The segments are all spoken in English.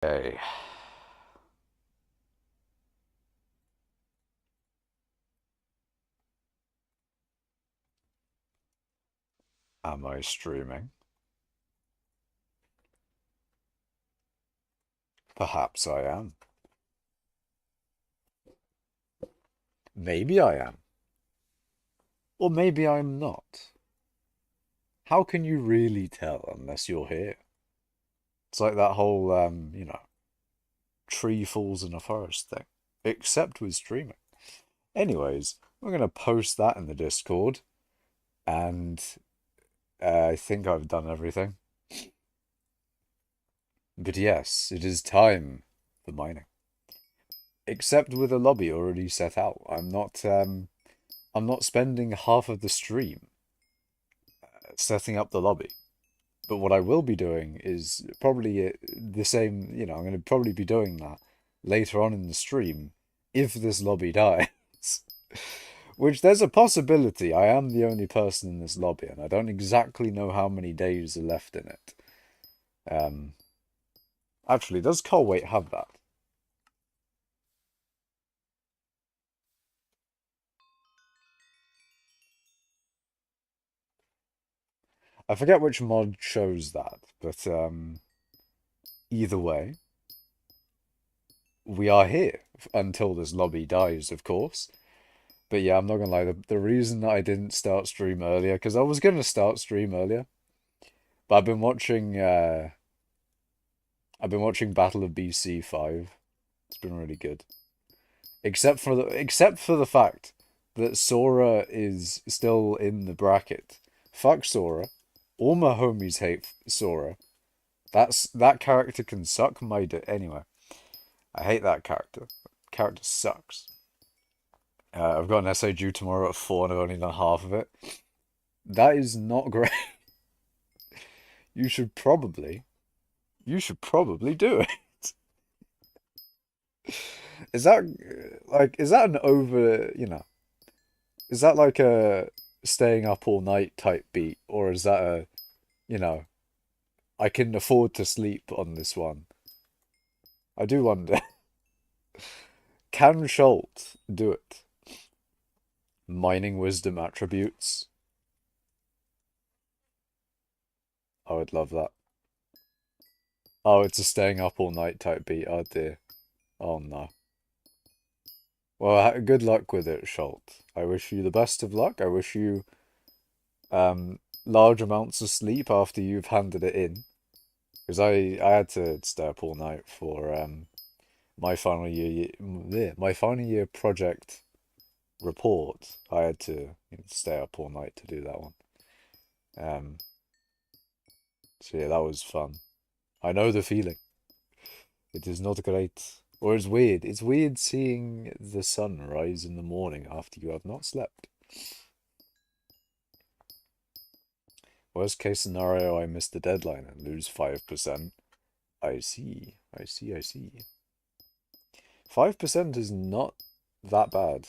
Okay. Am I streaming? Perhaps I am. Maybe I am. Or maybe I'm not. How can you really tell unless you're here? It's like that whole, tree falls in a forest thing. Except with streaming. Anyways, we're going to post that in the Discord. And I think I've done everything. But yes, it is time for mining. Except with a lobby already set out. I'm not spending half of the stream setting up the lobby. But what I will be doing is probably the same, I'm going to probably be doing that later on in the stream if this lobby dies. Which there's a possibility I am the only person in this lobby, and I don't exactly know how many days are left in it. Um, Actually, does Colwait have that? I forget which mod shows that, but either way, we are here until this lobby dies, of course. But yeah, I'm not gonna lie. The reason that I didn't start stream earlier, because I was gonna start stream earlier, but I've been watching Battle of BC 5. It's been really good. Except for the fact that Sora is still in the bracket. Fuck Sora. All my homies hate Sora. That character can suck my dick. Anyway, I hate that character. Character sucks. I've got an essay due tomorrow at 4 and I've only done half of it. That is not great. You should probably, you should probably do it. Is that is that an is that like a staying up all night type beat, or is that a, you know, I can afford to sleep on this one? I do wonder. Can Schultz do it? Mining wisdom attributes. I would love that. Oh, it's a staying up all night type beat. Oh dear. Oh no. Well, good luck with it, Schultz. I wish you the best of luck. I wish you large amounts of sleep after you've handed it in. Because I had to stay up all night for my final year my final year project report. I had to, stay up all night to do that one. Um, so yeah, that was fun. I know the feeling. It is not great. Or it's weird. It's weird seeing the sun rise in the morning after you have not slept. Worst case scenario, I miss the deadline and lose 5%. I see. I see. I see. 5% is not that bad.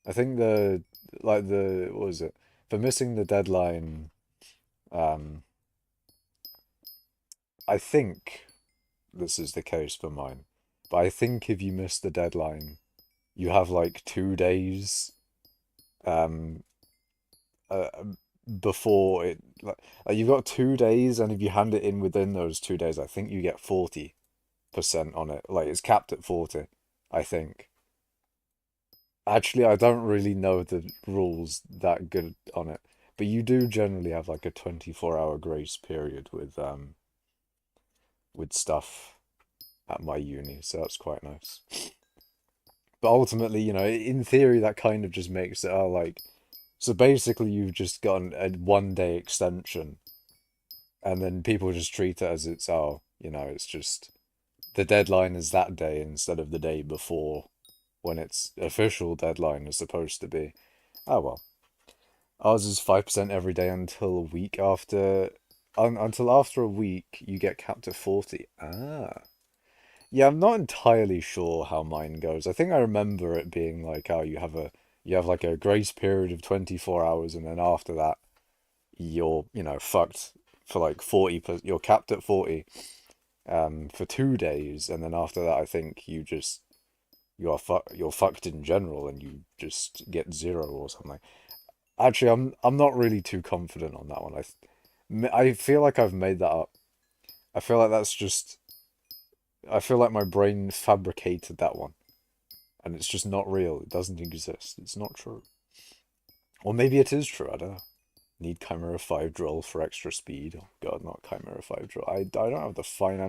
I think what was it? For missing the deadline, um, I think this is the case for mine. But I think if you miss the deadline, you have like 2 days um uh, before it like you've got 2 days, and if you hand it in within those 2 days, I think you get 40% on it. Like it's capped at 40, I think. Actually, I don't really know the rules that good on it, but you do generally have like a 24-hour grace period with stuff at my uni, so that's quite nice. But ultimately, in theory, that kind of just makes it so basically you've just gotten a 1 day extension, and then people just treat it as it's just the deadline is that day instead of the day before when its official deadline is supposed to be. Oh well. Ours is 5% every day until a week after. Until after a week, you get capped at 40. Ah. Yeah, I'm not entirely sure how mine goes. I think I remember it being like, oh, you have like a grace period of 24 hours, and then after that, you're, fucked for like 40, you're capped at 40. for 2 days, and then after that, I think you're fucked in general, and you just get zero or something. Actually, I'm not really too confident on that one. I feel like I've made that up. I feel like that's just I feel like my brain fabricated that one, and it's just not real. It doesn't exist. It's not true. Or maybe it is true. I don't know. Need Chimera 5 drill for extra speed. Oh god, not Chimera 5 drill. I don't have the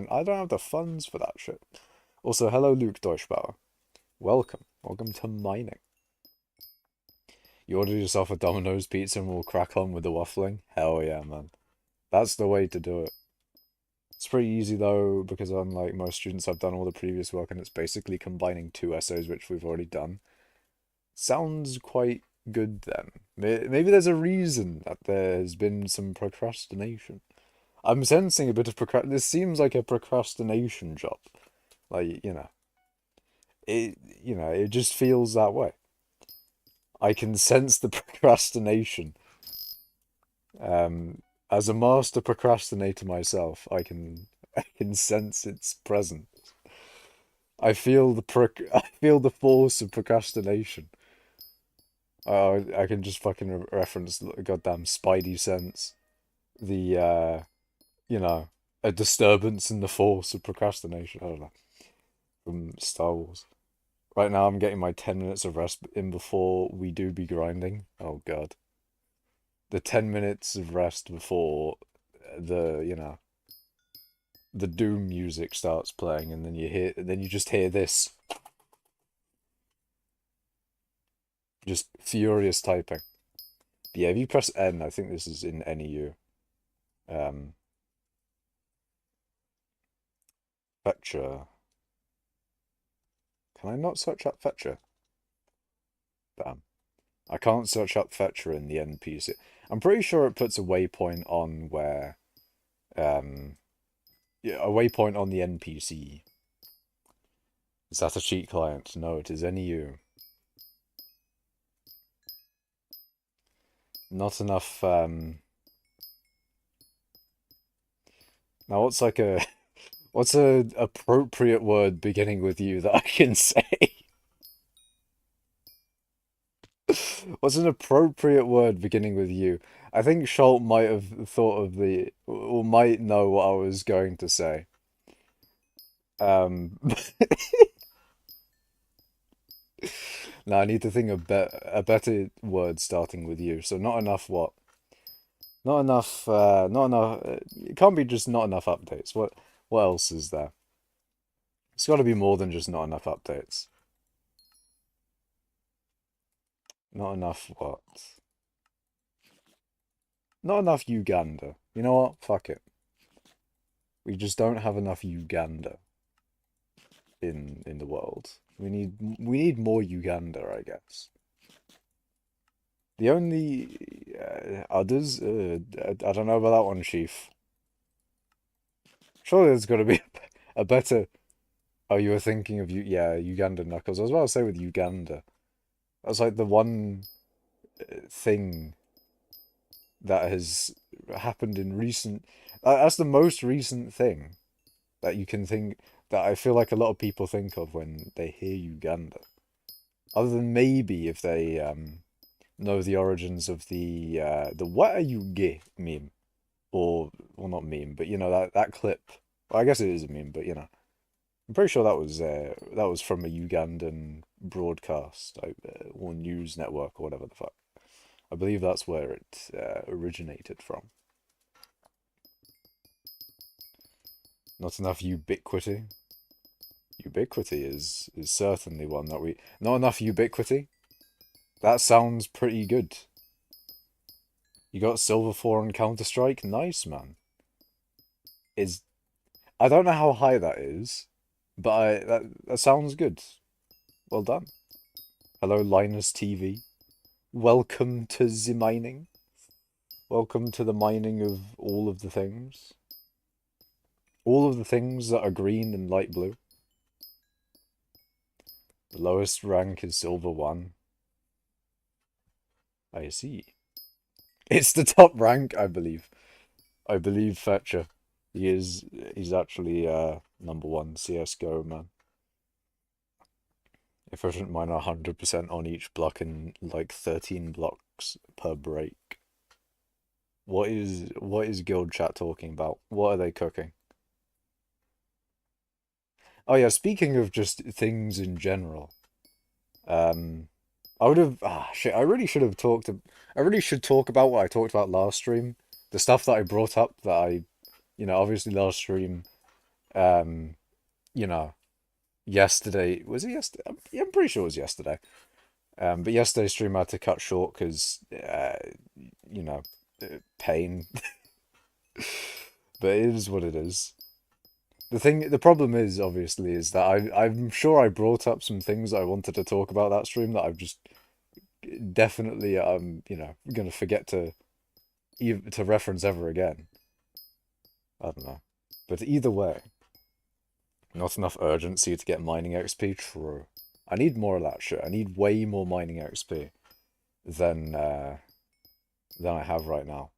I don't have the funds for that shit. Also, hello Luke Deutschbauer. Welcome. Welcome to mining. You ordered yourself a Domino's pizza and we'll crack on with the waffling? Hell yeah, man. That's the way to do it. It's pretty easy though, because unlike most students, I've done all the previous work and it's basically combining two essays which we've already done. Sounds quite good then. Maybe there's a reason that there's been some procrastination. I'm sensing a bit of This seems like a procrastination job. Like, it just feels that way. I can sense the procrastination. As a master procrastinator myself, I can sense its presence. I feel the force of procrastination. I can just fucking reference the goddamn Spidey sense. The a disturbance in the force of procrastination. I don't know. From Star Wars. Right now I'm getting my 10 minutes of rest in before we do be grinding. Oh god. The 10 minutes of rest before the Doom music starts playing, and then you just hear this. Just furious typing. But yeah, if you press N, I think this is in NEU. Fetcher. Can I not search up Fetcher? Bam. I can't search up Fetcher in the NPC. I'm pretty sure it puts a waypoint on where, yeah, a waypoint on the NPC. Is that a cheat client? No, it is NEU. Not enough, now what's like what's a appropriate word beginning with U that I can say? What's an appropriate word beginning with U? I think Schult might have thought of or might know what I was going to say. No, I need to think of a better word starting with U. So not enough what? Not enough, not enough, it can't be just not enough updates. What else is there? It's got to be more than just not enough updates. Not enough what? Not enough Uganda. You know what? Fuck it. We just don't have enough Uganda in the world. We need more Uganda, I guess. The only others, I don't know about that one, Chief. Surely there's got to be a better. Oh, you were thinking of yeah, Uganda Knuckles. I was about to say with Uganda. That's like the one thing that has happened in recent. That's the most recent thing that you can think that I feel like a lot of people think of when they hear Uganda. Other than maybe if they know the origins of the "what are you gay" meme, or well, not meme, but that clip. Well, I guess it is a meme, but I'm pretty sure that was from a Ugandan broadcast or news network or whatever the fuck. I believe that's where it originated from. Not enough ubiquity. Ubiquity is certainly one that we... Not enough ubiquity? That sounds pretty good. You got Silver 4 on Counter-Strike? Nice, man. I don't know how high that is, but that sounds good. Well done. Hello, Linus TV. Welcome to the mining. Welcome to the mining of all of the things. All of the things that are green and light blue. The lowest rank is Silver 1. I see. It's the top rank, I believe. I believe Fetcher. He's actually number one CS:GO man. Efficient miner 100% on each block and like 13 blocks per break. What is guild chat talking about? What are they cooking? Oh yeah, speaking of just things in general, um, I would have shit. I really should have talked. I really should talk about what I talked about last stream. The stuff that I brought up that obviously last stream, um, you know, yesterday was it yesterday? Yeah, I'm pretty sure it was yesterday. But yesterday's stream I had to cut short because, you know, pain. But it is what it is. The problem is obviously is that I'm sure I brought up some things I wanted to talk about that stream that I've just definitely gonna forget to reference ever again. I don't know, but either way, not enough urgency to get mining XP. True, I need more of that shit. I need way more mining XP than than I have right now.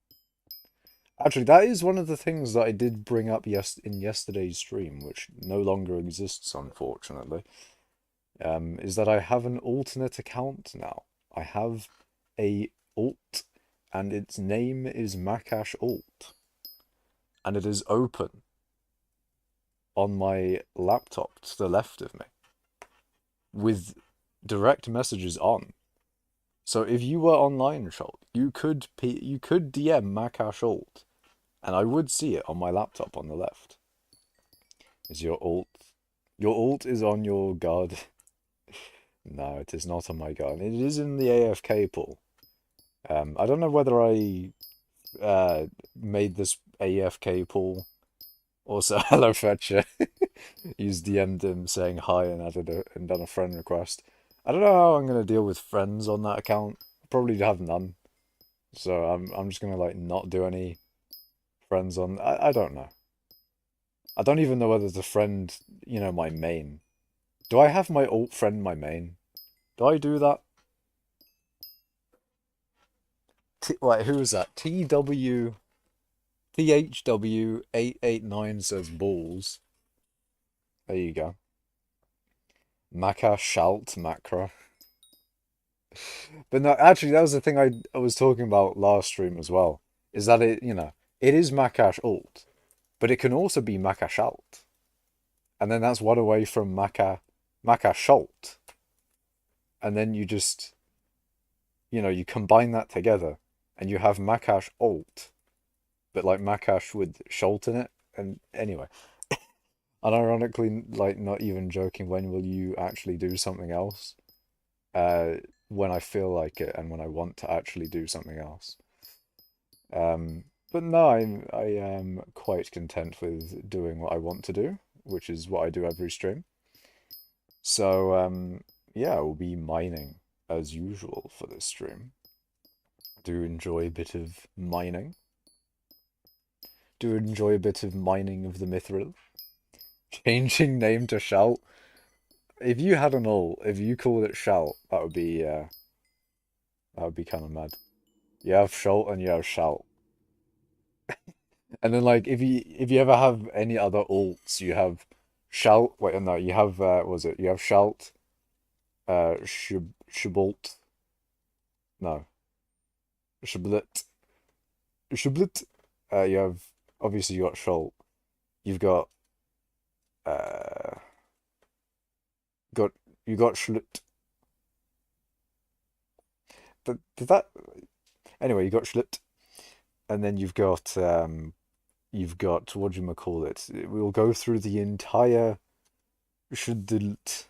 Actually, that is one of the things that I did bring up in yesterday's stream, which no longer exists, unfortunately. Is that I have an alternate account now. I have a alt, and its name is Makash Alt, and it is open on my laptop to the left of me, with direct messages on. So if you were online, Schult, you could DM Makash Alt, and I would see it on my laptop on the left. Is your alt? Your alt is on your guard. No, it is not on my guard. It is in the AFK pool. I don't know whether I made this AFK pool. Also, hello Fetcher. He's DM'd him saying hi and and done a friend request. I don't know how I'm gonna deal with friends on that account. Probably have none. So I'm just gonna like not do any friends on. I don't know. I don't even know whether the friend, my main. Do I have my alt friend my main? Do I do that? Wait, who is that? THW889 says balls. There you go. Maka Shalt Macra. But no, actually, that was the thing I was talking about last stream as well. Is that it is Makash Alt, but it can also be Makash Alt. And then that's one away from Makash Alt. And then you just, you combine that together and you have Makash Alt, but like Makash with Schult in it. And anyway, unironically, like not even joking, when will you actually do something else? When I feel like it and when I want to actually do something else. But no, I am quite content with doing what I want to do, which is what I do every stream. So yeah, we'll be mining as usual for this stream. Do enjoy a bit of mining. Do enjoy a bit of mining of the mithril. Changing name to Shout. If you had an ult, if you called it Shout, that would be kind of mad. You have Shout and you have Shout. And then like if you ever have any other alts, you have Shout. Wait, no, you have what was it? You have Shout, Shibult. No, Shiblit. Shiblit. You have obviously you got Sholt. You've got uh got you got Schlut. Did that anyway? You got Schlut, and then you've got what do you call it? We'll go through the entire Schudelt.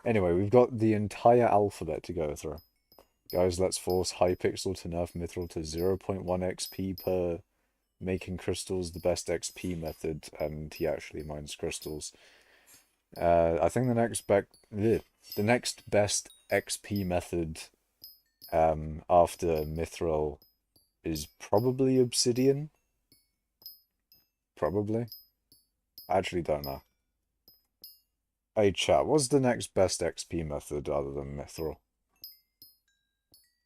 Anyway, we've got the entire alphabet to go through. Guys, let's force hypixel to nerf mithril to 0.1 XP per making crystals the best XP method, and he actually mines crystals. I think the next best XP method after mithril is probably obsidian. Probably. I actually don't know. Hey chat, what's the next best XP method other than mithril?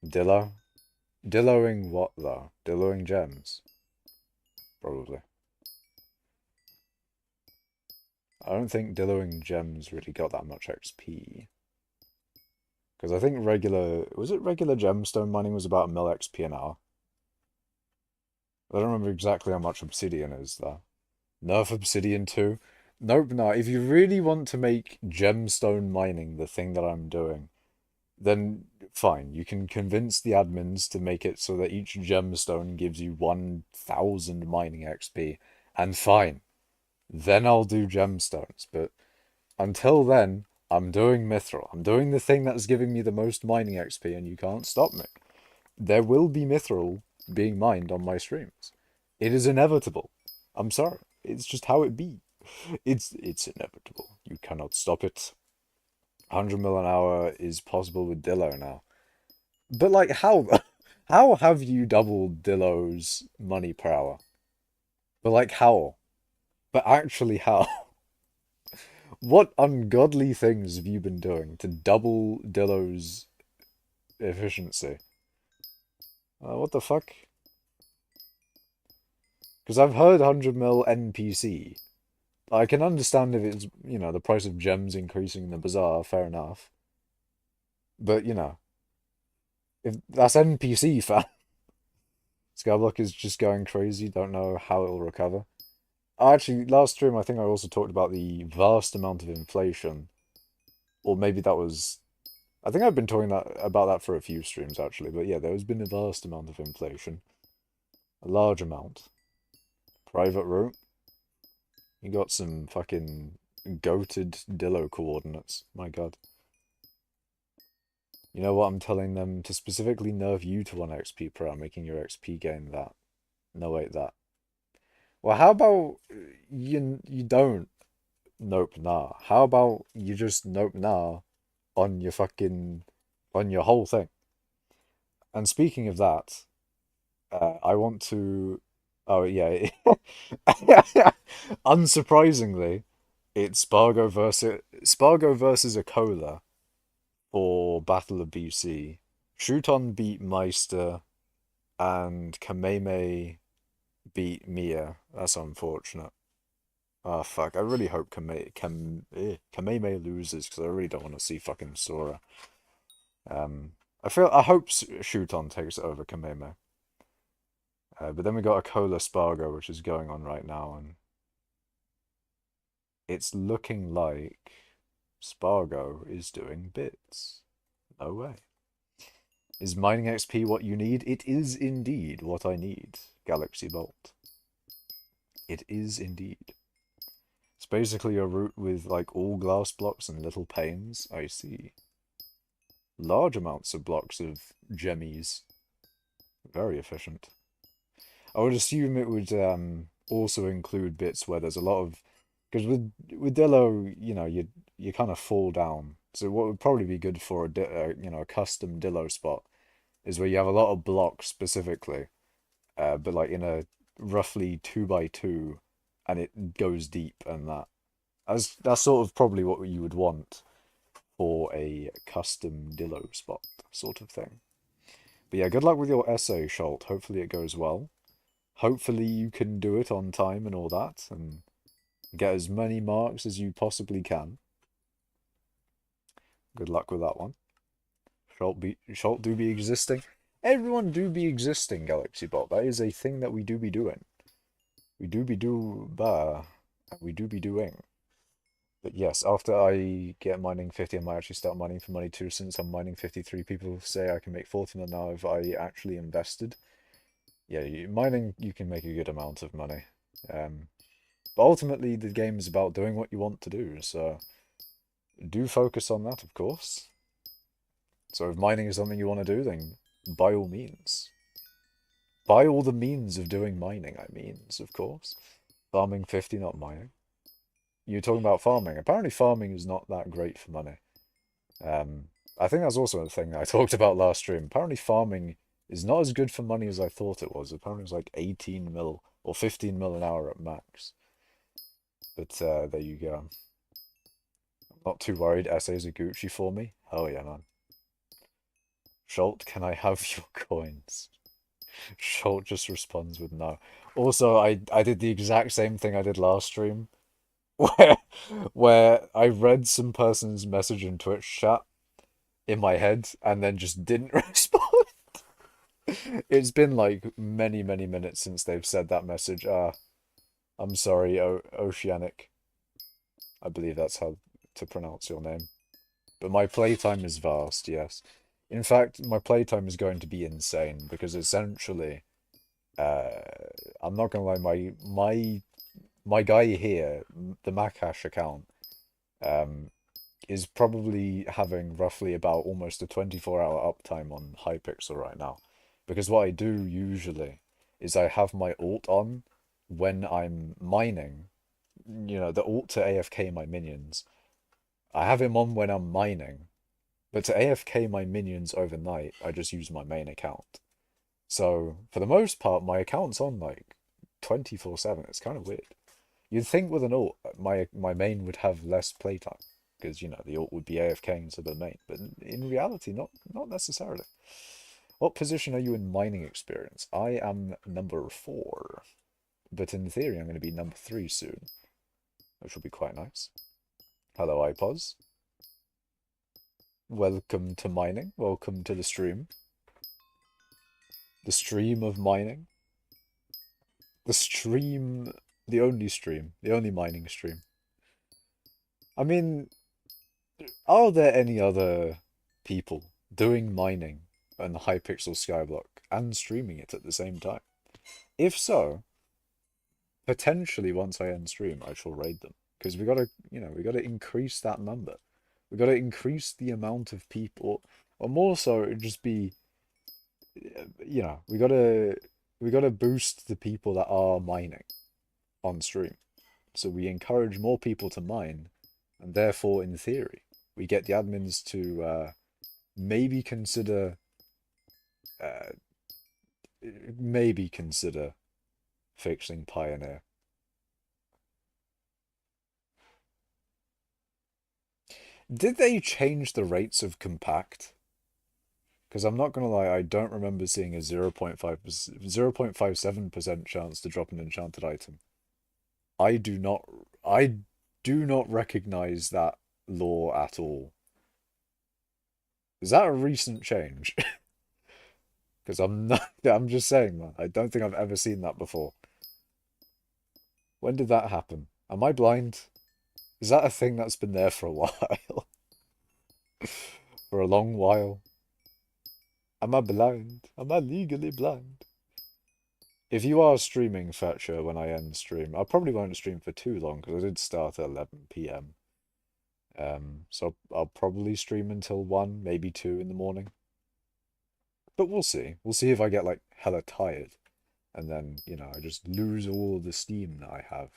Dillo? Dilloing what though? Dilloing gems? Probably. I don't think Dilloing gems really got that much XP. Because I think regular gemstone mining was about a mil XP an hour? I don't remember exactly how much obsidian is though. Nerf obsidian too? Nope, no. If you really want to make gemstone mining the thing that I'm doing, then fine. You can convince the admins to make it so that each gemstone gives you 1000 mining XP, and fine. Then I'll do gemstones. But until then, I'm doing mithril. I'm doing the thing that's giving me the most mining XP, and you can't stop me. There will be mithril being mined on my streams. It is inevitable. I'm sorry. It's just how it be. It's inevitable. You cannot stop it. 100 mil an hour is possible with Dillo now. But like how how have you doubled Dillo's money per hour? But like how? But actually how? What ungodly things have you been doing to double Dillo's efficiency? What the fuck? Because I've heard 100 mil NPC. I can understand if it's, the price of gems increasing in the bazaar, fair enough. But, if that's NPC, fam, skyblock is just going crazy, don't know how it'll recover. Actually, last stream, I think I also talked about the vast amount of inflation. Or maybe that was... I think I've been talking about that for a few streams, actually. But yeah, there has been a vast amount of inflation. A large amount. Private room. You got some fucking goated Dillo coordinates. My god. You know what? I'm telling them to specifically nerf you to 1 XP per hour, making your XP gain that. No, wait, that. Well, how about you don't nope nah? How about you just nope nah on your on your whole thing? And speaking of that, I want to. Oh yeah, unsurprisingly, it's Spargo versus Akola for Battle of BC. Shuton beat Meister, and Kameme beat Mia. That's unfortunate. Ah, fuck. I really hope Kameme loses because I really don't want to see fucking Sora. I hope Shuton takes it over Kameme. But then we got a Cola Spargo, which is going on right now, and it's looking like Spargo is doing bits. No way. Is mining XP what you need? It is indeed what I need, Galaxy Bolt. It is indeed. It's basically a route with like all glass blocks and little panes. I see. Large amounts of blocks of gemmies. Very efficient. I would assume it would also include bits where there's a lot of... Because with Dillo, you kind of fall down. So what would probably be good for a custom Dillo spot is where you have a lot of blocks specifically, but like in a roughly 2x2, and it goes deep, and that's sort of probably what you would want for a custom Dillo spot sort of thing. But yeah, good luck with your essay, Schult. Hopefully it goes well. Hopefully you can do it on time and all that, and get as many marks as you possibly can. Good luck with that one. Schult do be existing. Everyone do be existing, Galaxy Bot. That is a thing that we do be doing. We do be we do be doing. But yes, after I get mining 50, I might actually start mining for money too, since I'm mining 53. People say I can make 40 mil now if I actually invested. Yeah, mining, you can make a good amount of money. But ultimately, the game is about doing what you want to do, so do focus on that, of course. So if mining is something you want to do, then by all means. By all the means of doing mining, I mean, of course. Farming 50, not mining. You're talking about farming. Apparently farming is not that great for money. I think that's also a thing I talked about last stream. Apparently farming is not as good for money as I thought it was. Apparently it's like 18 mil or 15 mil an hour at max. But there you go. I'm not too worried. Essays are Gucci for me. Hell yeah, man. Schult, can I have your coins? Schult just responds with no. Also, I did the exact same thing I did last stream, where where I read some person's message in Twitch chat in my head and then just didn't respond. It's been like many, many minutes since they've said that message. I'm sorry, o Oceanic. I believe that's how to pronounce your name. But my playtime is vast, yes. In fact, my playtime is going to be insane because essentially, uh, I'm not gonna lie, my guy here, the Makash account, um, is probably having roughly about almost a 24-hour uptime on Hypixel right now. Because what I do usually is I have my alt on when I'm mining, the alt to AFK my minions. I have him on when I'm mining, but to AFK my minions overnight, I just use my main account. So, for the most part, my account's on like 24/7. It's kind of weird. You'd think with an alt, my main would have less playtime because the alt would be AFKing to the main, but in reality, not necessarily. What position are you in mining experience? I am number 4, but in theory, I'm going to be number 3 soon, which will be quite nice. Hello, iPods. Welcome to mining. Welcome to the stream. The stream of mining. The stream, the only stream, the only mining stream. I mean, are there any other people doing mining on Hypixel Skyblock and streaming it at the same time? If so, potentially once I end stream, I shall raid them because we gotta increase that number. We gotta increase the amount of people, or more so, it'd just be, we gotta boost the people that are mining on stream. So we encourage more people to mine, and therefore, in theory, we get the admins to maybe consider, uh, maybe consider fixing Pioneer. Did they change the rates of compact? Because I'm not gonna lie, I don't remember seeing a 0.57% chance to drop an enchanted item. I do not I do not recognize that law at all. Is that a recent change? Because I'm not I'm just saying, man. I don't think I've ever seen that before. When did that happen? Am I blind? Is that a thing that's been there for a while? For a long while? Am I blind? Am I legally blind? If you are streaming Fetcher when I end stream, I probably won't stream for too long because I did start at 11 p.m. So I'll probably stream until 1, maybe 2 in the morning. But we'll see. We'll see if I get like hella tired and then, I just lose all the steam that I have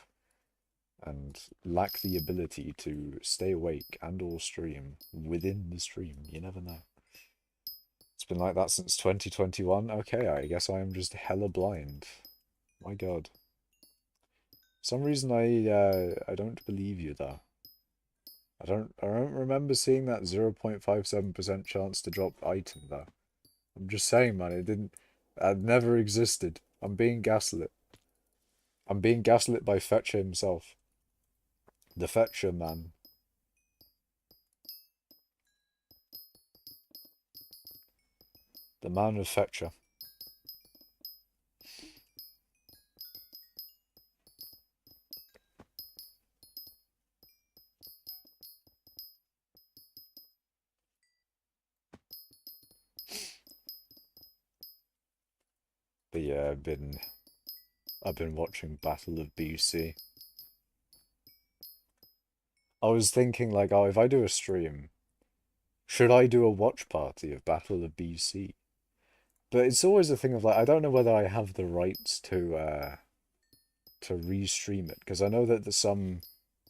and lack the ability to stay awake and or stream within the stream. You never know. It's been like that since 2021. Okay, I guess I am just hella blind. My God. For some reason I don't believe you there. I don't remember seeing that 0.57% chance to drop item though. I'm just saying, man, it never existed. I'm being gaslit. I'm being gaslit by Fetcher himself. The Fetcher man. The man of Fetcher. But yeah, I've been watching Battle of BC. I was thinking like, oh, if I do a stream, should I do a watch party of Battle of BC? But it's always a thing of like, I don't know whether I have the rights to restream it because I know that there's some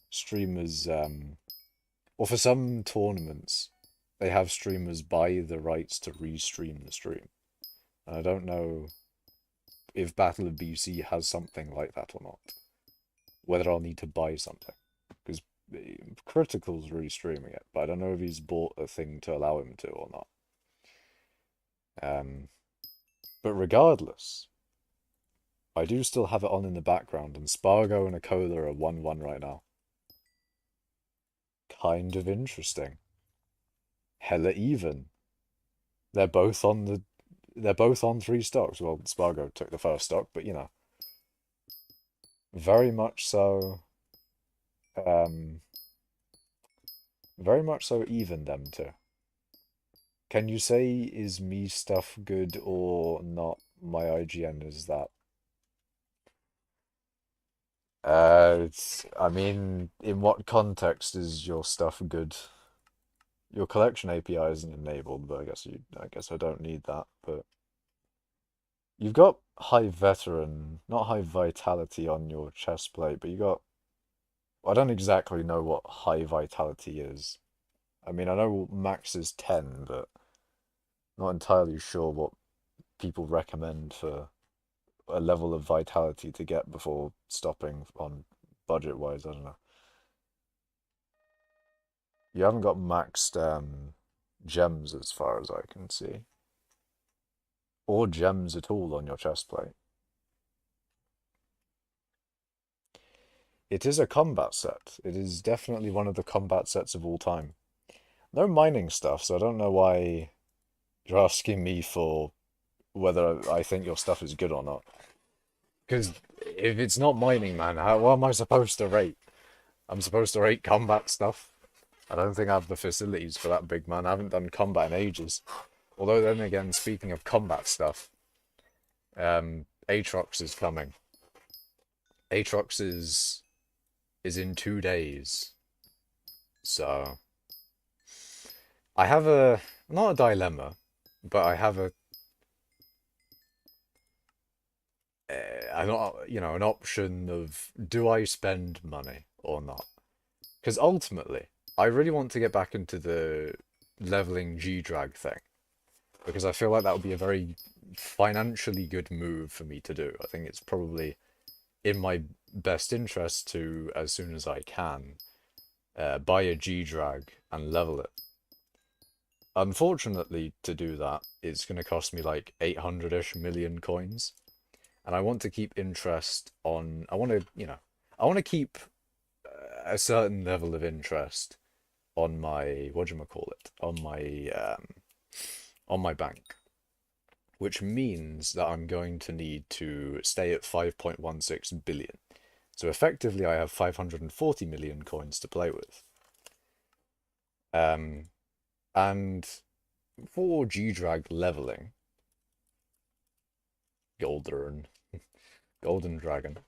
streamers, or for some tournaments, they have streamers buy the rights to restream the stream, and I don't know if Battle of BC has something like that or not. Whether I'll need to buy something because Critical's restreaming it, but I don't know if he's bought a thing to allow him to or not. But regardless, I do still have it on in the background, and Spargo and Akola are 1-1 right now. kind of interesting. Hella even. They're both on the they're both on three stocks. Well, Spargo took the first stock, but you know, very much so. Um, very much so. Even them two. Can you say is me stuff good or not? My IGN is that. I mean, in what context is your stuff good? Your collection API isn't enabled, but I guess I don't need that. But you've got high veteran, not high vitality on your chest plate, but you got. I don't exactly know what high vitality is. I mean, I know max is 10, but not entirely sure what people recommend for a level of vitality to get before stopping on budget wise. I don't know. You haven't got maxed gems as far as I can see, or gems at all on your chest plate. It is a combat set. It is definitely one of the combat sets of all time. No mining stuff, so I don't know why you're asking me for whether I think your stuff is good or not. Because if it's not mining, man, what am I supposed to rate? I'm supposed to rate combat stuff. I don't think I have the facilities for that, big man. I haven't done combat in ages. Although then again, speaking of combat stuff, Aatrox is coming. Aatrox is in 2 days. So I have not a dilemma, but I have an option of do I spend money or not? Because ultimately, I really want to get back into the leveling G-Drag thing. Because I feel like that would be a very financially good move for me to do. I think it's probably in my best interest to, as soon as I can, buy a G-Drag and level it. Unfortunately, to do that, it's going to cost me like 800-ish million coins. And I want to keep interest on, I want to keep a certain level of interest on my, whatchamacallit, on my bank. Which means that I'm going to need to stay at 5.16 billion. So effectively, I have 540 million coins to play with. And for G-Drag leveling, Golden Dragon.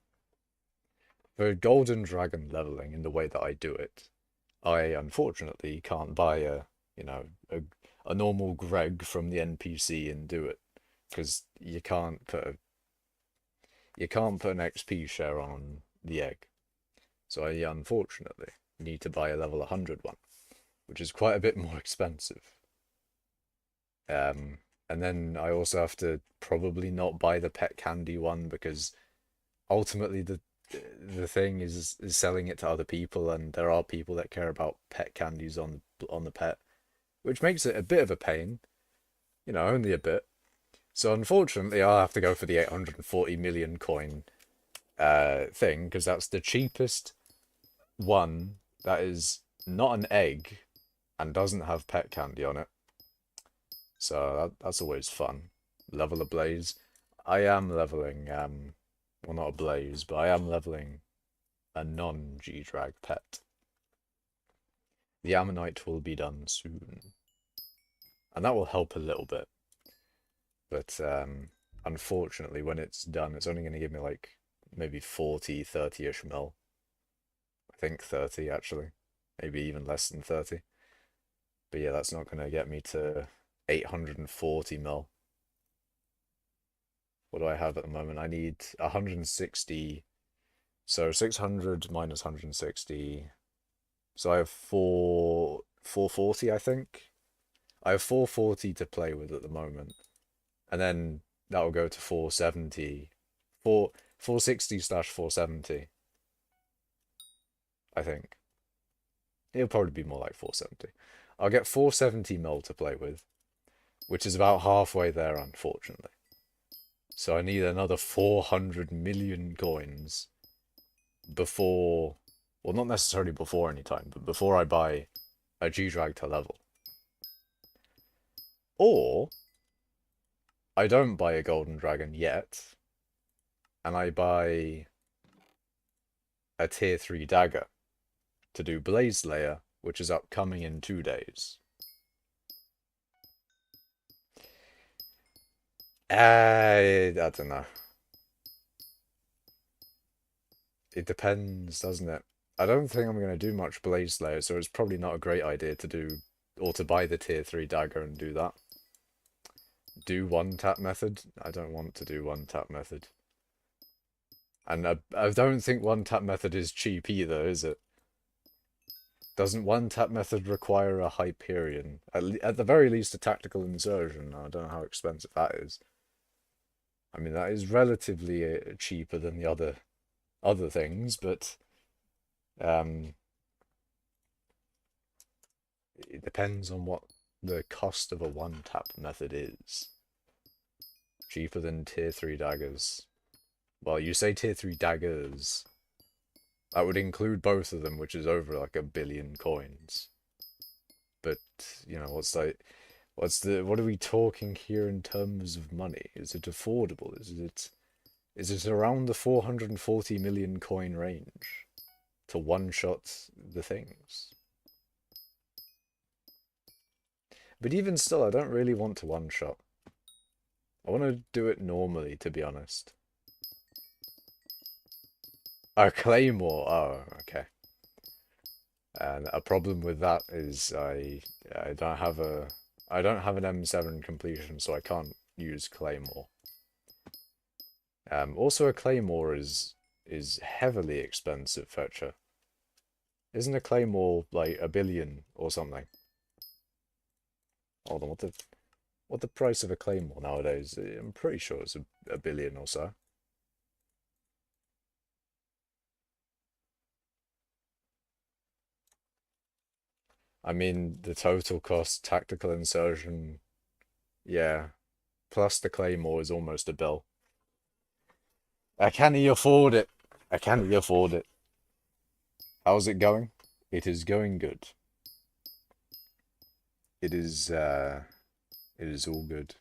For Golden Dragon leveling in the way that I do it, I unfortunately can't buy a normal Greg from the NPC and do it. Because you can't put an XP share on the egg. So I unfortunately need to buy a level 100 one, which is quite a bit more expensive. And then I also have to probably not buy the pet candy one because ultimately the thing is selling it to other people, and there are people that care about pet candies on the pet, which makes it a bit of a pain. Only a bit. So unfortunately, I'll have to go for the 840 million coin thing, because that's the cheapest one that is not an egg and doesn't have pet candy on it. So that's always fun. Level a blaze. I am leveling, well, not a blaze, but I am leveling a non-G-Drag pet. The Ammonite will be done soon. And that will help a little bit. But unfortunately, when it's done, it's only going to give me like maybe 40, 30-ish mil. I think 30 actually. Maybe even less than 30. But yeah, that's not going to get me to 840 mil. What do I have at the moment? I need 160. So 600 minus 160. So I have 440, I think. I have 440 to play with at the moment. And then that will go to 470. 460 slash 470. I think. It'll probably be more like 470. I'll get 470 mil to play with, which is about halfway there, unfortunately. So I need another 400 million coins before Well, not necessarily before any time, but before I buy a G-Drag to level. Or I don't buy a golden dragon yet, and I buy a tier 3 dagger to do Blaze Layer, which is upcoming in 2 days. I don't know. It depends, doesn't it? I don't think I'm going to do much Blaze Layer, so it's probably not a great idea to do, or to buy the tier 3 dagger and do that. Do one tap method? I don't want to do one tap method. And I don't think one tap method is cheap either, is it? Doesn't one tap method require a Hyperion? At the very least, a tactical insertion. I don't know how expensive that is. I mean, that is relatively cheaper than the other things, but it depends on what the cost of a one tap method is. Cheaper than tier 3 daggers. Well, you say tier 3 daggers. That would include both of them, which is over like 1 billion coins. But, you know, what are we talking here in terms of money? Is it affordable? Is it around the 440 million coin range to one-shot the things? But even still, I don't really want to one-shot. I want to do it normally, to be honest. Oh, Claymore. Oh, okay. And a problem with that is I don't have an M7 completion, so I can't use Claymore. Also, a Claymore is heavily expensive, Fetcher. Isn't a Claymore like 1 billion or something? Hold on, what the price of a Claymore nowadays? I'm pretty sure it's 1 billion or so. I mean, the total cost, tactical insertion, yeah, plus the Claymore is almost a bill. I can't afford it. I can't afford it. How's it going? It is going good. It is all good.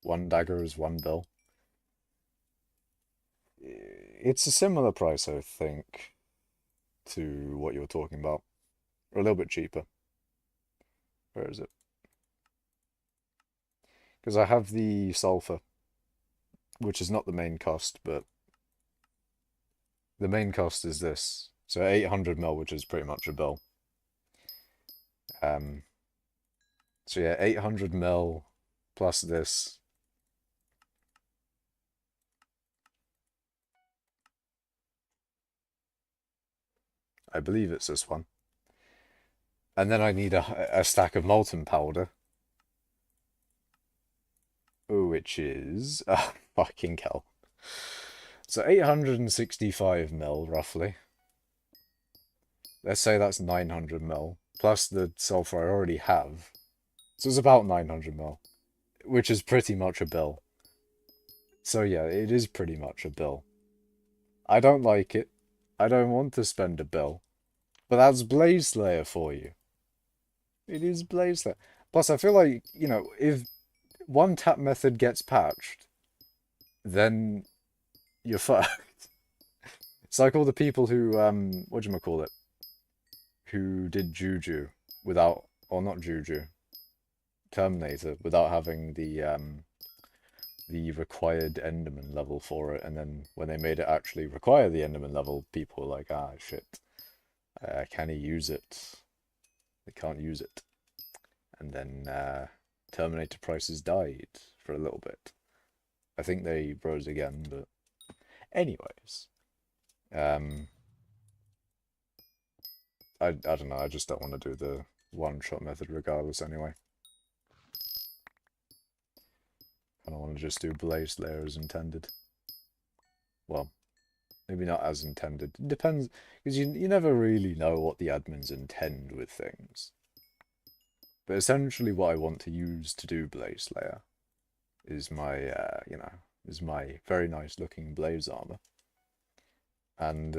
One dagger is 1 bill. It's a similar price, I think, to what you're talking about. Or a little bit cheaper. Where is it? Because I have the sulfur, which is not the main cost, but the main cost is this. So 800 mil, which is pretty much a bill. So yeah, 800 mil plus this. I believe it's this one. And then I need a stack of molten powder. Which is... Oh, fucking hell. So 865 mil, roughly. Let's say that's 900 mil. Plus the sulfur I already have. So it's about 900 mil. Which is pretty much a bill. So yeah, it is pretty much a bill. I don't like it. I don't want to spend a bill. But that's Blaze Slayer for you. It is Blaze Slayer. Plus, I feel like, you know, if one tap method gets patched, then you're fucked. It's like all the people who, whatchamacallit, who did Juju without, or not Juju, Terminator, without having the required Enderman level for it, and then when they made it actually require the Enderman level, people were like, ah, shit, can he use it? They can't use it. And then Terminator prices died for a little bit. I think they rose again, but anyways. I don't know, I just don't want to do the one-shot method regardless anyway. I don't want to just do Blaze Layer as intended. Well, maybe not as intended. It depends, because you never really know what the admins intend with things. But essentially what I want to use to do Blaze Layer is my, is my very nice looking Blaze armor. and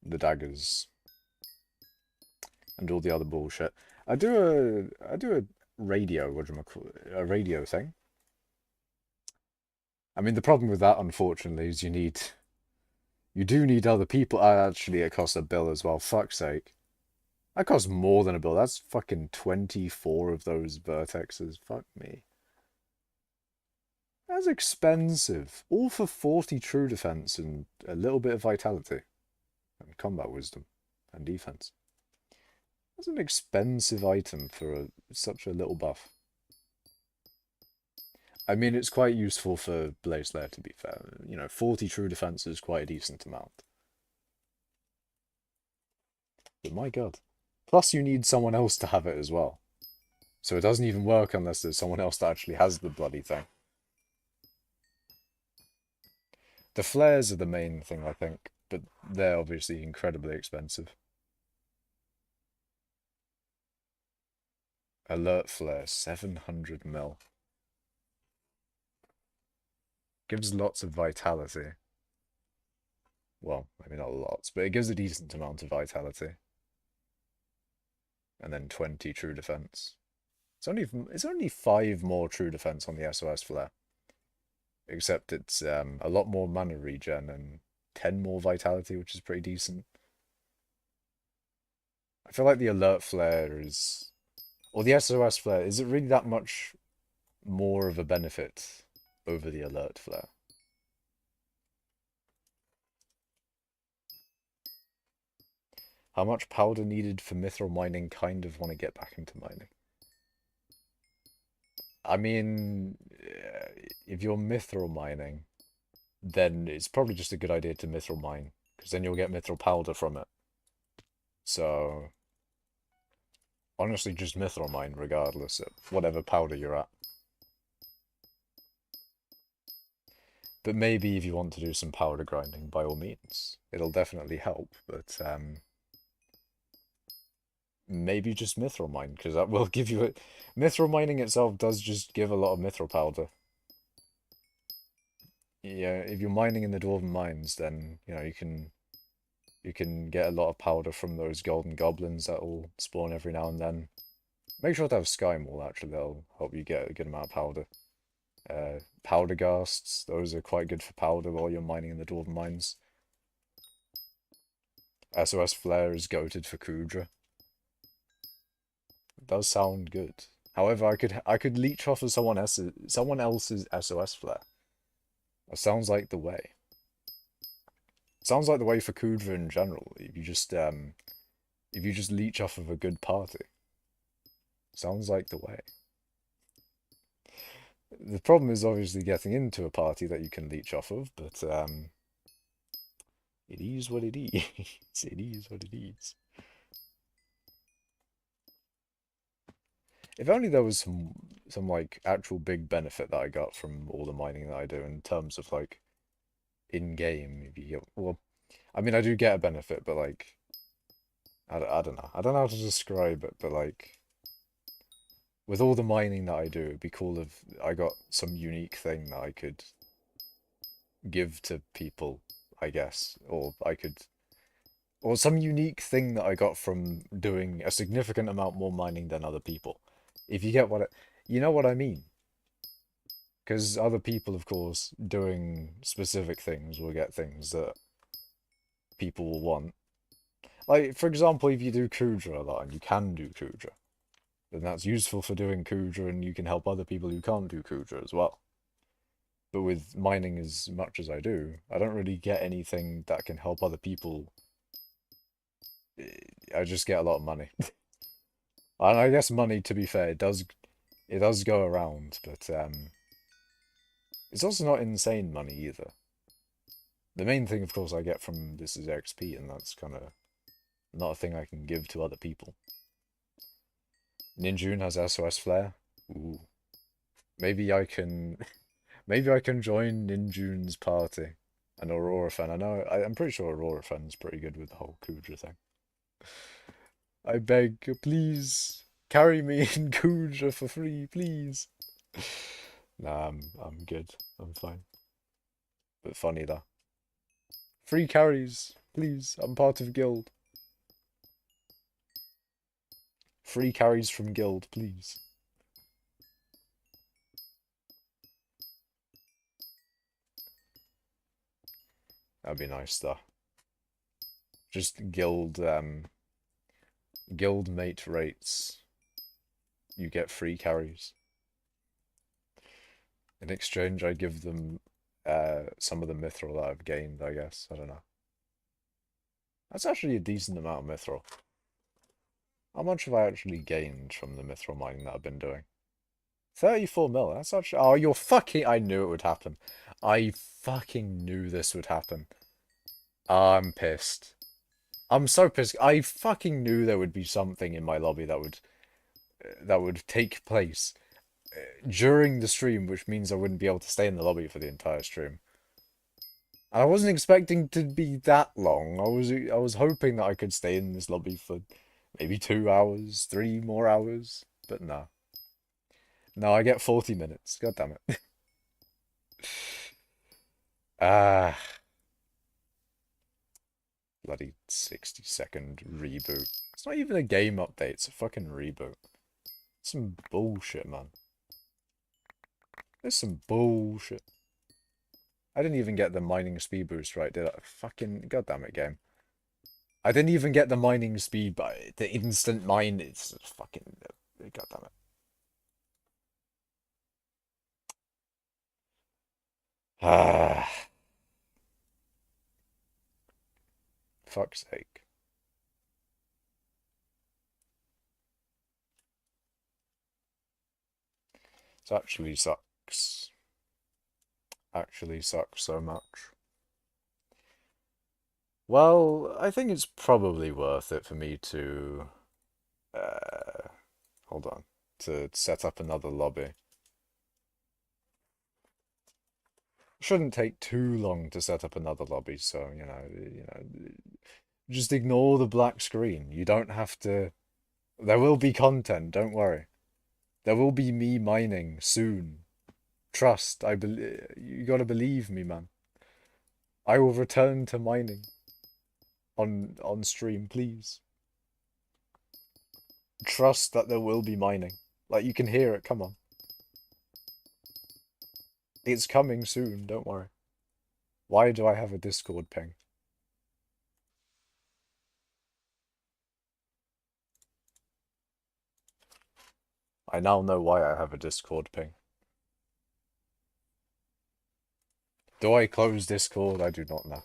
the daggers and all the other bullshit. I do a radio, what do you call it? A radio thing. I mean, the problem with that, unfortunately, is you do need other people. Actually, it costs a bill as well. Fuck's sake. That costs more than a bill. That's fucking 24 of those vertexes. Fuck me. That's expensive. All for 40 true defense and a little bit of vitality. And combat wisdom. And defense. That's an expensive item for such a little buff. I mean, it's quite useful for Blaze Lair, to be fair. 40 true defense is quite a decent amount. But my god. Plus, you need someone else to have it as well. So it doesn't even work unless there's someone else that actually has the bloody thing. The flares are the main thing, I think, but they're obviously incredibly expensive. Alert flare, 700 mil. Gives lots of vitality. Well, maybe not lots, but it gives a decent amount of vitality. And then 20 true defense. It's only 5 more true defense on the SOS flare. Except it's a lot more mana regen and 10 more vitality, which is pretty decent. I feel like the alert flare is... Or the SOS flare, is it really that much more of a benefit over the alert flare? How much powder needed for mithril mining? Kind of want to get back into mining. I mean, if you're mithril mining, then it's probably just a good idea to mithril mine, because then you'll get mithril powder from it. So, honestly, just mithril mine regardless of whatever powder you're at. But maybe if you want to do some powder grinding, by all means. It'll definitely help, but maybe just mithril mine, because that will give you it. Mithril mining itself does just give a lot of mithril powder. Yeah, if you're mining in the dwarven mines, then you can get a lot of powder from those golden goblins that will spawn every now and then. Make sure to have sky maul, actually, they'll help you get a good amount of powder. Powder ghasts, those are quite good for powder while you're mining in the dwarven mines. SOS flare is goated for Kudra. It does sound good. However, I could leech off of someone else's SOS flare. That sounds like the way. Sounds like the way for Kudra in general. If you just leech off of a good party. Sounds like the way. The problem is obviously getting into a party that you can leech off of, but it is what it is. It is what it is. If only there was some like actual big benefit that I got from all the mining that I do in terms of like in-game. If you get, well, I mean I do get a benefit, but like I don't know. I don't know how to describe it, but like with all the mining that I do, it'd be cool if I got some unique thing that I could give to people, I guess, or some unique thing that I got from doing a significant amount more mining than other people. If you get you know what I mean. Because other people, of course, doing specific things will get things that people will want. Like, for example, if you do Kudra a lot, and you can do Kudra, then that's useful for doing Kudra, and you can help other people who can't do Kudra as well. But with mining as much as I do, I don't really get anything that can help other people. I just get a lot of money. And I guess money, to be fair, it does go around, but it's also not insane money either. The main thing, of course, I get from this is XP, and that's kind of not a thing I can give to other people. Ninjun has SOS Flare. Ooh. Maybe I can join Ninjun's party. An Aurora fan. I'm pretty sure Aurora fan's pretty good with the whole Kudra thing. I beg, please, carry me in Kudra for free, please. Nah, I'm good. I'm fine. But funny though. Free carries, please. I'm part of guild. Free carries from guild, please. That'd be nice, though. Just guild mate rates. You get free carries. In exchange, I give them some of the mithril that I've gained, I guess. I don't know. That's actually a decent amount of mithril. How much have I actually gained from the mithril mining that I've been doing? 34 mil, that's actually... Oh, you're fucking... I knew it would happen. I fucking knew this would happen. I'm pissed. I'm so pissed. I fucking knew there would be something in my lobby that would take place during the stream, which means I wouldn't be able to stay in the lobby for the entire stream. And I wasn't expecting to be that long. I was hoping that I could stay in this lobby for maybe 2 hours, 3 more hours, but no. No, I get 40 minutes. God damn it. Ah. Bloody 60-second reboot. It's not even a game update, it's a fucking reboot. Some bullshit, man. There's some bullshit. I didn't even get the mining speed boost right, did I? Fucking goddamn it, game. I didn't even get the mining speed, but the instant mine is fucking goddamn it. Ah. Fuck's sake. This actually sucks. Actually sucks so much. Well, I think it's probably worth it for me to hold on, to set up another lobby. Shouldn't take too long to set up another lobby, so just ignore the black screen. You don't have to. There will be content, don't worry. There will be me mining soon. Trust, I believe. You gotta believe me, man. I will return to mining on stream, please. Trust that there will be mining. Like, you can hear it, come on. It's coming soon, don't worry. Why do I have a Discord ping? I now know why I have a Discord ping. Do I close Discord? I do not know.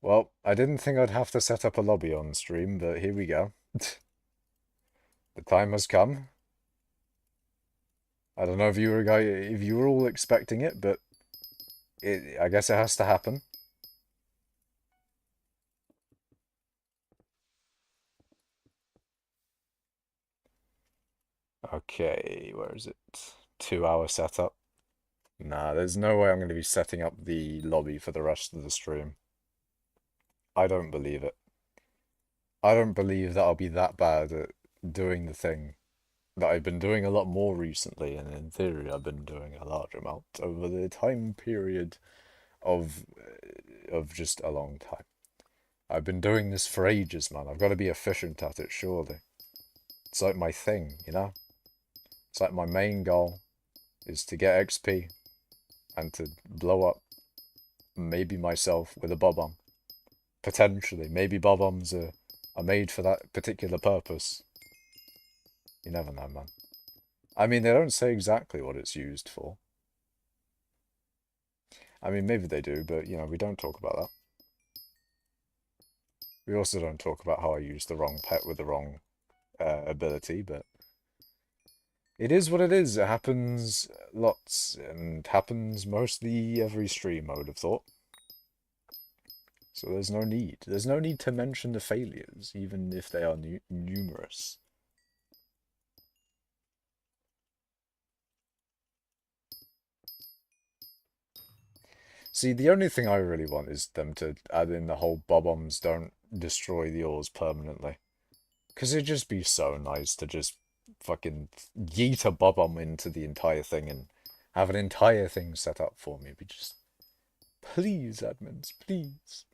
Well, I didn't think I'd have to set up a lobby on stream, but here we go. The time has come. I don't know if you were all expecting it, but I guess it has to happen. Okay, where is it? 2-hour setup. Nah, there's no way I'm going to be setting up the lobby for the rest of the stream. I don't believe it. I don't believe that I'll be that bad at doing the thing that I've been doing a lot more recently, and in theory I've been doing a large amount over the time period of just a long time. I've been doing this for ages, man. I've got to be efficient at it, surely. It's like my thing, you know? It's like my main goal is to get XP and to blow up maybe myself with a bob-omb. Potentially. Maybe bob-ombs are made for that particular purpose. You never know, man. I mean, they don't say exactly what it's used for. I mean, maybe they do, but, we don't talk about that. We also don't talk about how I used the wrong pet with the wrong ability, but it is what it is. It happens lots, and happens mostly every stream, I would have thought. So there's no need. There's no need to mention the failures, even if they are numerous. See, the only thing I really want is them to add in the whole bob-ombs don't destroy the ores permanently. Because it'd just be so nice to just fucking yeet a bob-omb into the entire thing and have an entire thing set up for me. Be just, please, admins, please.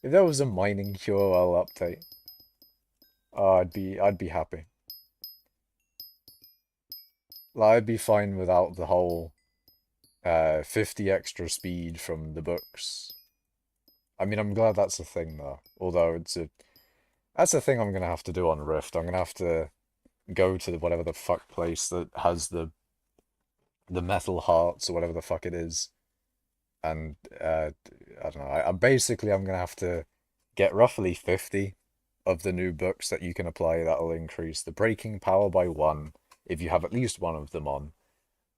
If there was a mining QOL update, I'd be happy. Like, I'd be fine without the whole 50 extra speed from the books. I mean, I'm glad that's a thing though. Although that's a thing I'm gonna have to do on Rift. I'm gonna have to go to whatever the fuck place that has the metal hearts or whatever the fuck it is, and I don't know. I'm gonna have to get roughly 50 of the new books that you can apply. That'll increase the breaking power by 1 if you have at least one of them on,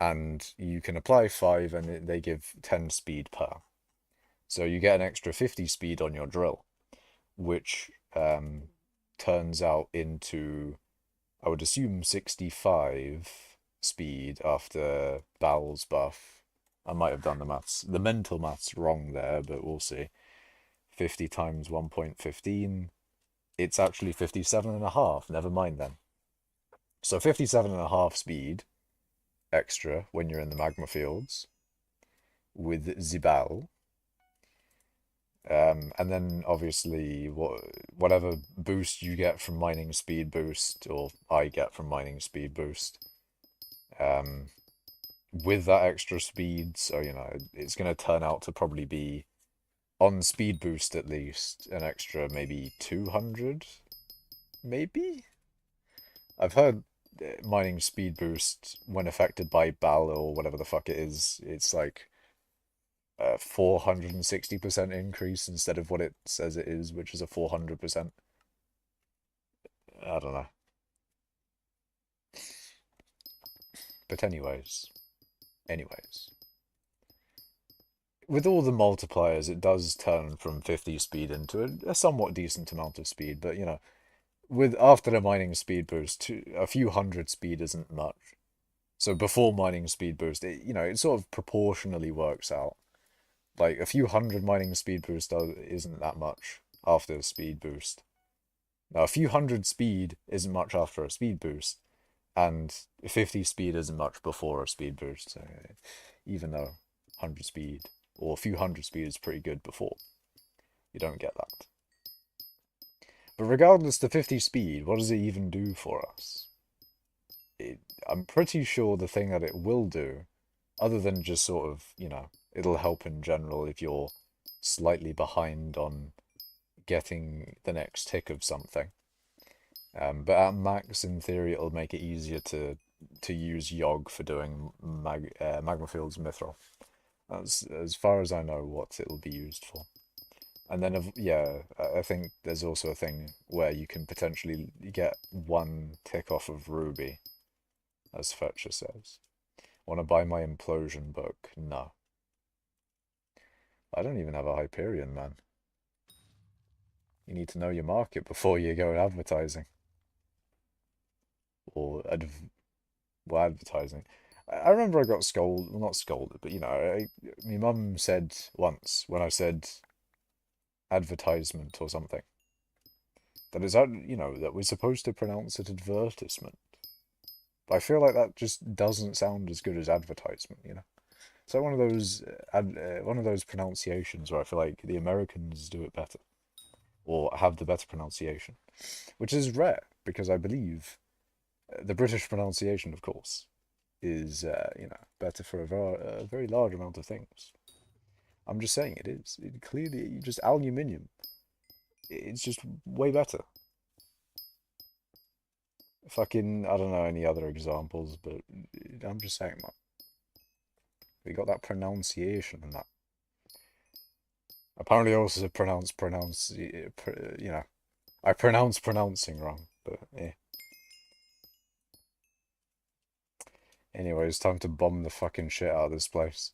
and you can apply 5, and they give 10 speed per. So you get an extra 50 speed on your drill, which turns out into, I would assume, 65 speed after Bal's buff. I might have done the mental maths wrong there, but we'll see. 50 times 1.15, it's actually 57.5, never mind then. So 57.5 speed extra when you're in the magma fields with Zibal. And then obviously whatever boost you get from mining speed boost, or I get from mining speed boost, with that extra speed, so you know it's gonna turn out to probably be on speed boost at least an extra maybe 200, maybe. I've heard mining speed boost when affected by Bal or whatever the fuck it is, it's like 460% increase instead of what it says it is, which is a 400%. I don't know. But anyways. With all the multipliers, it does turn from 50 speed into a somewhat decent amount of speed, but you know, with after the mining speed boost, a few hundred speed isn't much. So before mining speed boost, it sort of proportionally works out. Like a few hundred mining speed boost isn't that much after a speed boost. Now a few hundred speed isn't much after a speed boost, and 50 speed isn't much before a speed boost. So even though 100 speed or a few hundred speed is pretty good before, you don't get that. But regardless, the 50 speed, what does it even do for us? I'm pretty sure the thing that it will do, other than just sort of, it'll help in general if you're slightly behind on getting the next tick of something. But at max, in theory, it'll make it easier to use Yogg for doing Magma Fields Mithril. As far as I know what it'll be used for. And then, yeah, I think there's also a thing where you can potentially get 1 tick off of Ruby, as Fetcher says. Want to buy my Implosion book? No. I don't even have a Hyperion, man. You need to know your market before you go advertising. Or advertising. I remember I got scolded, well, not scolded, but my mum said once when I said advertisement or something, that we're supposed to pronounce it advertisement. But I feel like that just doesn't sound as good as advertisement, It's like one of those pronunciations where I feel like the Americans do it better, or have the better pronunciation, which is rare because I believe the British pronunciation, of course, is better for a very large amount of things. I'm just saying it is. Clearly, just aluminium. It's just way better. Fucking, I don't know any other examples, but I'm just saying, man. We got that pronunciation and that. Apparently, I also I pronounce pronouncing wrong, but yeah. Anyway, it's time to bomb the fucking shit out of this place.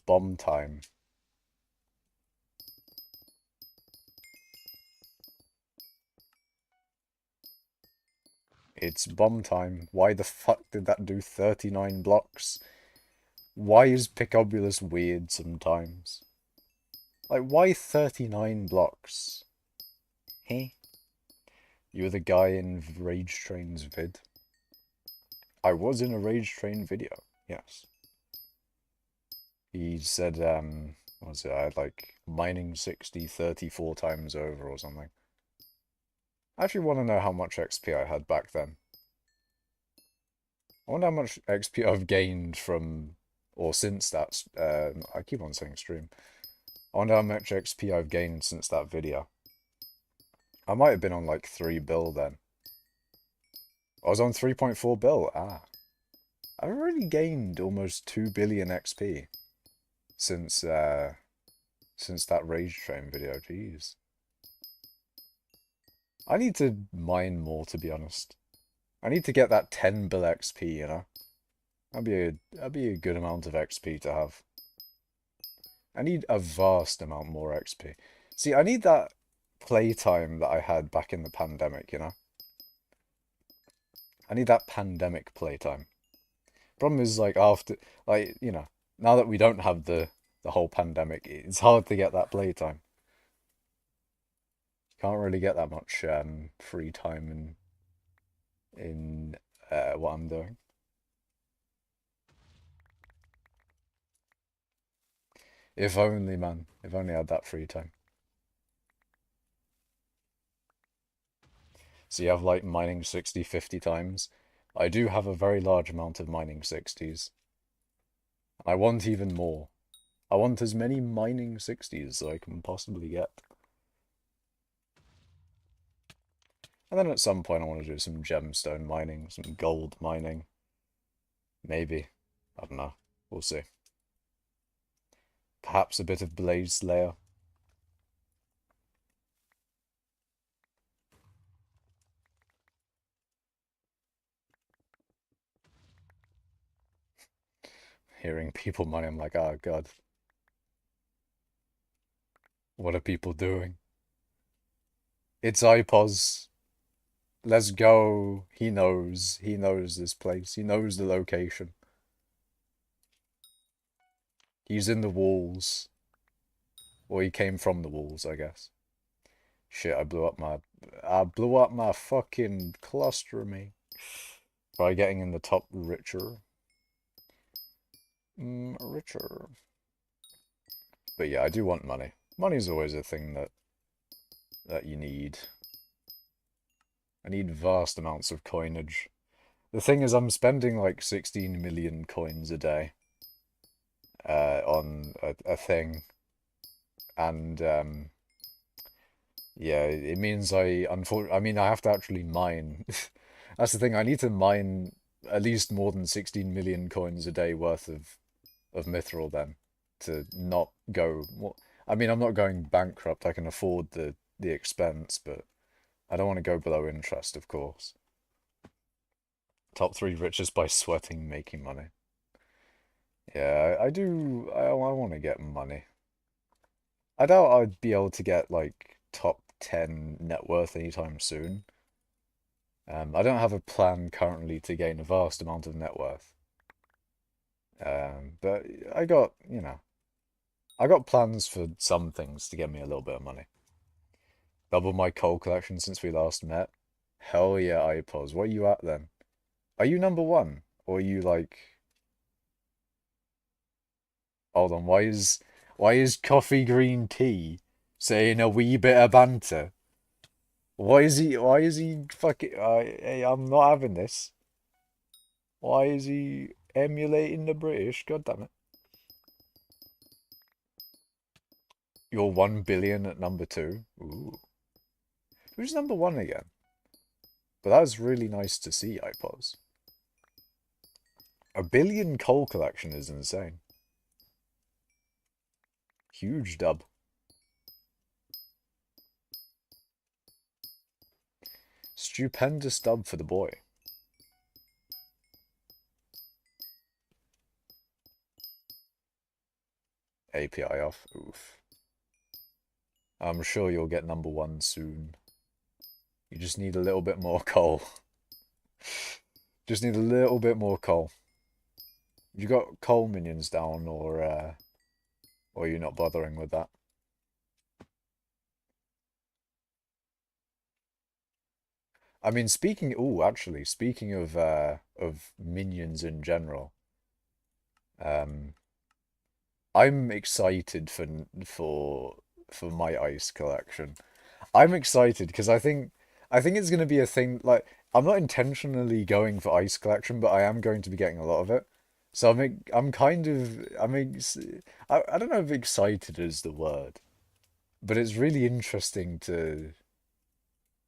Bomb time. It's bomb time. Why the fuck did that do 39 blocks? Why is Picobulus weird sometimes? Like, why 39 blocks? Heh? You're the guy in Rage Train's vid. I was in a Rage Train video, yes. He said, what was it? I had like mining 60 34 times over or something. I actually want to know how much XP I had back then. I wonder how much XP I've gained from, or since that, I keep on saying stream. I wonder how much XP I've gained since that video. I might have been on like 3 bill then. I was on 3.4 bill, I've already gained almost 2 billion XP since that Rage Train video, jeez. I need to mine more, to be honest. I need to get that 10 bill XP, you know? That'd be a good amount of XP to have. I need a vast amount more XP. See, I need that playtime that I had back in the pandemic, you know? I need that pandemic playtime. Problem is, like, after, like, you know, now that we don't have the whole pandemic, it's hard to get that playtime. Can't really get that much free time in what I'm doing. If only, man. If only I had that free time. So you have like mining 60, 50 times. I do have a very large amount of mining 60s. I want even more. I want as many mining 60s as I can possibly get. And then at some point I want to do some gemstone mining, some gold mining. Maybe. I don't know. We'll see. Perhaps a bit of Blaze Slayer. Hearing people mining, I'm like, oh god. What are people doing? It's IPOS. Let's go. He knows. He knows this place. He knows the location. He's in the walls. Or he came from the walls, I guess. Shit, I blew up my fucking cluster me. By getting in the top richer. Richer. But yeah, I do want money. Money's always a thing that you need. I need vast amounts of coinage. The thing is, I'm spending like 16 million coins a day on a thing. And yeah, it means I mean I have to actually mine. That's the thing. I need to mine at least more than 16 million coins a day worth of mithril then to not go. Well, I mean, I'm not going bankrupt. I can afford the expense, but I don't want to go below interest, of course. Top 3 richest by sweating, making money. Yeah, I do. I want to get money. I doubt I'd be able to get like top 10 net worth anytime soon. I don't have a plan currently to gain a vast amount of net worth. But I got, you know, I got plans for some things to get me a little bit of money. Double my coal collection since we last met. Hell yeah, iPods. What are you at then? Are you number 1? Or are you like... Hold on, why is coffee green tea saying a wee bit of banter? Why is he fucking... hey, I'm not having this. Why is he emulating the British? God damn it. You're 1 billion at number 2. Ooh. Who's number 1 again? But that was really nice to see, iPods. 1 billion coal collection is insane. Huge dub. Stupendous dub for the boy. API off. Oof. I'm sure you'll get number 1 soon. You just need a little bit more coal. Just need a little bit more coal. You got coal minions down, or you're not bothering with that? I mean, actually, speaking of minions in general, um, I'm excited for my ice collection. I'm excited because I think it's going to be a thing. Like, I'm not intentionally going for ice collection, but I am going to be getting a lot of it. So I'm kind of I don't know if excited is the word, but it's really interesting to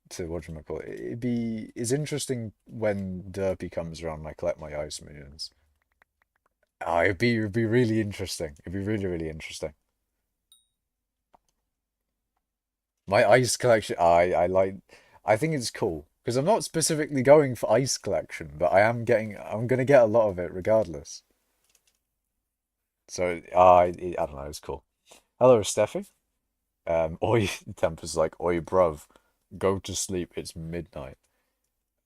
whatchamacallit. It's interesting when Derpy comes around and I collect my ice minions. It'd be really interesting. It'd be really, really interesting. My ice collection, I think it's cool because I'm not specifically going for ice collection, but I'm gonna get a lot of it regardless. So, I don't know, it's cool. Hello, Steffi. Oi, Tempest like, oi, bruv, go to sleep. It's midnight.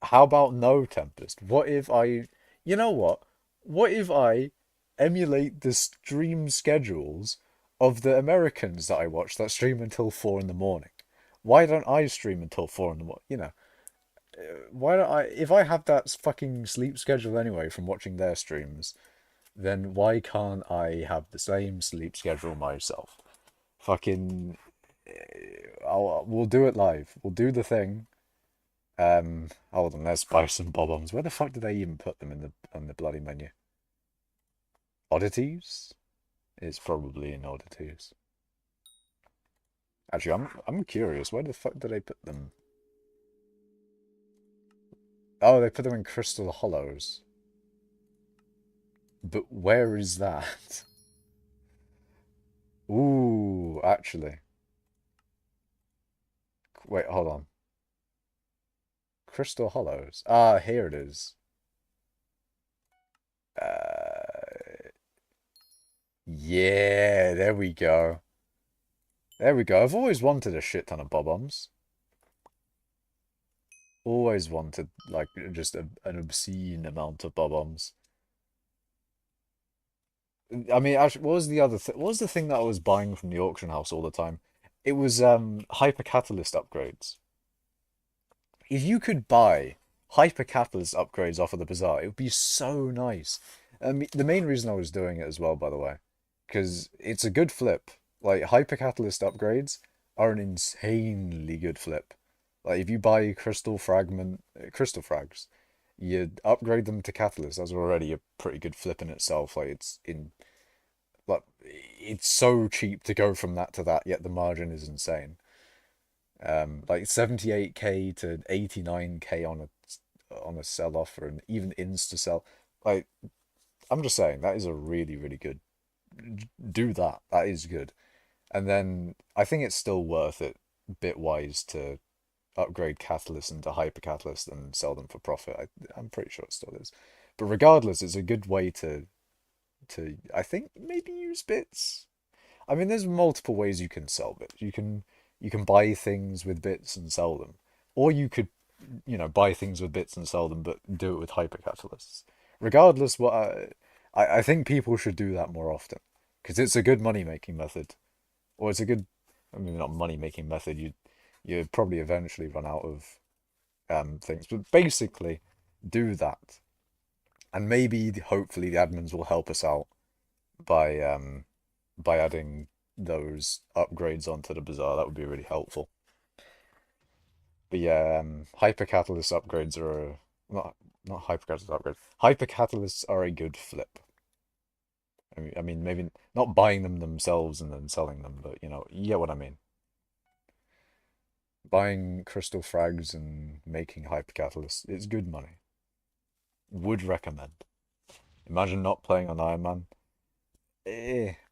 How about no, Tempest? You know what? What if I emulate the stream schedules of the Americans that I watch that stream until 4 in the morning? Why don't I stream until 4 in the morning? Why don't I? If I have that fucking sleep schedule anyway from watching their streams, then why can't I have the same sleep schedule myself? Fucking, we'll do it live. We'll do the thing. Hold on, let's buy some bob-ombs. Where the fuck did they even put them in the bloody menu? Oddities? It's probably in oddities. Actually, I'm curious. Where the fuck did they put them? Oh, they put them in crystal hollows. But where is that? Ooh, actually. Wait, hold on. Crystal hollows. Ah, here it is. Yeah, there we go. There we go. I've always wanted a shit ton of bob-ombs. Always wanted, like, just an obscene amount of bob-ombs. I mean, actually, what was the other thing? What was the thing that I was buying from the auction house all the time? It was hyper catalyst upgrades. If you could buy hyper catalyst upgrades off of the bazaar, it would be so nice. The main reason I was doing it as well, by the way, because it's a good flip. Like hyper catalyst upgrades are an insanely good flip. Like if you buy crystal frags, you upgrade them to catalyst. That's already a pretty good flip in itself. Like it's so cheap to go from that to that, yet the margin is insane. Like 78k to 89k on a sell off or an even insta sell. Like I'm just saying that is a really really good. Do that. That is good. And then I think it's still worth it bitwise to upgrade catalyst into hyper catalyst and sell them for profit. I'm pretty sure it still is. But regardless, it's a good way to I think maybe use bits. I mean, there's multiple ways you can sell bits. You can buy things with bits and sell them, or you could buy things with bits and sell them, but do it with hypercatalysts. Regardless, I think people should do that more often because it's a good money making method, or it's a good, I mean, not money making method. You probably eventually run out of things, but basically do that, and maybe hopefully the admins will help us out by adding those upgrades onto the bazaar. That would be really helpful. But yeah, hyper catalyst upgrades are not hyper catalyst upgrades. Hyper catalysts are a good flip. I mean, maybe not buying them themselves and then selling them, but you get what I mean. Buying crystal frags and making hyper catalysts, it's good money. Would recommend. Imagine not playing on Iron Man.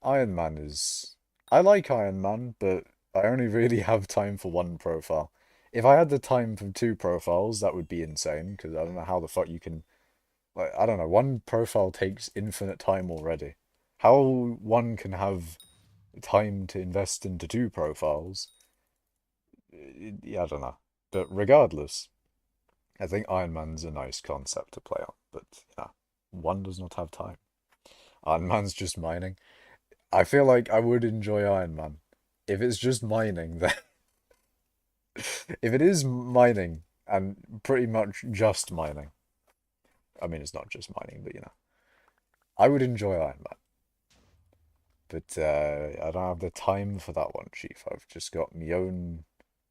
Iron Man is. I like Iron Man, but I only really have time for one profile. If I had the time for two profiles, that would be insane, because I don't know how the fuck you can. Like, I don't know, one profile takes infinite time already. How one can have time to invest into two profiles, yeah, I don't know. But regardless, I think Iron Man's a nice concept to play on, but yeah, one does not have time. Iron Man's just mining. I feel like I would enjoy Iron Man if it's just mining. Then if it is mining and pretty much just mining, I mean it's not just mining, but I would enjoy Iron Man. But I don't have the time for that one, Chief. I've just got my own.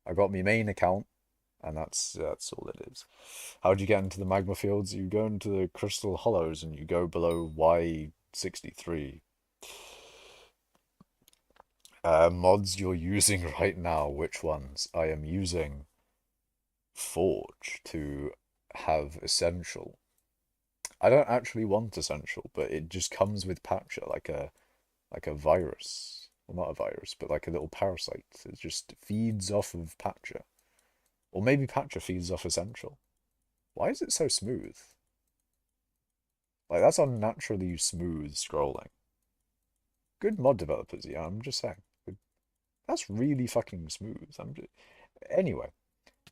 I got my main account, and that's all it is. How do you get into the magma fields? You go into the crystal hollows, and you go below Y63. Mods you're using right now, which ones? I am using Forge to have Essential. I don't actually want Essential, but it just comes with Patcher, like a virus. Well, not a virus, but like a little parasite. It just feeds off of Patcher. Or maybe Patcher feeds off Essential. Why is it so smooth? Like, that's unnaturally smooth scrolling. Good mod developers, yeah, I'm just saying. That's really fucking smooth. Anyway,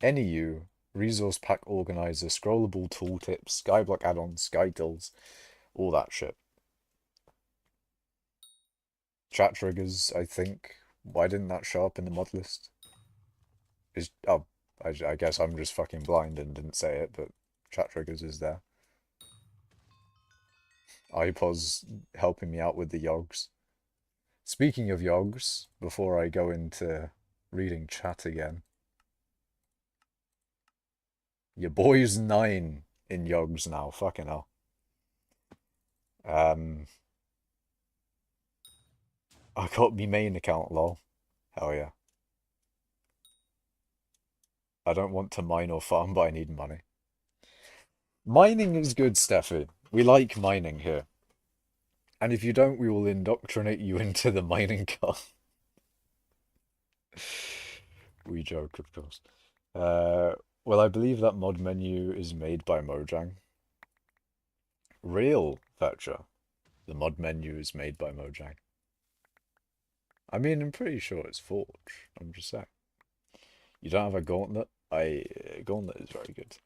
NEU, resource pack organizer, scrollable tooltips, skyblock add-ons, sky tills, all that shit. Chat triggers, I think. Why didn't that show up in the mod list? Oh, I guess I'm just fucking blind and didn't say it, but chat triggers is there. iPod's helping me out with the yogs. Speaking of yogs, before I go into reading chat again, your boy's 9 in yogs now, fucking hell. Um, I got me main account, lol. Hell yeah. I don't want to mine or farm, but I need money. Mining is good, Steffi. We like mining here. And if you don't, we will indoctrinate you into the mining cult. We joke, of course. Well, I believe that mod menu is made by Mojang. Real, Thatcher. The mod menu is made by Mojang. I mean, I'm pretty sure it's Forge. I'm just saying. You don't have a gauntlet? Gauntlet is very good.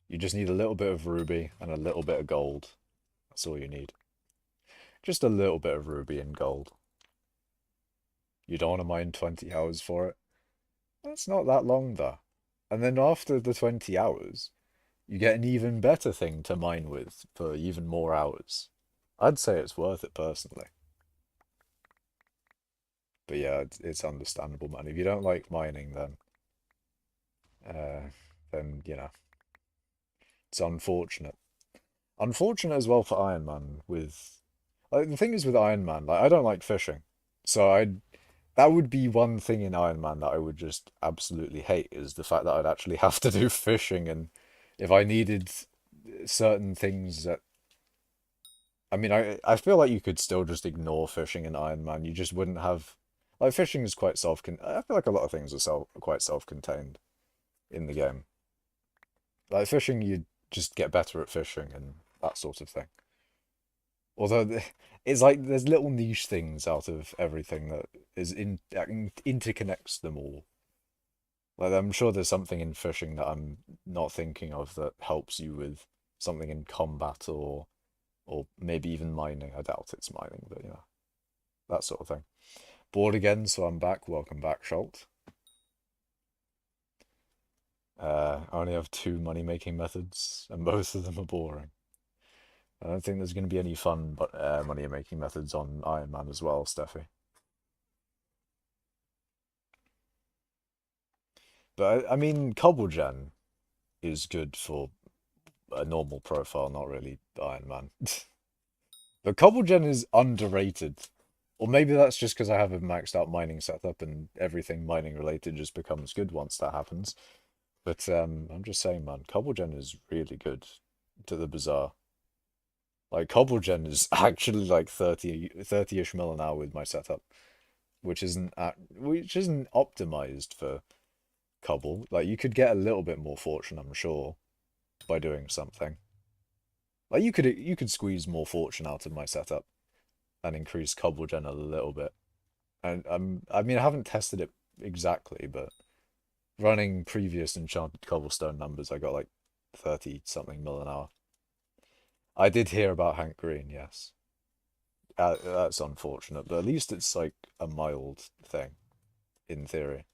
You just need a little bit of ruby and a little bit of gold. That's all you need. Just a little bit of ruby and gold. You don't want to mine 20 hours for it? That's not that long, though. And then after the 20 hours, you get an even better thing to mine with for even more hours. I'd say it's worth it personally. But yeah, it's understandable, man. If you don't like mining, uh, then it's unfortunate. Unfortunate as well for Iron Man. With like the thing is with Iron Man, like I don't like fishing, so that would be one thing in Iron Man that I would just absolutely hate is the fact that I'd actually have to do fishing, and if I needed certain things that I mean, I feel like you could still just ignore fishing in Iron Man. You just wouldn't have like fishing is quite I feel like a lot of things are quite self-contained in the game. Like fishing, you just get better at fishing and that sort of thing. Although it's like there's little niche things out of everything that interconnects them all. Like I'm sure there's something in fishing that I'm not thinking of that helps you with something in combat or maybe even mining. I doubt it's mining, but that sort of thing. Bored again, so I'm back. Welcome back, Schult. I only have two money-making methods, and both of them are boring. I don't think there's going to be any fun money-making methods on Iron Man as well, Steffi. But I mean, Cobblegen is good for a normal profile, not really Iron Man. But Cobblegen is underrated. Or maybe that's just because I have a maxed out mining setup and everything mining related just becomes good once that happens. But I'm just saying, man, Cobblegen is really good to the bazaar. Like Cobblegen is actually like 30-ish mil an hour with my setup, which isn't optimized for Cobble. Like you could get a little bit more fortune, I'm sure, by doing something. Like you could squeeze more fortune out of my setup and increase Cobblegen a little bit. And I mean I haven't tested it exactly, but running previous enchanted cobblestone numbers, I got like 30 something mil an hour. I did hear about Hank Green, yes. That's unfortunate, but at least it's like a mild thing, in theory.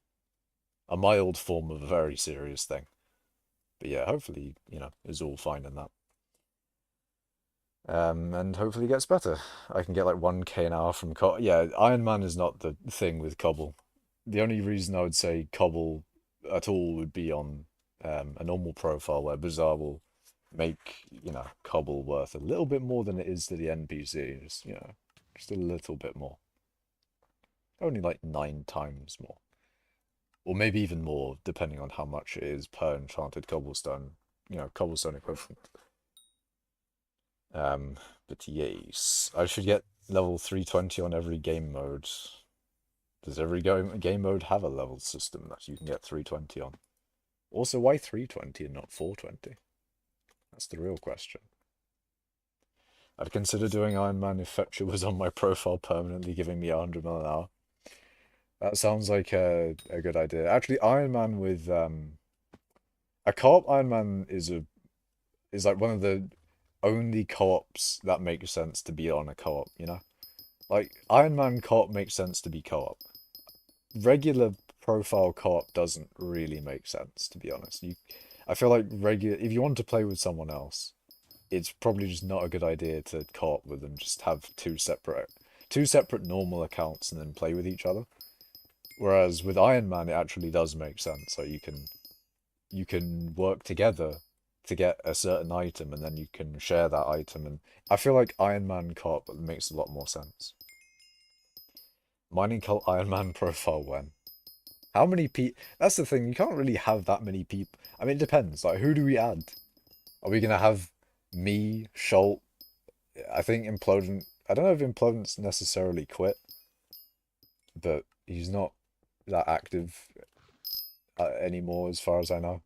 A mild form of a very serious thing. But yeah, hopefully, is all fine in that. And hopefully it gets better. I can get like 1k an hour from Yeah, Iron Man is not the thing with Cobble. The only reason I would say Cobble at all would be on a normal profile where Bazaar will make, Cobble worth a little bit more than it is to the NPC. Just a little bit more. Only like 9 times more. Or maybe even more, depending on how much it is per enchanted cobblestone, cobblestone equivalent. But yes, I should get level 320 on every game mode. Does every game mode have a level system that you can get 320 on? Also, why 320 and not 420? That's the real question. I'd consider doing Iron Man if Fetcher was on my profile permanently, giving me 100 mil an hour. That sounds like a good idea. Actually, Iron Man with a co-op Iron Man is like one of the only co-ops that makes sense to be on a co-op, Like, Iron Man co-op makes sense to be co-op. Regular profile co-op doesn't really make sense, to be honest. I feel like if you want to play with someone else, it's probably just not a good idea to co-op with them. Just have two separate normal accounts and then play with each other. Whereas with Iron Man, it actually does make sense. So you can work together to get a certain item, and then you can share that item. And I feel like Iron Man co-op makes a lot more sense. Mining cult Iron Man profile when? How many people? That's the thing. You can't really have that many people. I mean, it depends. Like, who do we add? Are we gonna have me, Schult? I think Implodent. I don't know if Implodent's necessarily quit, but he's not that active anymore, as far as I know.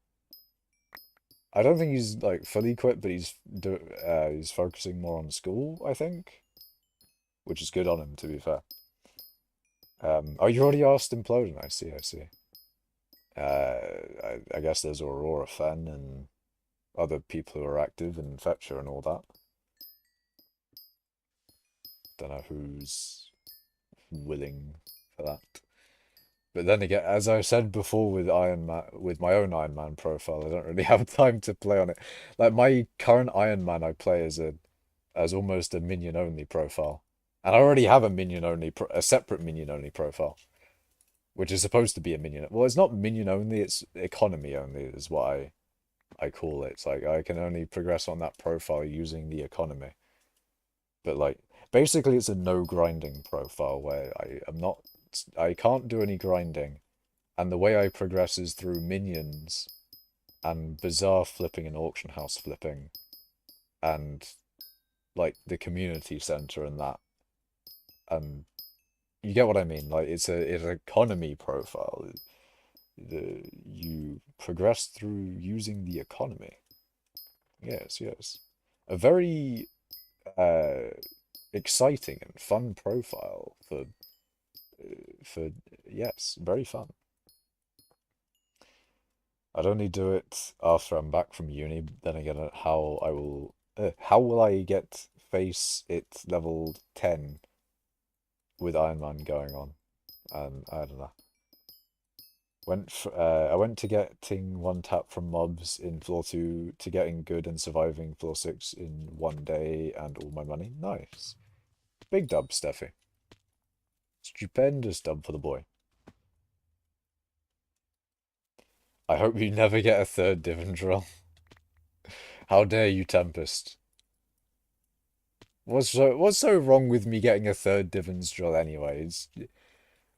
I don't think he's like fully quit, but he's focusing more on school, I think, which is good on him, to be fair. Oh, you already asked Implodent. I see. I see. I guess there's Aurora Fen and other people who are active and Fetcher and all that. Don't know who's willing for that. But then again, as I said before with Iron Man, with my own Iron Man profile, I don't really have time to play on it. Like my current Iron Man I play as almost a minion only profile. And I already have a separate minion only profile, which is supposed to be a minion. Well, it's not minion only, it's economy only is what I call it. It's like I can only progress on that profile using the economy. But like basically it's a no grinding profile where I can't do any grinding, and the way I progress is through minions and bazaar flipping and auction house flipping and like the community center and that. And you get what I mean? Like it's an economy profile. You progress through using the economy. Yes, yes. A very uh exciting and fun profile for yes, very fun. I'd only do it after I'm back from uni. Then again, how will I get face it level 10 with Iron Man going on? I don't know. I went to getting one tap from mobs in floor 2 to getting good and surviving floor 6 in 1 day and all my money. Nice. Big dub, Steffi. Stupendous dub for the boy. I hope you never get a third Divan drill. How dare you, Tempest? What's so wrong with me getting a third Divan's drill anyways?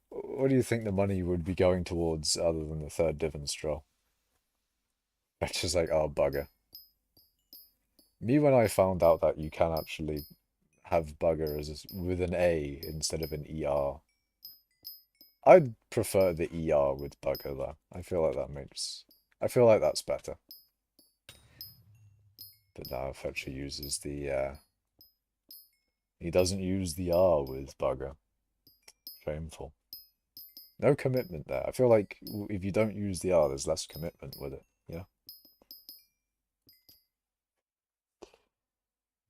What do you think the money would be going towards other than the third Divan's drill? It's just like, oh, bugger. Me when I found out that you can actually have bugger with an A instead of an ER. I'd prefer the ER with bugger though. I feel like that's better. But now Fetcher uses he doesn't use the R with bugger. Shameful. No commitment there. I feel like if you don't use the R, there's less commitment with it. Yeah.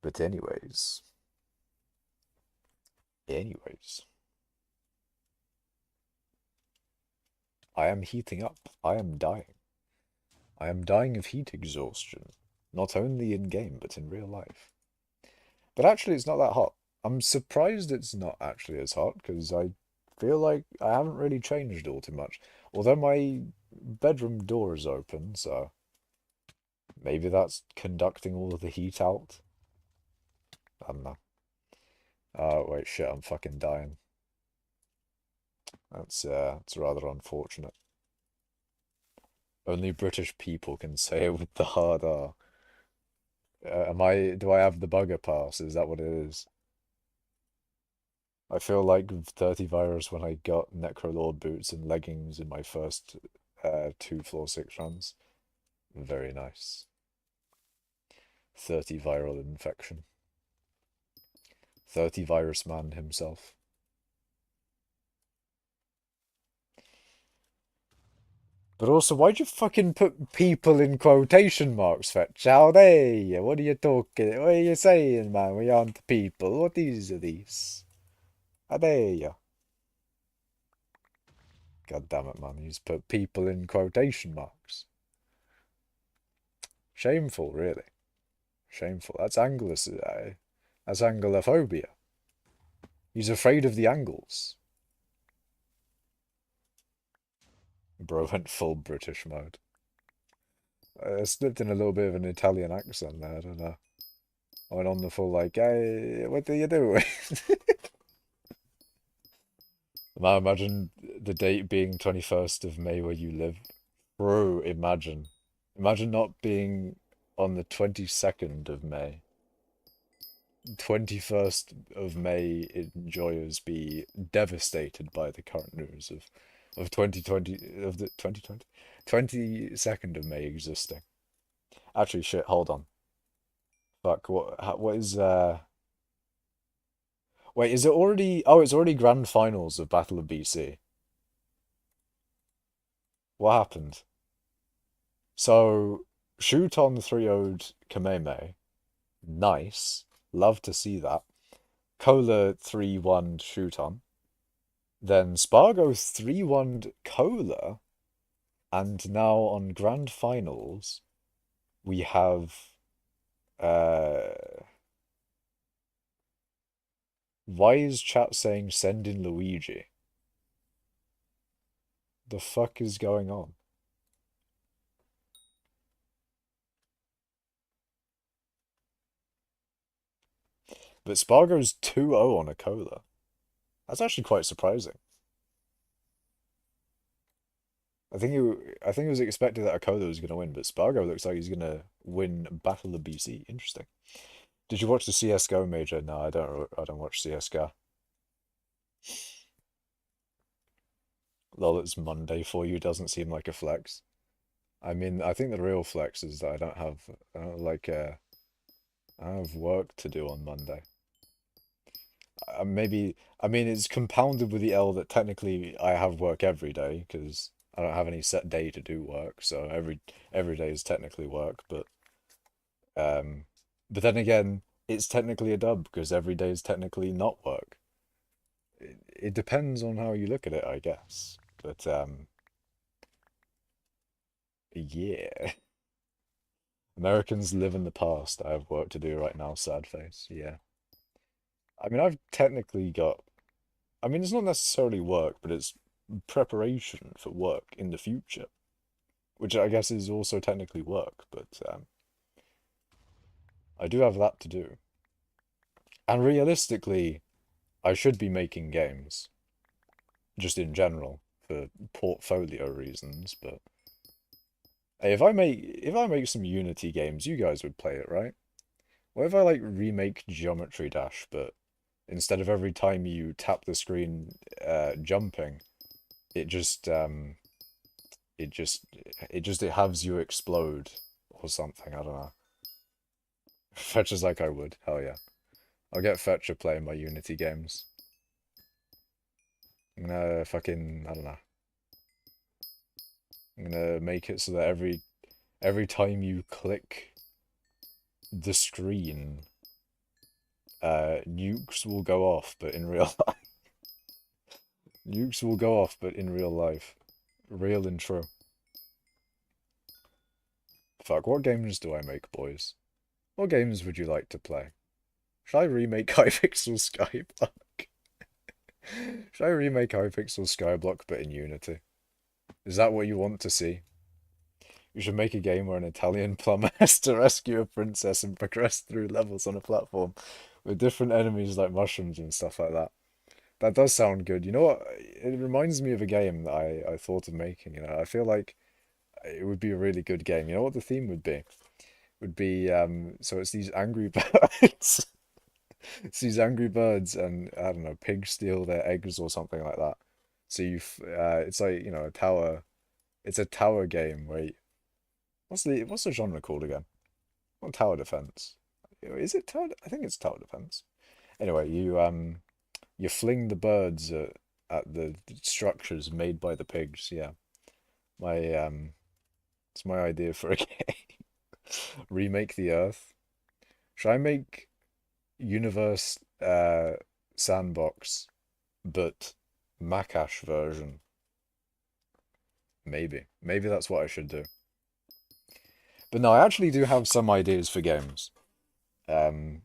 But anyways, I am heating up. I am dying. I am dying of heat exhaustion, not only in game but in real life. But actually, it's not that hot. I'm surprised it's not actually as hot because I feel like I haven't really changed all too much. Although my bedroom door is open, so maybe that's conducting all of the heat out. I don't know. Oh, wait, shit, I'm fucking dying. That's rather unfortunate. Only British people can say it with the hard R. Do I have the bugger pass? Is that what it is? I feel like 30 virus when I got Necrolord boots and leggings in my first two floor 6 runs. Very nice. 30 viral infection. 30 virus man himself. But also, why'd you fucking put people in quotation marks, Fetch? How they? What are you talking? What are you saying, man? We aren't people. What are these? How they? God damn it, man. You just put people in quotation marks. Shameful, really. Shameful. That's anglophobia. He's afraid of the angles. Bro went full British mode. I slipped in a little bit of an Italian accent there, I don't know. I went on the full like, hey, what do you do? Now imagine the date being 21st of May where you live. Bro, imagine. Imagine not being on the 22nd of May. 21st of May enjoyers be devastated by the current news of 2020 of the 2020 22nd of May existing. Actually, shit, hold on. Fuck, what is wait, is it already it's already grand finals of Battle of BC. What happened? So shoot on 3-0'd Kameme. Nice. Love to see that. Cola 3-1 shoot on. Then Spargo 3-1 Cola. And now on grand finals, we have uh why is chat saying send in Luigi? The fuck is going on? But Spargo's 2-0 on a Cola. That's actually quite surprising. I think it was expected that Akola was going to win, but Spargo looks like he's going to win Battle of BC. Interesting. Did you watch the CS:GO major? No, I don't. I don't watch CS:GO. Lol, it's Monday for you. Doesn't seem like a flex. I mean, I think the real flex is that I don't like, I have work to do on Monday. Maybe, I mean, it's compounded with the L that technically I have work every day because I don't have any set day to do work. So every day is technically work, um, but then again, it's technically a dub because every day is technically not work. It depends on how you look at it, I guess. But yeah. Americans live in the past. I have work to do right now, sad face. Yeah. I mean, I've technically got, I mean, it's not necessarily work, but it's preparation for work in the future, which I guess is also technically work, but I do have that to do. And realistically, I should be making games, just in general, for portfolio reasons, but hey, if I make some Unity games, you guys would play it, right? What if I like remake Geometry Dash, but instead of every time you tap the screen jumping, it just it has you explode or something, I don't know. Fetcher's like I would. Hell yeah. I'll get Fetcher playing my Unity games. I'm gonna fucking, I don't know. I'm gonna make it so that every time you click the screen, nukes will go off, but in real life. Nukes will go off, but in real life. Real and true. Fuck, what games do I make, boys? What games would you like to play? Should I remake hypixel skyblock? Should I remake hypixel skyblock but in Unity? Is that what you want to see? You should make a game where an Italian plumber has to rescue a princess and progress through levels on a platform with different enemies like mushrooms and stuff like that. That does sound good. You know what? It reminds me of a game that I thought of making. I feel like it would be a really good game. You know what the theme would be? Would be so it's these angry birds. It's these angry birds and I don't know, pigs steal their eggs or something like that. So it's like, a tower. It's a tower game where what's the genre called again? Not tower defense. Is it tower? I think it's tower defense. Anyway, you fling the birds at the structures made by the pigs. Yeah, my it's my idea for a game. Remake the Earth. Should I make Universe Sandbox, but Macash version? Maybe that's what I should do. But no, I actually do have some ideas for games. And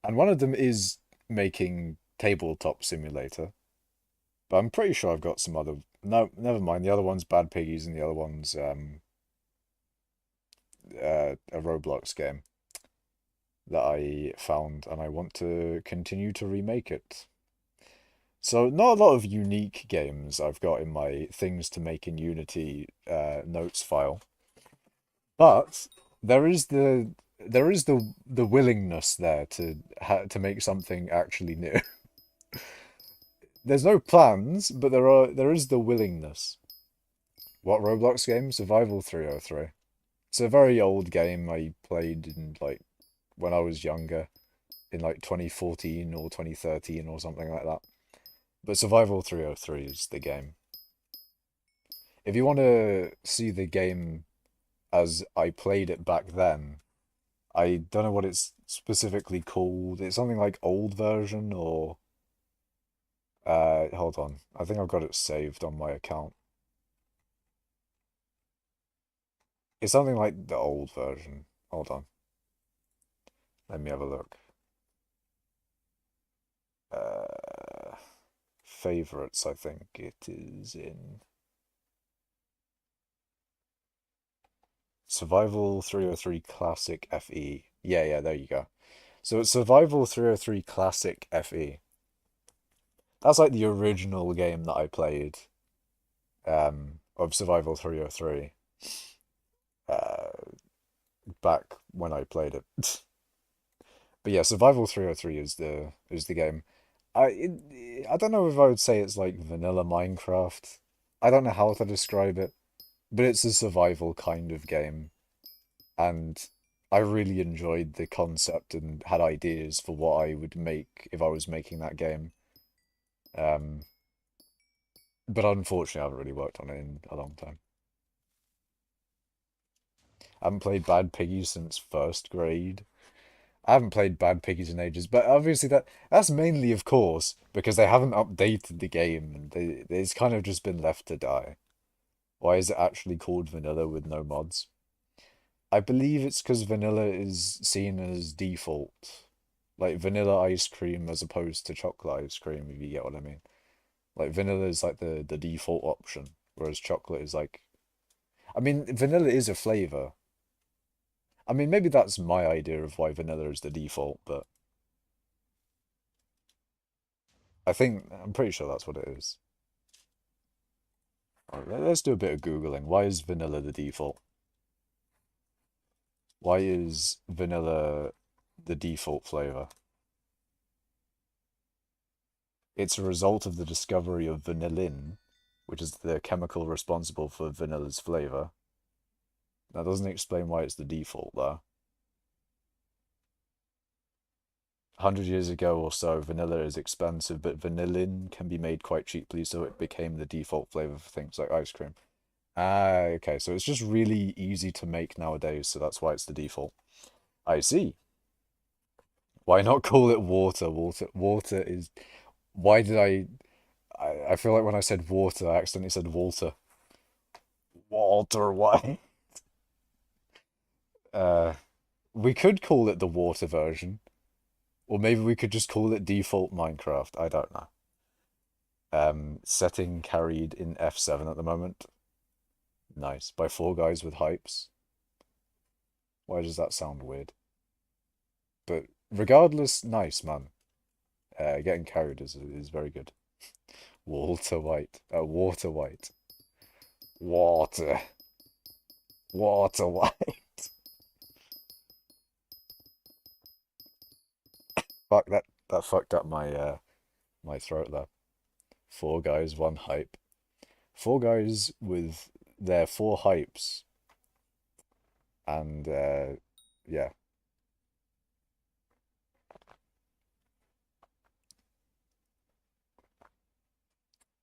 one of them is making Tabletop Simulator. But I'm pretty sure I've got some other. No, never mind. The other one's Bad Piggies, and the other one's a Roblox game that I found, and I want to continue to remake it. So not a lot of unique games I've got in my things to make in Unity notes file, but there is the willingness there to make something actually new. There's no plans, but there is the willingness. What Roblox game? Survival 303. It's a very old game I played in like when I was younger, in like 2014 or 2013 or something like that. But Survival 303 is the game. If you want to see the game as I played it back then, I don't know what it's specifically called. It's something like old version or hold on. I think I've got it saved on my account. It's something like the old version. Hold on. Let me have a look. Uh, Favorites, I think it is in Survival 303 Classic FE. Yeah, there you go. So it's Survival 303 Classic FE. That's like the original game that I played of Survival 303 uh, back when I played it. But yeah, Survival 303 is the game. I don't know if I would say it's like vanilla Minecraft. I don't know how to describe it, but it's a survival kind of game, and I really enjoyed the concept and had ideas for what I would make if I was making that game. Um, but unfortunately, I haven't really worked on it in a long time. I haven't played Bad Piggies since first grade. I haven't played Bad Piggies in ages, but obviously that's mainly, of course, because they haven't updated the game and it's kind of just been left to die. Why is it actually called vanilla with no mods? I believe it's because vanilla is seen as default. Like vanilla ice cream as opposed to chocolate ice cream, if you get what I mean. Like vanilla is like the default option, whereas chocolate is like I mean vanilla is a flavor. I mean maybe that's my idea of why vanilla is the default, but I'm pretty sure that's what it is. Alright, let's do a bit of Googling. Why is vanilla the default? Why is vanilla the default flavor? It's a result of the discovery of vanillin, which is the chemical responsible for vanilla's flavor. That doesn't explain why it's the default, though. 100 years ago or so, vanilla is expensive, but vanillin can be made quite cheaply, so it became the default flavor for things like ice cream. Ah, okay, so it's just really easy to make nowadays, so that's why it's the default. I see. Why not call it water? Water is. Why did I feel like when I said water, I accidentally said Walter. Walter White. Uh, we could call it the water version, or maybe we could just call it default Minecraft. I don't know. Setting carried in F7 at the moment. Nice. By four guys with hypes. Why does that sound weird? But regardless, nice, man. Getting carried is very good. Walter White. Water White. Water. Water White. Fuck, that fucked up my throat there. Four guys, one hype. Four guys with their four hypes. And yeah.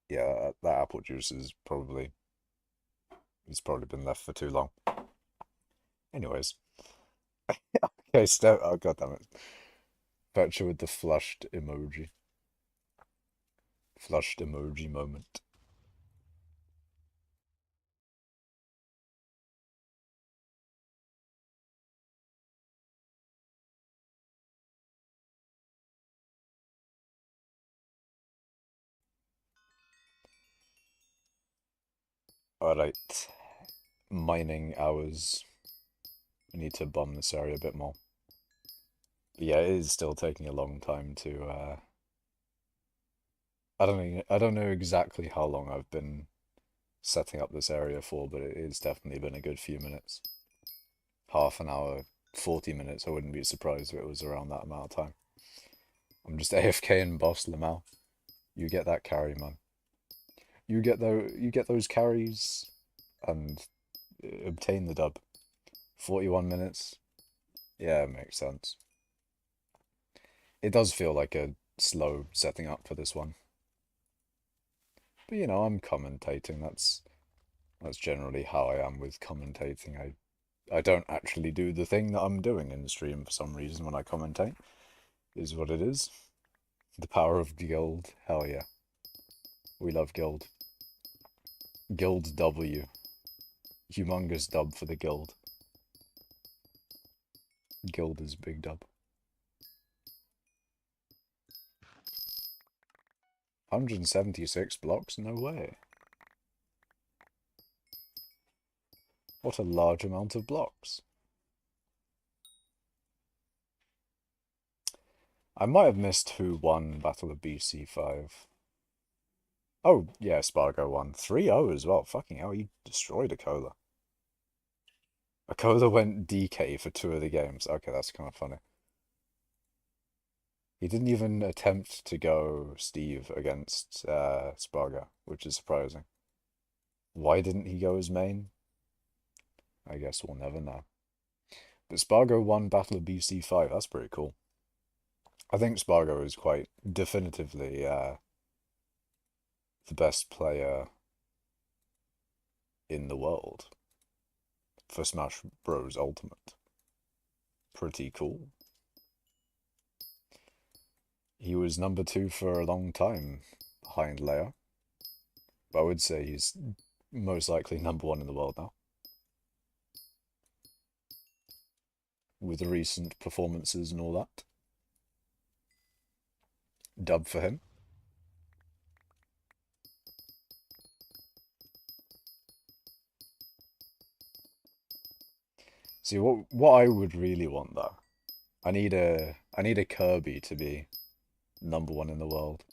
Yeah, that apple juice is probably it's probably been left for too long. Anyways. Okay, step oh god damn it. Betcha with the flushed emoji. Flushed emoji moment. Alright. Mining hours. I need to bomb this area a bit more. Yeah, it is still taking a long time to I don't know exactly how long I've been setting up this area for, but it's definitely been a good few minutes. Half an hour, 40 minutes. I wouldn't be surprised if it was around that amount of time. I'm just AFK and boss Lamau. You get that carry, man. You get those carries and obtain the dub. 41 minutes. Yeah, it makes sense. It does feel like a slow setting up for this one. But you know, I'm commentating. That's generally how I am with commentating. I don't actually do the thing that I'm doing in the stream for some reason when I commentate. Is what it is. The power of guild. Hell yeah. We love guild. Guild W. Humongous dub for the guild. Guild is big dub. 176 blocks? No way. What a large amount of blocks. I might have missed who won Battle of BC5. Oh, yeah, Spargo won. 3-0 as well. Fucking hell, he destroyed Akola. Akola went DK for two of the games. Okay, that's kind of funny. He didn't even attempt to go Steve against Spargo, which is surprising. Why didn't he go as main? I guess we'll never know. But Spargo won Battle of BC5. That's pretty cool. I think Spargo is quite definitively the best player in the world for Smash Bros. Ultimate. Pretty cool. He was number 2 for a long time behind Leo. But I would say he's most likely number 1 in the world now. With the recent performances and all that. Dub for him. See what I would really want though. I need a Kirby to be number 1 in the world.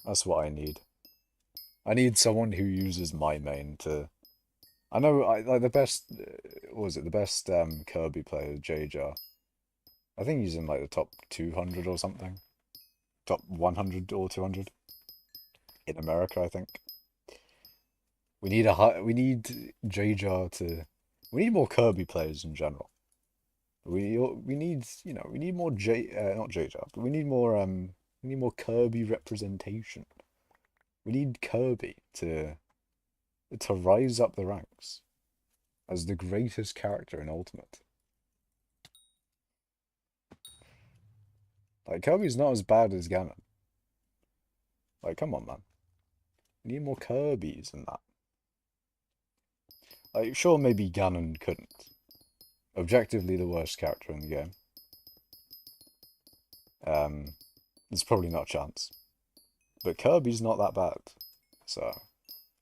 That's what I need. I need someone who uses my main to. I know like the best. What was it the best Kirby player? J-Jar. I think he's in like the top 200 or something. Top 100 or 200 in America, I think. We need J-Jar to. We need more Kirby players in general. We need, we need more not J-Jar, but we need more Kirby representation. We need Kirby to rise up the ranks as the greatest character in Ultimate. Like, Kirby's not as bad as Ganon. Like, come on, man. We need more Kirbys than that. Like, sure, maybe Ganon couldn't. Objectively the worst character in the game. There's probably not a chance. But Kirby's not that bad. So,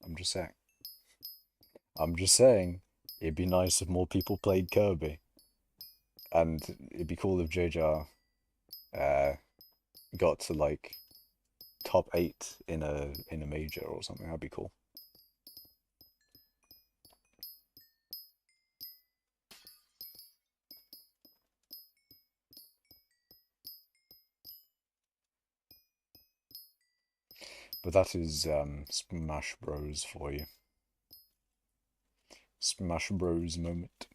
I'm just saying. I'm just saying, it'd be nice if more people played Kirby. And it'd be cool if J-Jar got to, like, top 8 in a major or something. That'd be cool. But that is Smash Bros for you. Smash Bros moment.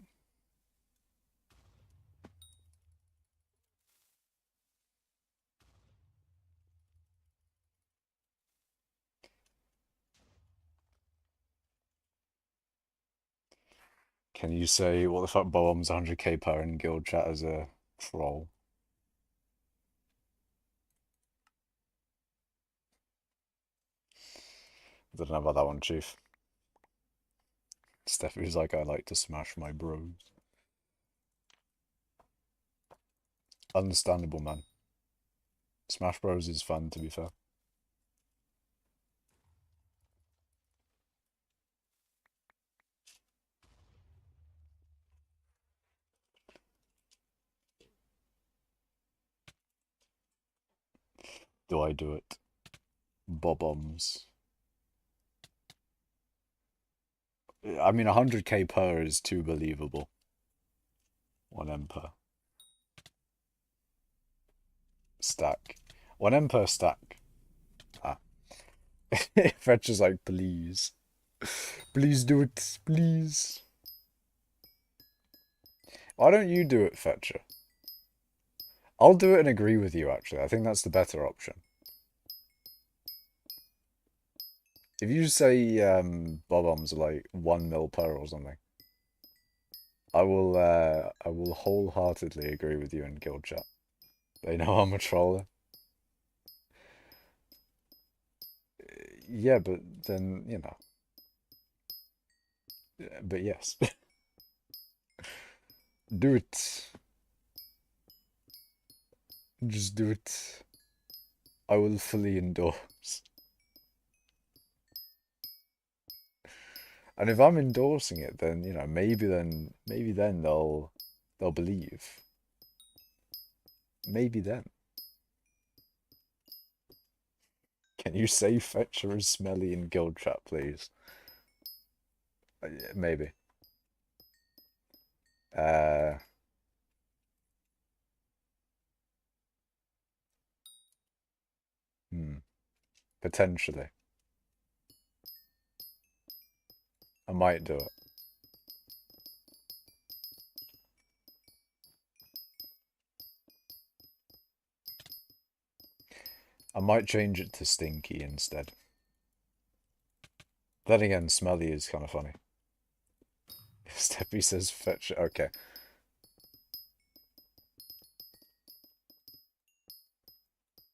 Can you say what the fuck Bomb's 100k per in guild chat as a troll? I don't know about that one, Chief. Steffi's like, I like to smash my bros. Understandable, man. Smash Bros is fun, to be fair. Do I do it? Bombs. I mean, 100k per is too believable. 1M per. Stack. 1M per stack. Ah. Fetcher's like, please. Please do it, please. Why don't you do it, Fetcher? I'll do it and agree with you, actually. I think that's the better option. If you say bob-ombs are like 1 mil per or something, I will wholeheartedly agree with you in guild chat. They know I'm a troller. Yeah, but then, but yes. Do it. Just do it. I will fully endorse. And if I'm endorsing it, then, maybe then they'll believe. Maybe then. Can you say Fetcher is smelly in guild chat, please? Maybe. Potentially. I might do it. I might change it to stinky instead. Then again, smelly is kind of funny. Steppy says fetch. Okay.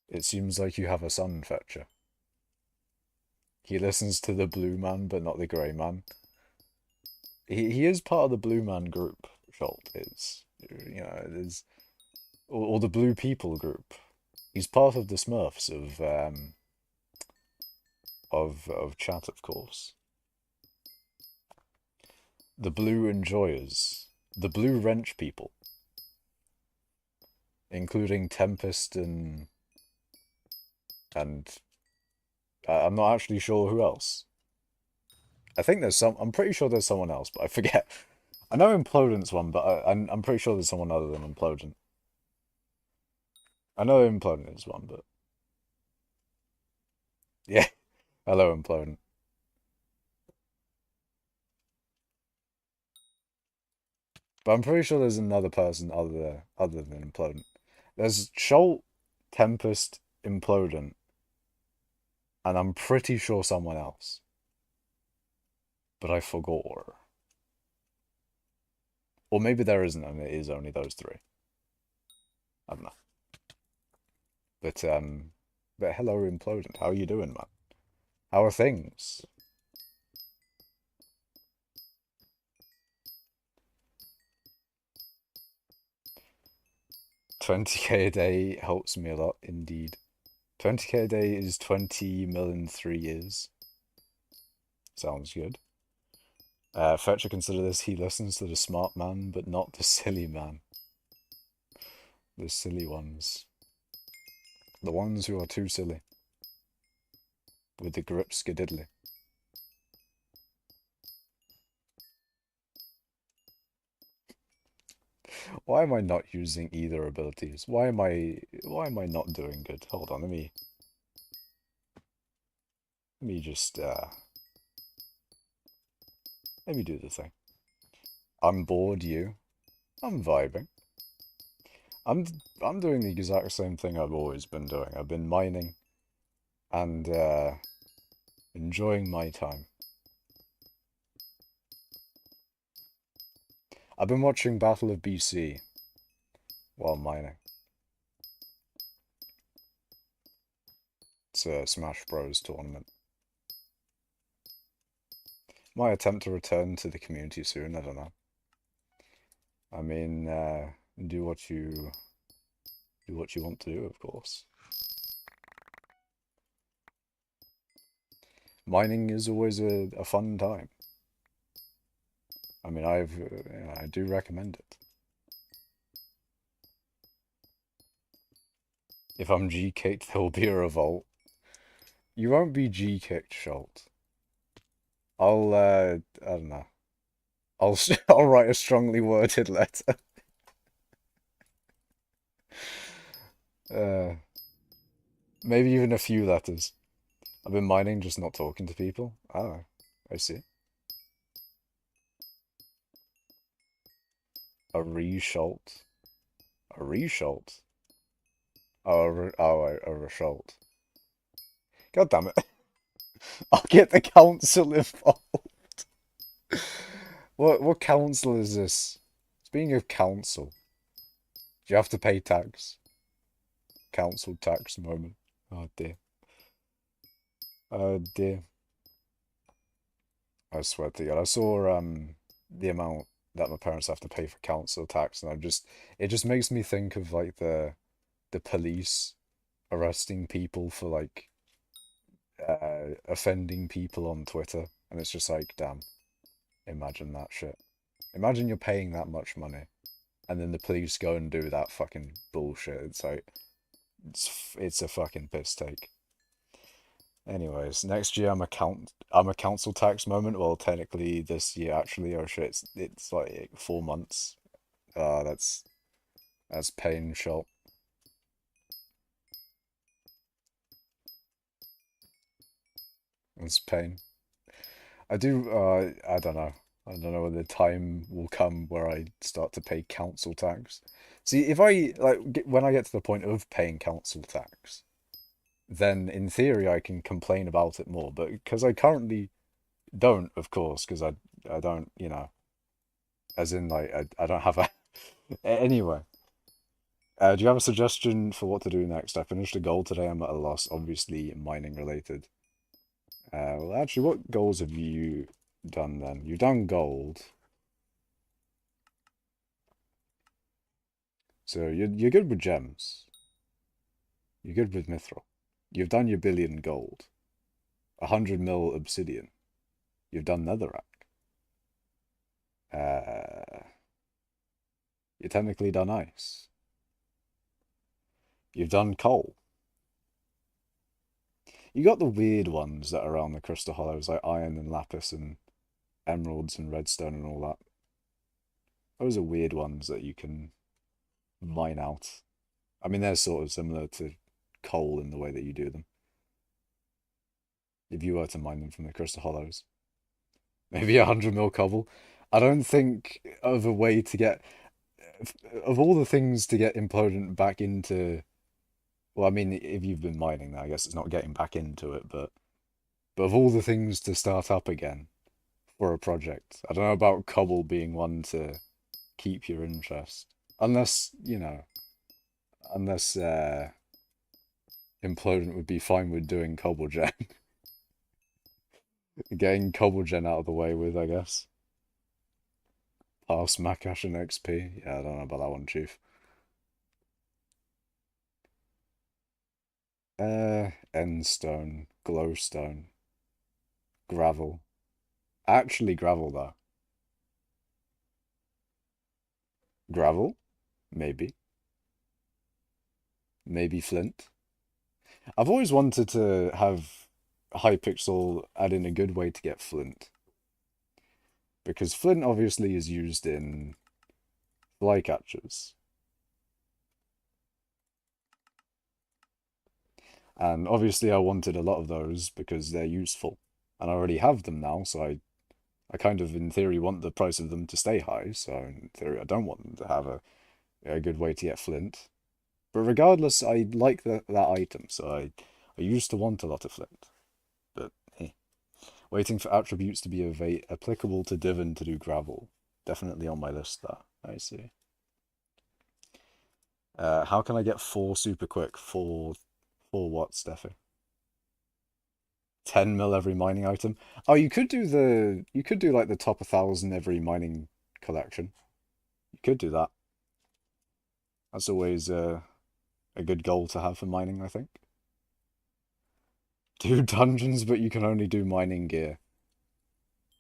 It seems like you have a son, Fetcher. He listens to the blue man, but not the grey man. He is part of the blue man group, Schult is. There's or the blue people group. He's part of the Smurfs of chat, of course. The blue enjoyers. The blue wrench people. Including Tempest and I'm not actually sure who else. I think I'm pretty sure there's someone else, but I forget. I know Implodent's one, but I'm pretty sure there's someone other than Implodent. I know Implodent is one, but yeah. Hello, Implodent. But I'm pretty sure there's another person other than Implodent. There's Sholt, Tempest, Implodent, and I'm pretty sure someone else. But I forgot. Or maybe there isn't and it is only those three. I don't know. But hello Implodent, how are you doing, man? How are things? 20k a day helps me a lot, indeed. 20k a day is 20 mil in 3 years. Sounds good. Fetcher, consider this. He listens to the smart man, but not the silly man. The silly ones. The ones who are too silly. With the grip skididdly. Why am I not using either abilities? Why am I not doing good? Hold on, let me just let me do the thing. I'm bored, you. I'm vibing. I'm doing the exact same thing I've always been doing. I've been mining and enjoying my time. I've been watching Battle of BC while mining. It's a Smash Bros tournament. Might attempt to return to the community soon, I don't know. I mean, do what you want to do, of course. Mining is always a fun time. I mean, I do recommend it. If I'm G-kicked, there will be a revolt. You won't be G-kicked, Schult. I don't know. I'll write a strongly worded letter. Maybe even a few letters. I've been mining, just not talking to people. Oh, I see. A Reshult. A Reshult? Oh, a Reshult. God damn it. I'll get the council involved. What council is this? Speaking of council, do you have to pay tax? Council tax moment. Oh dear. Oh dear. I swear to God, I saw the amount that my parents have to pay for council tax, and it just makes me think of like the police arresting people for like offending people on Twitter, and it's just like, damn, imagine that shit. Imagine you're paying that much money, and then the police go and do that fucking bullshit. It's like, it's a fucking piss take. Anyways, next year I'm a council tax moment. Well, technically this year actually. Oh shit, it's like 4 months. That's pain shot. It's pain. I do. I don't know. I don't know when the time will come where I start to pay council tax. See, if I when I get to the point of paying council tax, then in theory I can complain about it more. But because I currently don't, of course, because I don't, you know, as in like I don't have a anyway. Do you have a suggestion for what to do next? I finished a goal today. I'm at a loss, obviously mining related. Well, actually, what goals have you done then? You've done gold. So you're good with gems. You're good with mithril. You've done your billion gold. 100 mil obsidian. You've done netherrack. You technically done ice. You've done coal. You got the weird ones that are around the crystal hollows, like iron and lapis and emeralds and redstone and all that. Those are weird ones that you can mine out. I mean, they're sort of similar to coal in the way that you do them. If you were to mine them from the crystal hollows. Maybe 100 mil cobble. I don't think of a way to get of all the things to get implodent back into. Well, I mean, if you've been mining now, I guess it's not getting back into it, but of all the things to start up again for a project, I don't know about cobble being one to keep your interest, unless unless implodent would be fine with doing cobble gen, getting cobble gen out of the way with, I guess. Pass Makash and XP. Yeah, I don't know about that one, Chief. Endstone, glowstone, gravel. Actually, gravel though. Gravel? Maybe. Maybe flint. I've always wanted to have hypixel add in a good way to get flint. Because flint obviously is used in flycatchers. And obviously I wanted a lot of those because they're useful. And I already have them now, so I kind of, in theory, want the price of them to stay high. So in theory, I don't want them to have a good way to get flint. But regardless, I like that item, so I used to want a lot of flint. But eh. Waiting for attributes to be applicable to divan to do gravel. Definitely on my list there. I see. How can I get 4 super quick? 4 what, Steffi? 10 mil every mining item. Oh, you could do like the top 1,000 every mining collection. You could do that. That's always a good goal to have for mining, I think. Do dungeons, but you can only do mining gear.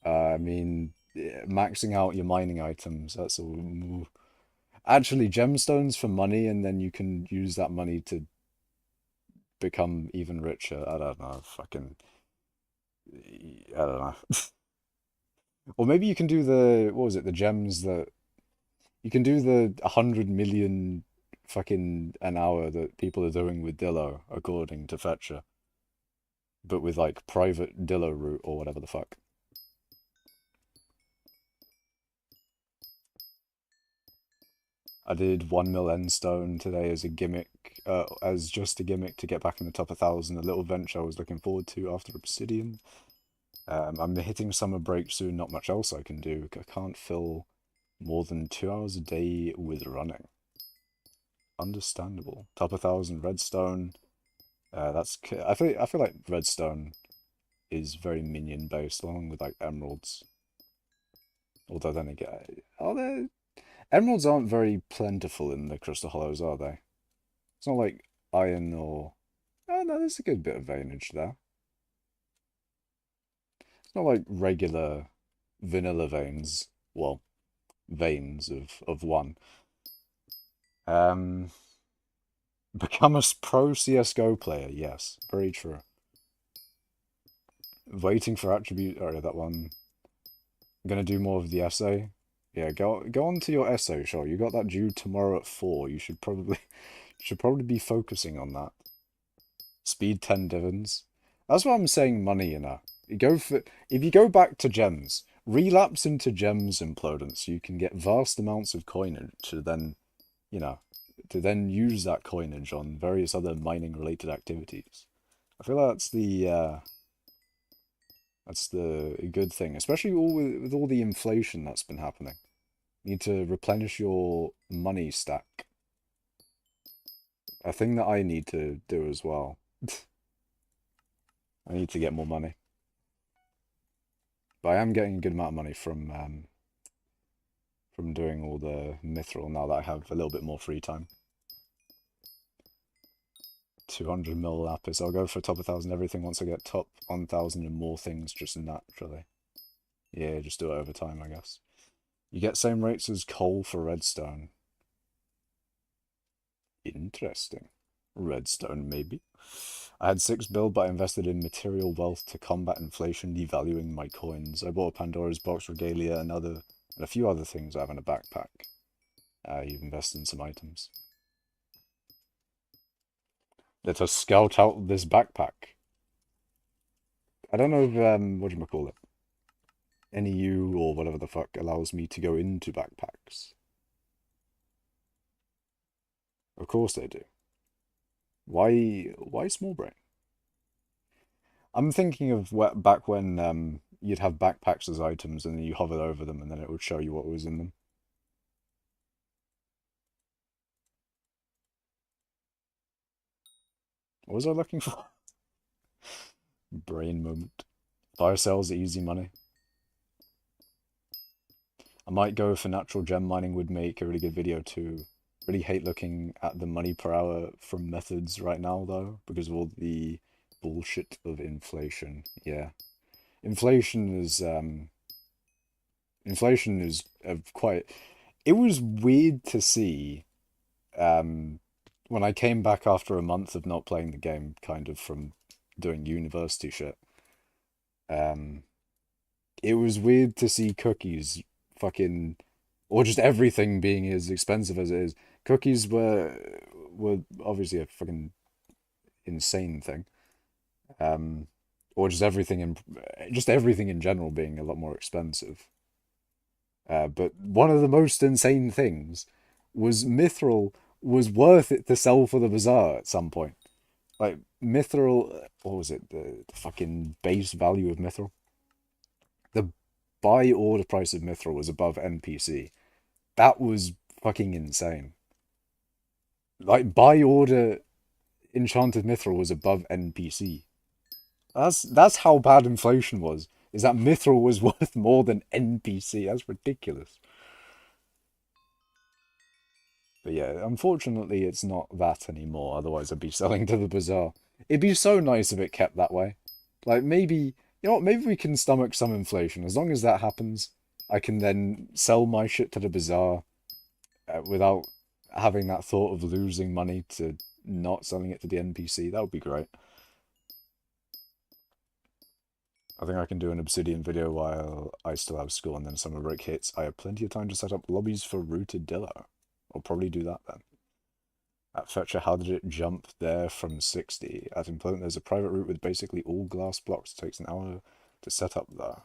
I mean, yeah, maxing out your mining items, that's all. Actually, gemstones for money, and then you can use that money to become even richer. I don't know, fucking, I don't know. Or maybe you can do what was it, the gems that, you can do the 100 million fucking an hour that people are doing with Dillo, according to Fetcher, but with like private Dillo route or whatever the fuck. I did 1 mil endstone today as a gimmick, as just a gimmick to get back in the top 1,000. A little venture I was looking forward to after Obsidian. I'm hitting summer break soon. Not much else I can do. I can't fill more than 2 hours a day with running. Understandable. Top 1,000 redstone. I feel like redstone is very minion based, along with like emeralds. Although then again, emeralds aren't very plentiful in the Crystal Hollows, are they? It's not like iron or... Oh no, there's a good bit of veinage there. It's not like regular vanilla veins. Well, veins of one. Um, Become a pro CSGO player. Yes, very true. Waiting for attribute. Oh, that one. I'm gonna do more of the essay. Yeah, go on to your essay, sure. You got that due tomorrow at 4. You should probably be focusing on that. Speed 10 divans. That's why I'm saying money, you know. If you go back to gems, relapse into gems implodence, so you can get vast amounts of coinage to then, you know, to then use that coinage on various other mining related activities. I feel like that's the good thing, especially with all the inflation that's been happening. You need to replenish your money stack. A thing that I need to do as well. I need to get more money. But I am getting a good amount of money from doing all the mithril now that I have a little bit more free time. 200 mil lapis. I'll go for top 1,000 everything once I get top 1,000 and more things just naturally. Yeah, just do it over time, I guess. You get same rates as coal for redstone. Interesting. Redstone, maybe. I had 6 bill, but I invested in material wealth to combat inflation, devaluing my coins. I bought a Pandora's box regalia and a few other things I have in a backpack. You've invested in some items. Let us scout out this backpack. I don't know if, whatchamacallit. NEU or whatever the fuck allows me to go into backpacks. Of course they do. Why small brain? I'm thinking of back when you'd have backpacks as items and then you hovered over them and then it would show you what was in them. What was I looking for? Brain moment. Fire cells are easy money. I might go for natural gem mining would make a really good video too. Really hate looking at the money per hour from methods right now though, because of all the bullshit of inflation. Yeah. Inflation is quite, it was weird to see when I came back after a month of not playing the game, kind of from doing university shit. Um it was weird to see cookies fucking, or just everything being as expensive as it is. Cookies were obviously a fucking insane thing. Um, or just everything in general being a lot more expensive. But one of the most insane things was mithril was worth it to sell for the bazaar at some point. Like mithril, what was it? The fucking base value of mithril. The buy order price of mithril was above NPC. That was fucking insane. Like buy order enchanted mithril was above NPC. That's how bad inflation was. Is that mithril was worth more than NPC? That's ridiculous. But yeah, unfortunately, it's not that anymore. Otherwise, I'd be selling to the bazaar. It'd be so nice if it kept that way. Like maybe, you know what? Maybe we can stomach some inflation. As long as that happens, I can then sell my shit to the bazaar without having that thought of losing money to not selling it to the NPC. That would be great. I think I can do an Obsidian video while I still have school, and then summer break hits. I have plenty of time to set up lobbies for Rooted Dillo. I'll probably do that then. At Fetcher, how did it jump there from 60? At Implement, there's a private route with basically all glass blocks. It takes an hour to set up though.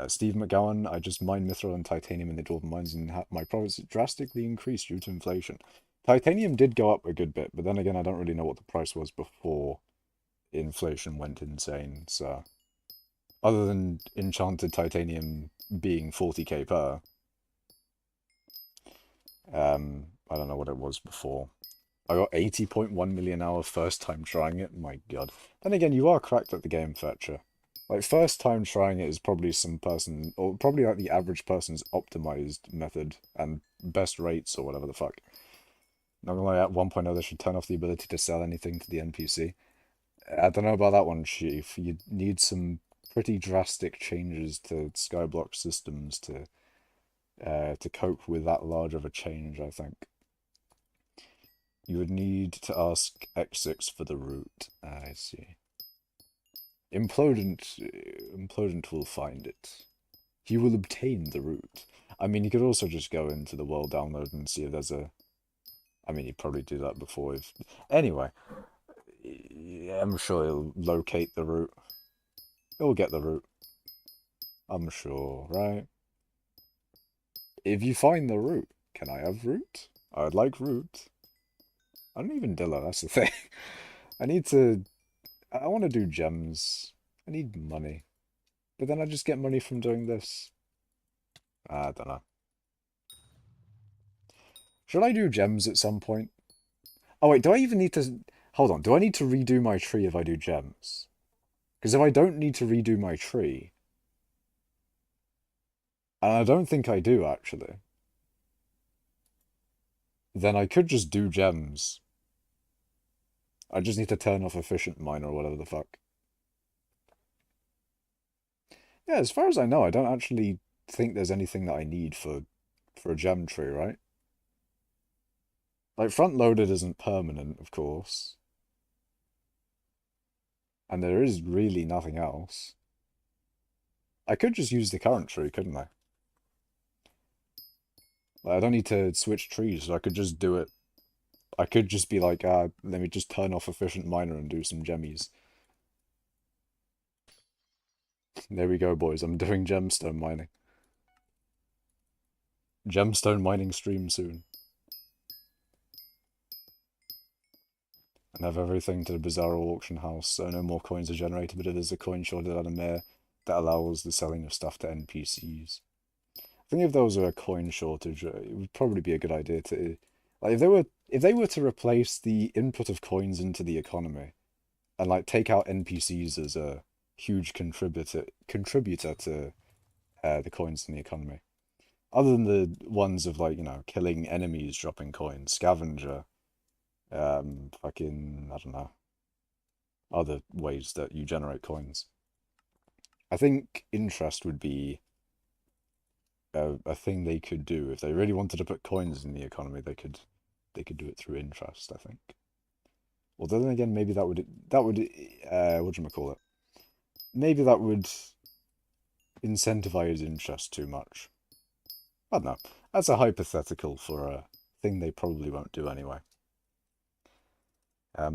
Steve McGowan, I just mined mithril and titanium in the dwarven mines and my profits drastically increased due to inflation. Titanium did go up a good bit, but then again, I don't really know what the price was before inflation went insane, so... Other than enchanted titanium being 40k per, I don't know what it was before. I got 80.1 million hour first time trying it. My god. Then again, you are cracked at the game, Fetcher. Like, first time trying it is probably some person, or probably like the average person's optimized method and best rates or whatever the fuck. Not gonna lie, at 1.0 they should turn off the ability to sell anything to the NPC. I don't know about that one, Chief. You need some pretty drastic changes to skyblock systems to cope with that large of a change, I think. You would need to ask X6 for the route. I see. Implodent will find it. He will obtain the route. I mean, you could also just go into the world download and see if there's a... I mean, you'd probably do that before if... Anyway, I'm sure he'll locate the route. He'll get the route. I'm sure, right? If you find the route, can I have route? I'd like route. I don't even Dilla, that's the thing. I need to... I want to do gems. I need money. But then I just get money from doing this. I don't know. Should I do gems at some point? Oh wait, do I even need to... Hold on, do I need to redo my tree if I do gems? Because if I don't need to redo my tree... And I don't think I do, actually. Then I could just do gems. I just need to turn off efficient mine or whatever the fuck. Yeah, as far as I know, I don't actually think there's anything that I need for a gem tree, right? Like, front-loaded isn't permanent, of course. And there is really nothing else. I could just use the current tree, couldn't I? Like, I don't need to switch trees, so I could just do it. I could just be like, let me just turn off efficient miner and do some gemmies. There we go, boys. I'm doing gemstone mining. Gemstone mining stream soon. And have everything to the Bizarro auction house, so no more coins are generated, but it is a coin shorted at a mare that allows the selling of stuff to NPCs. I think if there was a coin shortage, it would probably be a good idea to, like, if they were to replace the input of coins into the economy, and like take out NPCs as a huge contributor to the coins in the economy. Other than the ones of like, killing enemies, dropping coins, scavenger, fucking, I don't know, other ways that you generate coins. I think interest would be a thing they could do if they really wanted to put coins in the economy. They could do it through interest, I think. Although then again, maybe that would whatchamacallit? Maybe that would incentivize interest too much. I don't know. That's a hypothetical for a thing they probably won't do anyway.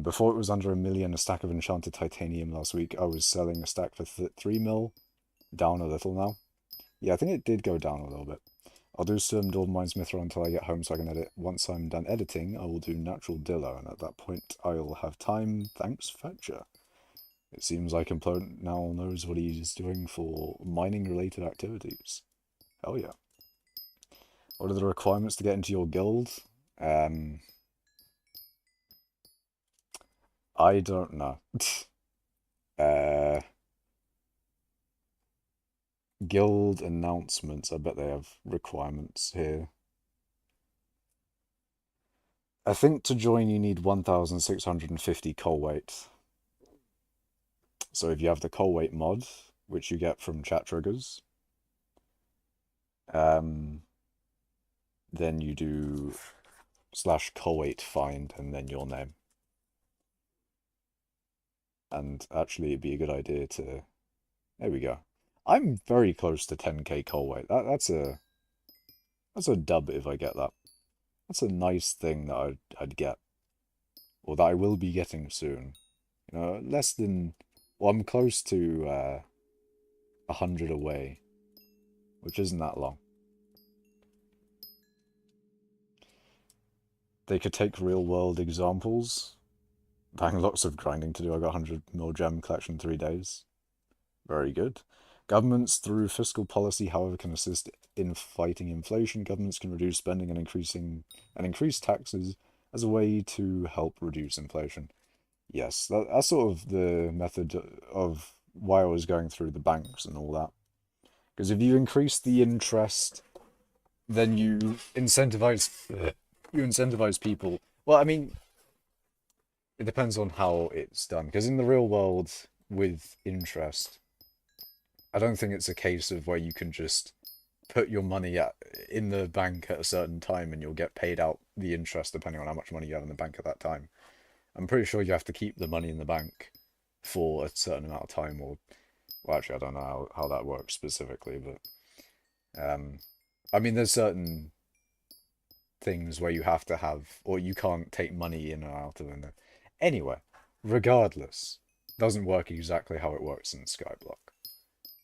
Before it was under $1 million a stack of enchanted titanium last week, I was selling a stack for 3 mil. Down a little now. Yeah, I think it did go down a little bit. I'll do some Dawn Mines Mithril until I get home so I can edit. Once I'm done editing, I will do Natural Dillo, and at that point I'll have time. Thanks, Fetcher. It seems like Implodent now knows what he's doing for mining-related activities. Hell yeah. What are the requirements to get into your guild? I don't know. Guild announcements. I bet they have requirements here. I think to join you need 1,650 coal weight. So if you have the coal weight mod, which you get from chat triggers, then you do /coal weight find and then your name. And actually, it'd be a good idea to. There we go. I'm very close to 10k coal weight. That's a dub if I get that. That's a nice thing that I'd get, or that I will be getting soon. Less than. Well, I'm close to 100 away, which isn't that long. They could take real-world examples. Bang, lots of grinding to do. I got 100 mil gem collection in 3 days. Very good. Governments, through fiscal policy, however, can assist in fighting inflation. Governments can reduce spending and increase taxes as a way to help reduce inflation. Yes, that's sort of the method of why I was going through the banks and all that. Because if you increase the interest, then you incentivize people. Well, I mean, it depends on how it's done. Because in the real world, with interest, I don't think it's a case of where you can just put your money in the bank at a certain time and you'll get paid out the interest depending on how much money you have in the bank at that time. I'm pretty sure you have to keep the money in the bank for a certain amount of time, or well, actually, I don't know how that works specifically, but I mean, there's certain things where you have to have, or you can't take money in or out of them. Anyway, regardless, doesn't work exactly how it works in Skyblock.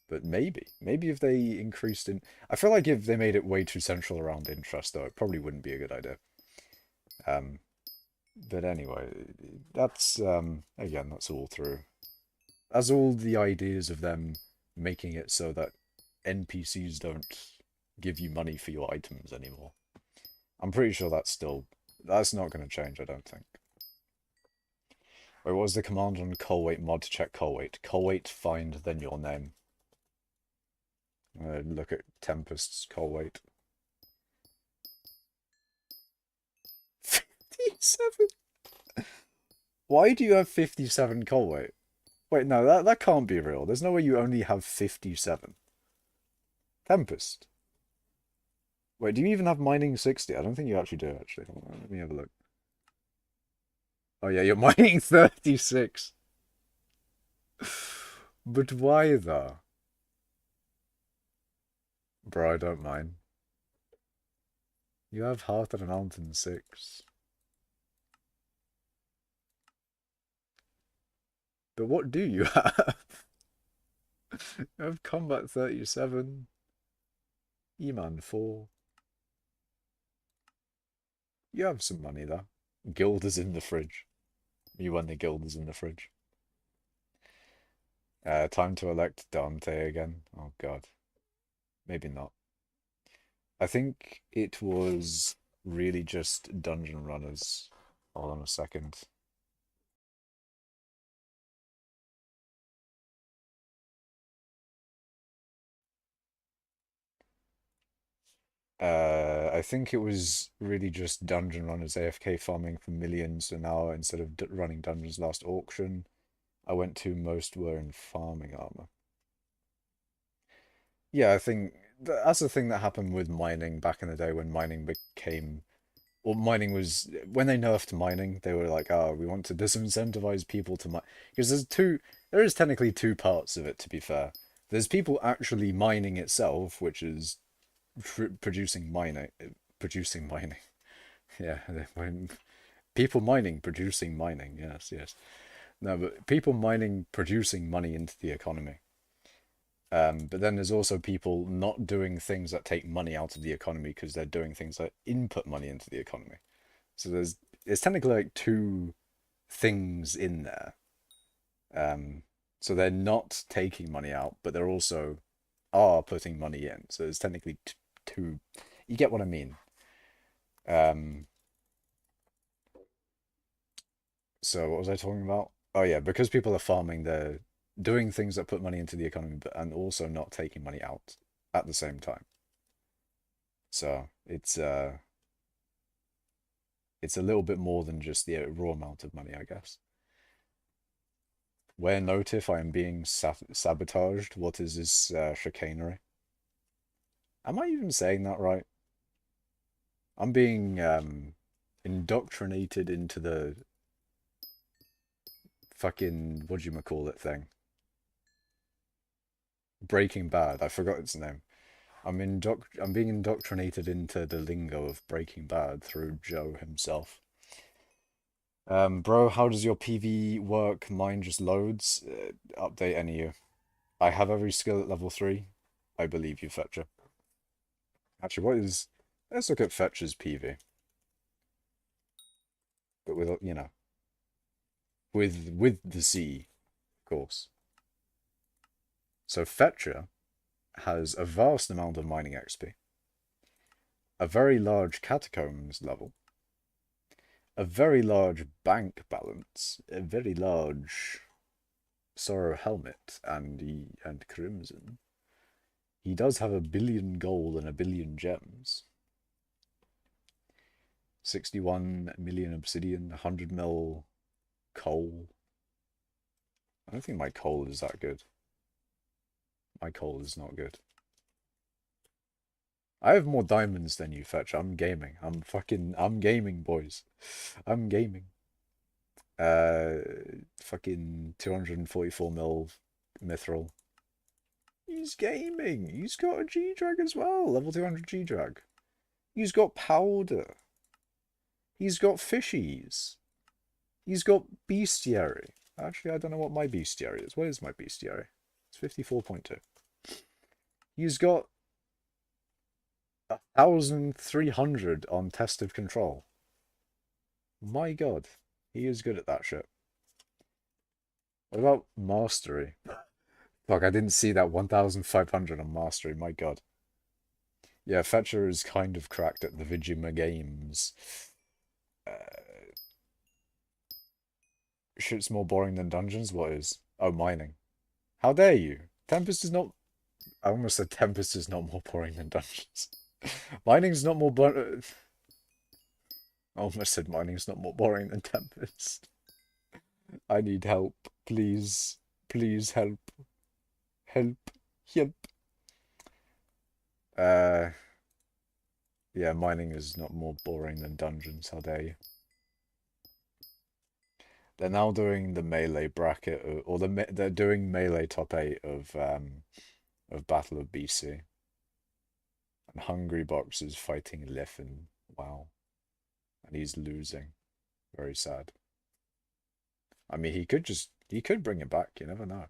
But maybe if they increased in, I feel like if they made it way too central around interest, though, it probably wouldn't be a good idea. But anyway, that's again, that's all through. That's all the ideas of them making it so that NPCs don't give you money for your items anymore. I'm pretty sure that's not going to change, I don't think. Wait, what was the command on coal weight mod to check coal weight? Coal weight find, then your name. Look at Tempest's coal weight. 57? Why do you have 57 coal weight? Wait, no, that can't be real. There's no way you only have 57. Tempest. Wait, do you even have mining 60? I don't think you actually do, actually. Hold on, let me have a look. Oh yeah, you're mining 36. But why though? Bro, I don't mind. You have Heart of the Mountain 6. But what do you have? You have combat 37, E-Man 4. You have some money there. Guild is in the fridge. You won the guild is in the fridge. Time to elect Dante again. Oh god. Maybe not. I think it was really just dungeon runners. Hold on a second. I think it was really just dungeon runners AFK farming for millions an hour instead of running dungeons last auction. I went to most were in farming armor. Yeah, I think that's the thing that happened with mining back in the day when mining became, or mining was, when they nerfed mining, they were like, oh, we want to disincentivize people to mine. Because there is technically two parts of it, to be fair. There's people actually mining itself, which is producing mining. Yeah, when people mining, producing mining. Yes, yes. No, but people mining, producing money into the economy. But then there's also people not doing things that take money out of the economy because they're doing things that input money into the economy. So there's technically like two things in there. Um, so they're not taking money out, but they're also are putting money in. So there's technically two. You get what I mean? Um, so what was I talking about? Oh yeah, because people are farming, they're doing things that put money into the economy, but and also not taking money out at the same time. So it's a little bit more than just the raw amount of money, I guess. Where notif I am being sabotaged. What is this chicanery? Am I even saying that right? I'm being indoctrinated into the fucking what do you call it thing? Breaking Bad. I forgot its name. I'm being indoctrinated into the lingo of Breaking Bad through Joe himself. Bro, how does your PV work? Mine just loads. Update NEU. I have every skill at level 3. I believe you, Fetcher. Actually, what is... Let's look at Fetcher's PV. But with, you know, with the C, of course. So Fetcher has a vast amount of mining XP, a very large catacombs level, a very large bank balance, a very large sorrow helmet, and crimson. He does have 1 billion gold and 1 billion gems. 61 million obsidian, 100 mil coal. I don't think my coal is that good. My coal is not good. I have more diamonds than you, Fetch. I'm gaming. I'm gaming, boys. I'm gaming. Fucking 244 mil mithril. He's gaming. He's got a G-Drag as well. Level 200 G-Drag. He's got powder. He's got fishies. He's got bestiary. Actually, I don't know what my bestiary is. What is my bestiary? It's 54.2. He's got 1,300 on test of control. My god. He is good at that shit. What about mastery? Fuck, I didn't see that 1,500 on mastery. My god. Yeah, Fetcher is kind of cracked at the Vigima games. Uh, Shit's more boring than dungeons? What is? Oh, mining. How dare you? Tempest is not... I almost said Tempest is not more boring than dungeons. Mining's not more boring... I almost said mining's not more boring than Tempest. I need help. Please. Please help. Help. Help. Yeah, mining is not more boring than dungeons. How dare you? They're now doing the melee bracket, or they're doing melee top 8 of Battle of BC. And Hungry Box is fighting Leffen. Wow. And he's losing. Very sad. I mean, he could bring it back. You never know.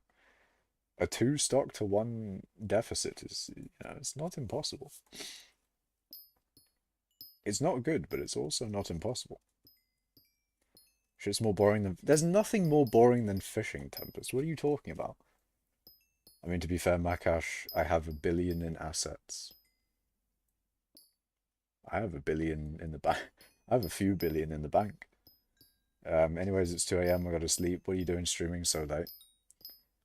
A 2 stock to 1 deficit is, it's not impossible. It's not good, but it's also not impossible. Shit's more boring than... There's nothing more boring than fishing, Tempest. What are you talking about? I mean, to be fair, Makash, I have 1 billion in assets. I have 1 billion in the bank. I have a few billion in the bank. Anyways, it's 2 a.m. I gotta sleep. What are you doing streaming so late?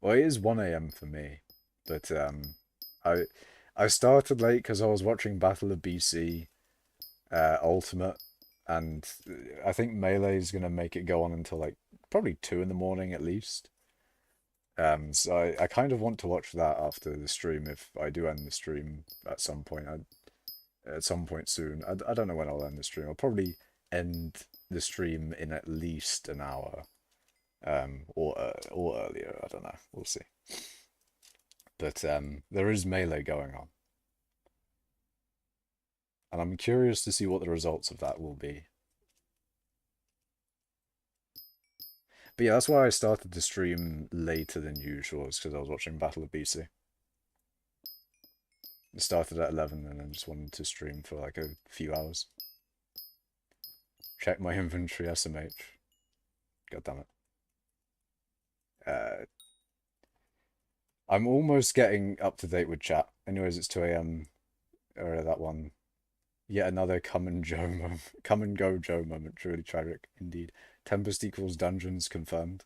Well, it is 1 a.m. for me, but I I started late because I was watching Battle of BC Ultimate, and I think Melee is gonna make it go on until like probably 2 in the morning at least. So I kind of want to watch that after the stream if I do end the stream at some point. At some point soon. I don't know when I'll end the stream. I'll probably end the stream in at least an hour, or earlier. I don't know. We'll see. But there is Melee going on, and I'm curious to see what the results of that will be. But yeah, that's why I started the stream later than usual, is because I was watching Battle of BC. It started at 11 and I just wanted to stream for like a few hours. Check my inventory, SMH. God damn it. I'm almost getting up to date with chat. Anyways, it's 2 a.m. Or that one. Yet another come and Joe moment. Come and go Joe moment. Truly tragic indeed. Tempest equals dungeons confirmed.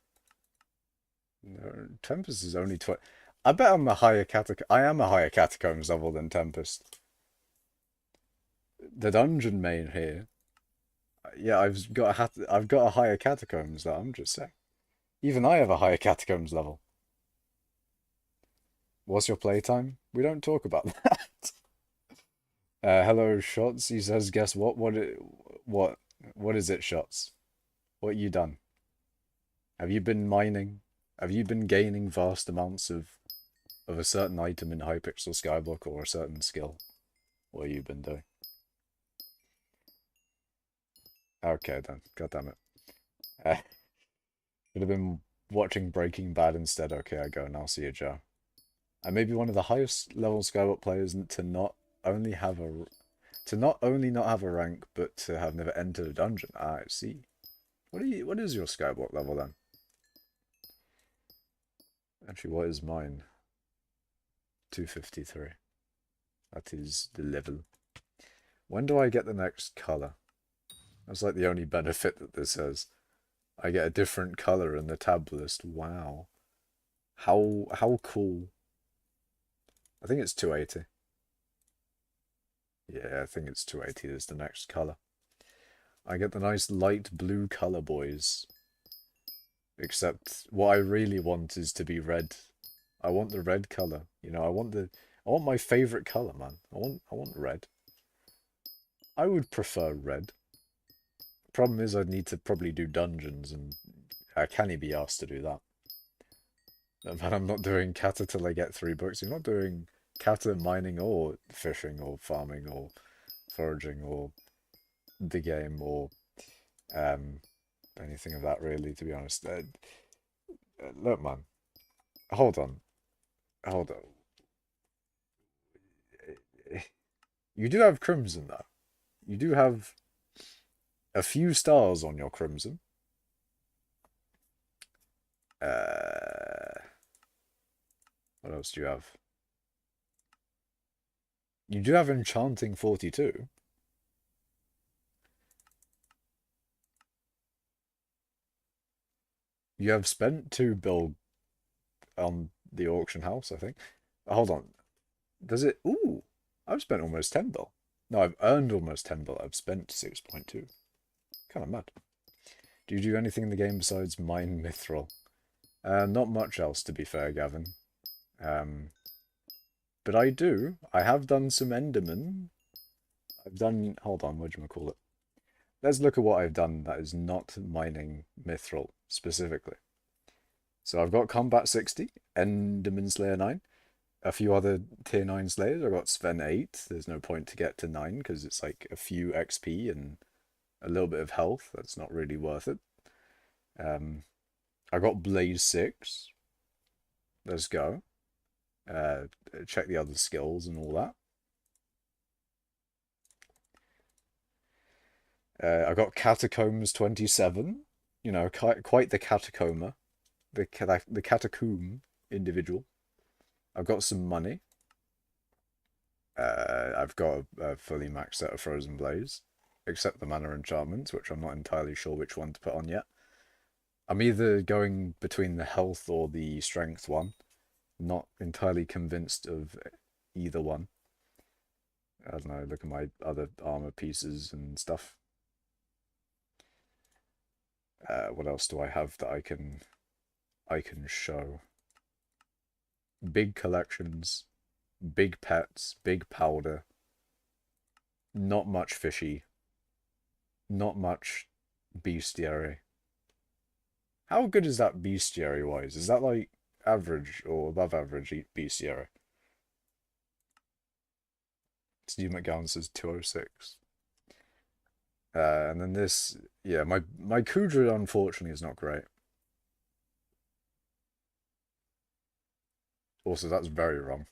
No, Tempest is only 20. I bet I'm a higher I am a higher catacombs level than Tempest. The dungeon main here. Yeah, I've got a higher catacombs though, I'm just saying. Even I have a higher catacombs level. What's your playtime? We don't talk about that. Hello, Shots. He says, guess what? What is it, Shots? What you done? Have you been mining? Have you been gaining vast amounts of a certain item in hypixel skyblock or a certain skill? What have you been doing? Okay then, god damn it. Could have been watching Breaking Bad instead. Okay, I go now. See you, Joe. I may be one of the highest level skyblock players to not only not have a rank, but to have never entered a dungeon. Ah, I see. What is your skyblock level then? Actually, what is mine? 253. That is the level. When do I get the next color? That's like the only benefit that this has. I get a different color in the tab list. Wow. How cool. I think it's 280. Yeah, I think it's 280 is the next color. I get the nice light blue color, boys. Except what I really want is to be red. I want the red color. You know, I want my favorite color, man. I want red. I would prefer red. Problem is I'd need to probably do dungeons, and can he be asked to do that? But I'm not doing kata till I get 3 books. You're not doing kata mining or fishing or farming or foraging or the game or anything of that really, to be honest. Look, man. Hold on. Hold on. You do have Crimson, though. You do have a few stars on your Crimson. What else do you have? You do have Enchanting 42. You have spent 2 bill on the auction house, I think. Hold on. Does it? Ooh, I've spent almost 10 bill. No, I've earned almost 10 bill. I've spent 6.2. Kind of mad. Do you do anything in the game besides mine mithril? Not much else, to be fair, Gavin. But I do. I have done some Enderman. I've done... Hold on, what do you call it? Let's look at what I've done that is not mining mithril, specifically. So I've got Combat 60, Enderman Slayer 9, a few other tier 9 Slayers. I've got Sven 8. There's no point to get to 9, because it's like a few XP and a little bit of health. That's not really worth it. I got Blaze 6. Let's go. check the other skills and all that. I got Catacombs 27. You know, quite the catacomber. The catacomb individual. I've got some money. I've got a fully maxed set of Frozen Blaze. Except the mana enchantments, which I'm not entirely sure which one to put on yet. I'm either going between the health or the strength one. Not entirely convinced of either one. I don't know, look at my other armor pieces and stuff. What else do I have that I can show? Big collections, big pets, big powder. Not much fishy. Not much bestiary. How good is that bestiary wise? Is that like average or above average bestiary? Steve McGowan says 206. And then this, yeah, my Kudra unfortunately is not great. Also, that's very wrong.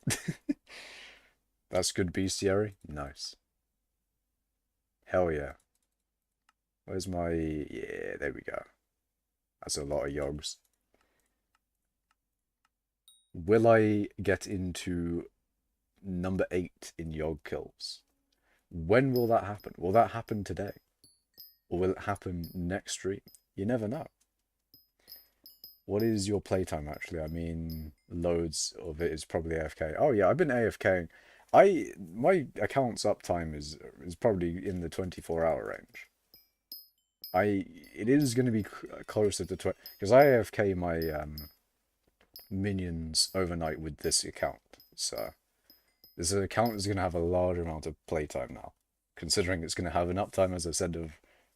That's good bestiary. Nice. Hell yeah. Where's my... Yeah, there we go. That's a lot of yogs. Will I get into number 8 in yog kills? When will that happen? Will that happen today? Or will it happen next stream? You never know. What is your playtime, actually? I mean, loads of it is probably AFK. Oh, yeah, I've been AFKing. My account's uptime is probably in the 24-hour range. It is going to be closer to 20... Because I AFK my minions overnight with this account. So, this account is going to have a large amount of playtime now. Considering it's going to have an uptime, as I said, of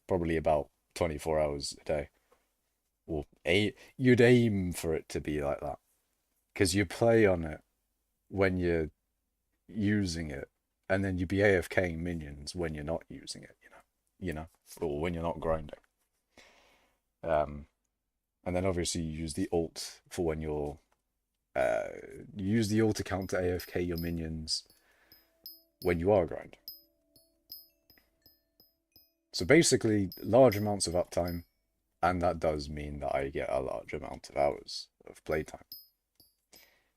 probably about 24 hours a day. Or you'd aim for it to be like that. Because you play on it when you're using it, and then you'd be AFKing minions when you're not using it, or when you're not grinding. And then obviously you use the ult for when you're you use the ult account to AFK your minions when you are grinding. So basically, large amounts of uptime, and that does mean that I get a large amount of hours of playtime.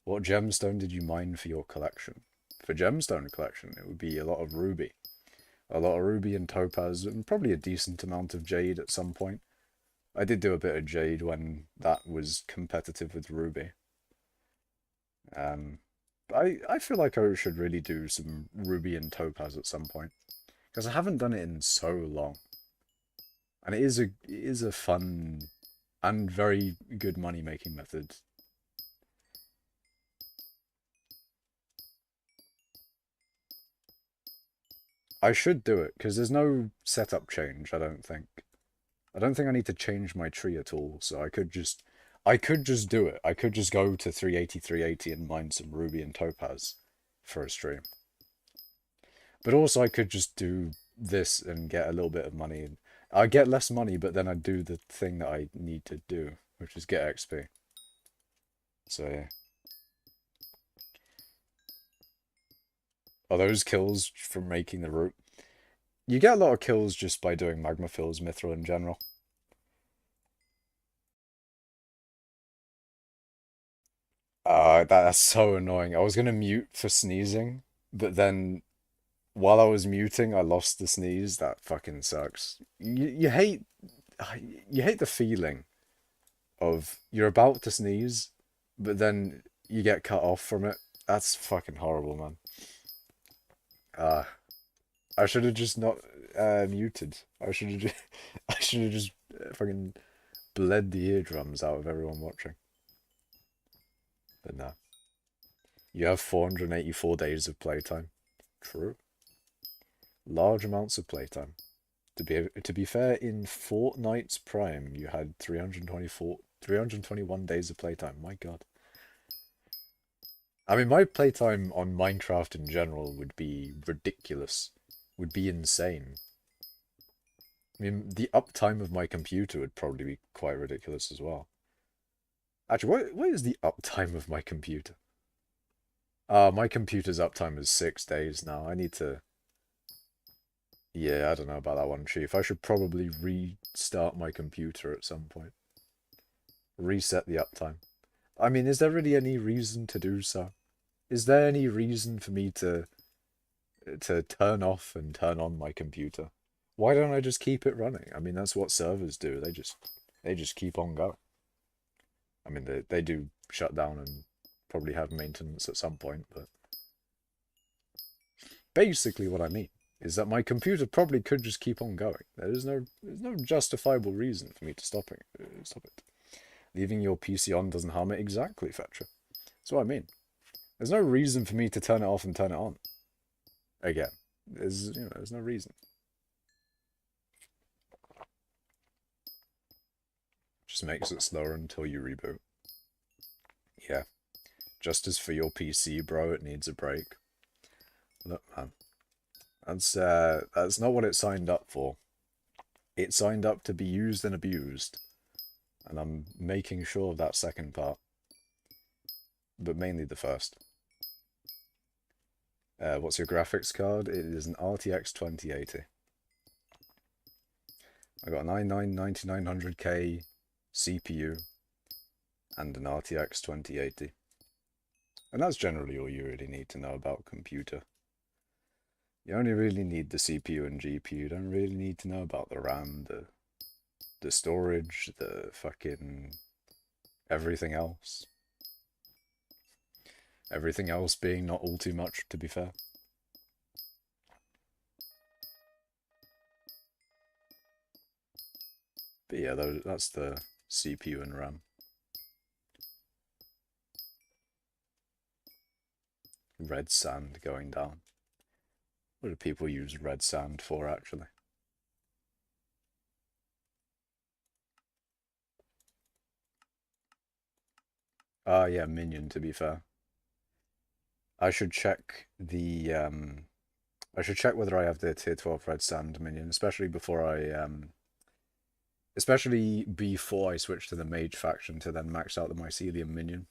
What gemstone did you mine for your collection? For gemstone collection, it would be a lot of ruby. A lot of ruby and topaz, and probably a decent amount of jade at some point. I did do a bit of jade when that was competitive with ruby. I feel like I should really do some ruby and topaz at some point. Because I haven't done it in so long. And it is a fun and very good money-making method. I should do it, because there's no setup change, I don't think. I don't think I need to change my tree at all, so I could just do it. I could just go to 380, 380 and mine some ruby and topaz for a stream. But also I could just do this and get a little bit of money. I get less money, but then I do the thing that I need to do, which is get XP. So yeah. Are those kills from making the route? You get a lot of kills just by doing magma fills, mithril in general. That's so annoying. I was gonna mute for sneezing, but then while I was muting, I lost the sneeze. That fucking sucks. You hate the feeling of you're about to sneeze, but then you get cut off from it. That's fucking horrible, man. I should have just not muted. I should have just fucking bled the eardrums out of everyone watching. But no. You have 484 days of playtime. True. Large amounts of playtime. To be fair, in Fortnite's prime, you had 321 days of playtime. My God. I mean, my playtime on Minecraft in general would be ridiculous. Would be insane. I mean, the uptime of my computer would probably be quite ridiculous as well. Actually, what is the uptime of my computer? My computer's uptime is 6 days now. I need to... Yeah, I don't know about that one, Chief. I should probably restart my computer at some point. Reset the uptime. I mean, is there really any reason to do so? Is there any reason for me to turn off and turn on my computer? Why don't I just keep it running? I mean, that's what servers do. They just keep on going. I mean, they do shut down and probably have maintenance at some point, but basically what I mean is that my computer probably could just keep on going. There's no justifiable reason for me to stop it. Leaving your PC on doesn't harm it. Exactly, Fetcher. That's what I mean. There's no reason for me to turn it off and turn it on. Again, there's no reason. Just makes it slower until you reboot. Yeah. Just as for your PC, bro, it needs a break. Look, man. That's not what it signed up for. It signed up to be used and abused. And I'm making sure of that second part. But mainly the first. What's your graphics card? It is an RTX 2080. I got an i9-9900K CPU and an RTX 2080. And that's generally all you really need to know about computer. You only really need the CPU and GPU. You don't really need to know about the RAM, the storage, the fucking everything else. Everything else being not all too much, to be fair. But yeah, that's the CPU and RAM. Red sand going down. What do people use red sand for, actually? Ah, yeah, minion, to be fair. I should check the, I should check whether I have the tier 12 red sand minion, especially before I switch to the mage faction to then max out the mycelium minion.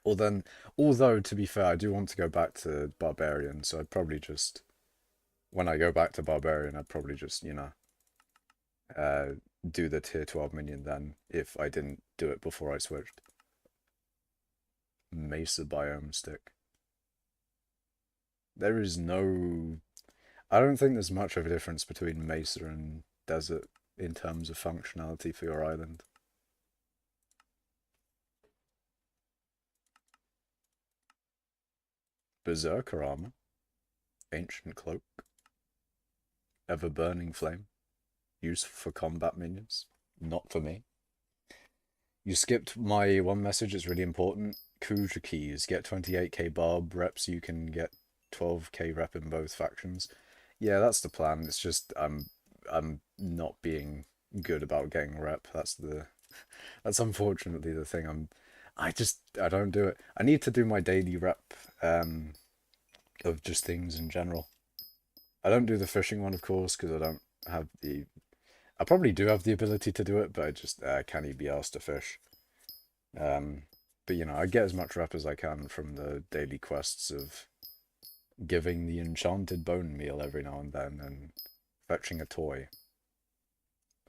Although, to be fair, I do want to go back to barbarian, so I'd probably just, when I go back to barbarian, I'd probably just, do the tier 12 minion then, if I didn't do it before I switched. Mesa biome stick. There is no... I don't think there's much of a difference between Mesa and Desert in terms of functionality for your island. Berserker armor. Ancient cloak. Ever-burning flame. Useful for combat minions. Not for me. You skipped my one message, it's really important. Kuja keys. Get 28k barb reps, you can get 12k rep in both factions. Yeah, that's the plan. It's just I'm not being good about getting rep. That's unfortunately the thing. I don't do it. I need to do my daily rep of just things in general. I don't do the fishing one, of course, because I don't have the... I probably do have the ability to do it, but I just can't be asked to fish. But, I get as much rep as I can from the daily quests of giving the enchanted bone meal every now and then, and fetching a toy.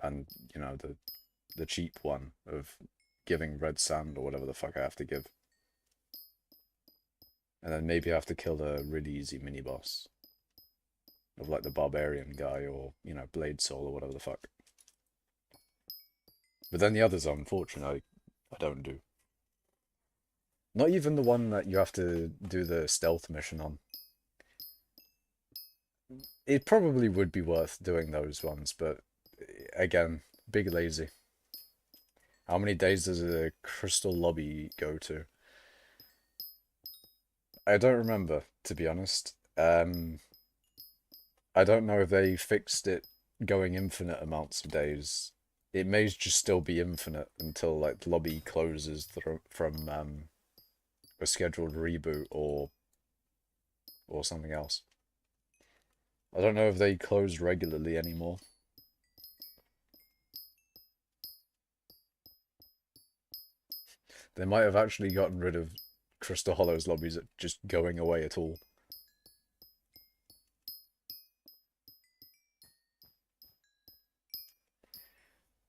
And, the cheap one of giving red sand or whatever the fuck I have to give. And then maybe I have to kill a really easy mini-boss. Of like the barbarian guy or, blade soul or whatever the fuck. But then the others, unfortunately, I don't do. Not even the one that you have to do the stealth mission on. It probably would be worth doing those ones, but again, big lazy. How many days does a crystal lobby go to? I don't remember, to be honest. I don't know if they fixed it going infinite amounts of days. It may just still be infinite until like the lobby closes from a scheduled reboot or something else. I don't know if they close regularly anymore. They might have actually gotten rid of Crystal Hollows lobbies just going away at all.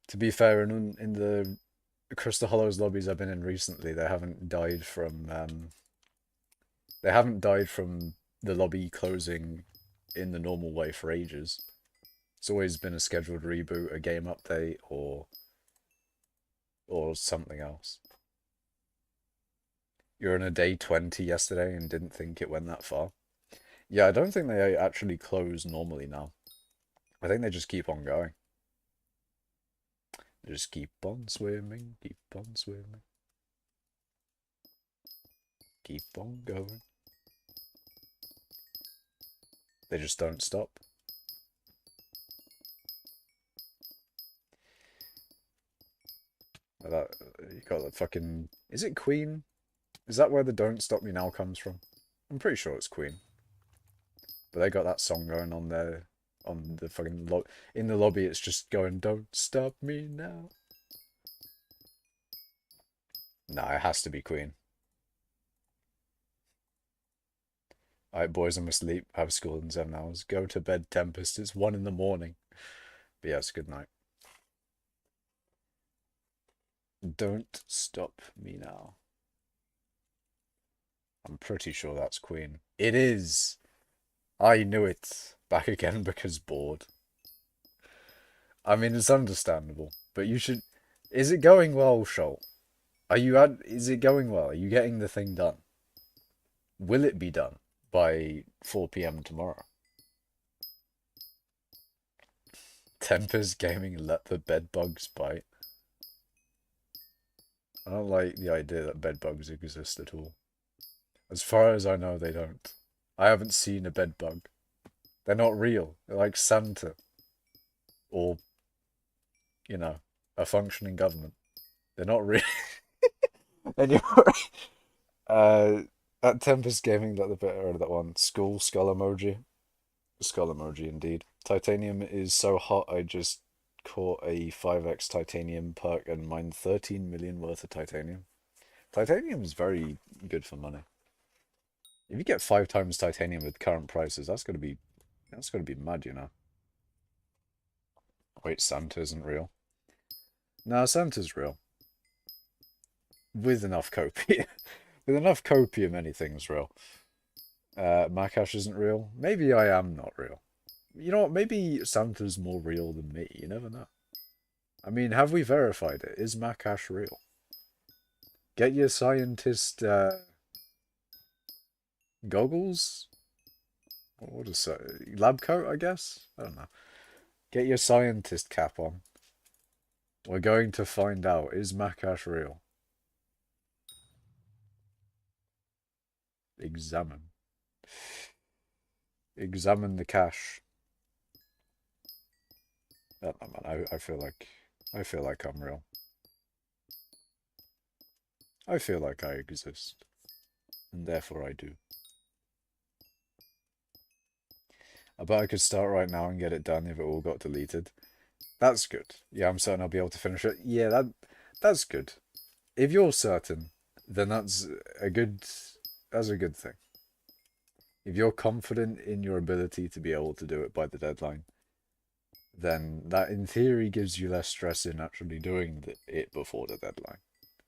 To be fair, in the Crystal Hollows lobbies I've been in recently, they haven't died from the lobby closing in the normal way for ages. It's always been a scheduled reboot, a game update, or something else. You're on a day 20 yesterday and didn't think it went that far. Yeah, I don't think they actually close normally now. I think they just keep on going. They just keep on swimming, keep on swimming. Keep on going. They just don't stop. You got the fucking... Is it Queen? Is that where the Don't Stop Me Now comes from? I'm pretty sure it's Queen. But they got that song going on there. On the fucking... In the lobby, it's just going, Don't Stop Me Now. Nah, it has to be Queen. Alright, boys, I'm asleep. I have school in 7 hours. Go to bed, Tempest. It's 1 in the morning. But yes, good night. Don't Stop Me Now. I'm pretty sure that's Queen. It is! I knew it. Back again because bored. I mean, it's understandable. But you should... Is it going well, Scholl? Is it going well? Are you getting the thing done? Will it be done by 4 PM tomorrow? Tempest Gaming, let the bed bugs bite. I don't like the idea that bed bugs exist at all. As far as I know, they don't. I haven't seen a bed bug. They're not real. They're like Santa. Or, you know, a functioning government. They're not real. Anyway, at Tempest Gaming, let the bit or that one. Skull emoji. Skull emoji, indeed. Titanium is so hot, I just caught a 5x titanium perk and mined 13 million worth of titanium. Titanium is very good for money. If you get 5 times titanium with current prices, that's gonna be mad, you know. Wait, Santa isn't real. No, Santa's real. With enough copium. With enough copium, anything's real. Makash isn't real. Maybe I am not real. You know what? Maybe Santa's more real than me. You never know. I mean, have we verified it? Is Makash real? Get your scientist goggles? What is that? Lab coat, I guess? I don't know. Get your scientist cap on. We're going to find out. Is Makash real? Examine. Examine the cache. I don't know, man. I feel like I'm real. I feel like I exist. And therefore I do. I bet I could start right now and get it done if it all got deleted. That's good. Yeah, I'm certain I'll be able to finish it. Yeah, that's good. If you're certain, then that's a good thing. If you're confident in your ability to be able to do it by the deadline, then that in theory gives you less stress in actually doing it before the deadline.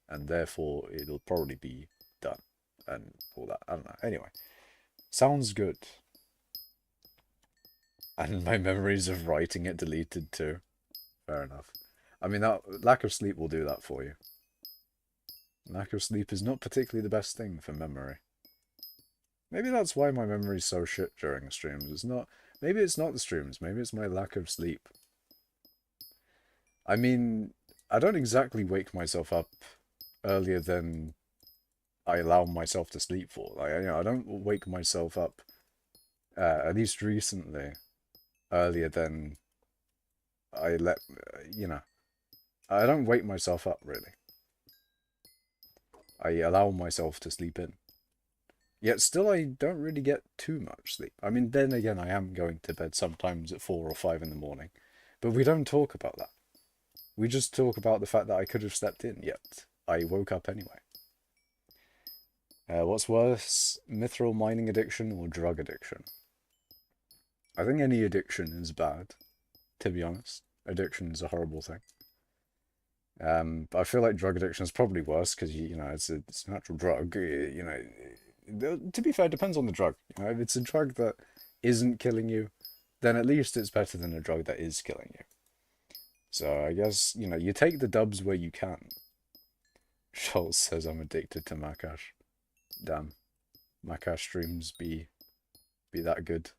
And therefore it'll probably be done and all that. I don't know. Anyway, sounds good. And my memories of writing it deleted too. Fair enough. I mean, that lack of sleep will do that for you. Lack of sleep is not particularly the best thing for memory. Maybe that's why my memory's so shit during the streams. Maybe it's not the streams. Maybe it's my lack of sleep. I mean, I don't exactly wake myself up earlier than I allow myself to sleep for. Like, I don't wake myself up, at least recently, earlier than I I don't wake myself up, really. I allow myself to sleep in. Yet still I don't really get too much sleep. I mean, then again, I am going to bed sometimes at 4 or 5 in the morning. But we don't talk about that. We just talk about the fact that I could have slept in, yet I woke up anyway. What's worse, mithril mining addiction or drug addiction? I think any addiction is bad, to be honest. Addiction is a horrible thing. But I feel like drug addiction is probably worse because it's a natural drug. To be fair, it depends on the drug. If it's a drug that isn't killing you, then at least it's better than a drug that is killing you. So I guess you take the dubs where you can. Schultz says I'm addicted to Makash. Damn, Makash streams be that good.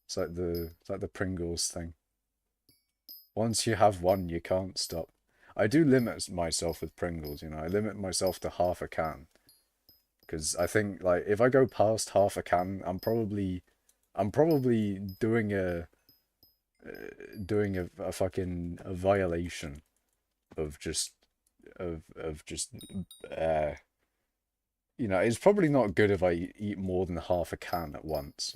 It's like the Pringles thing. Once you have one, you can't stop. I do limit myself with Pringles, I limit myself to half a can. Because I think, like, if I go past half a can, I'm probably doing a fucking a violation of just, of just, uh, it's probably not good if I eat more than half a can at once.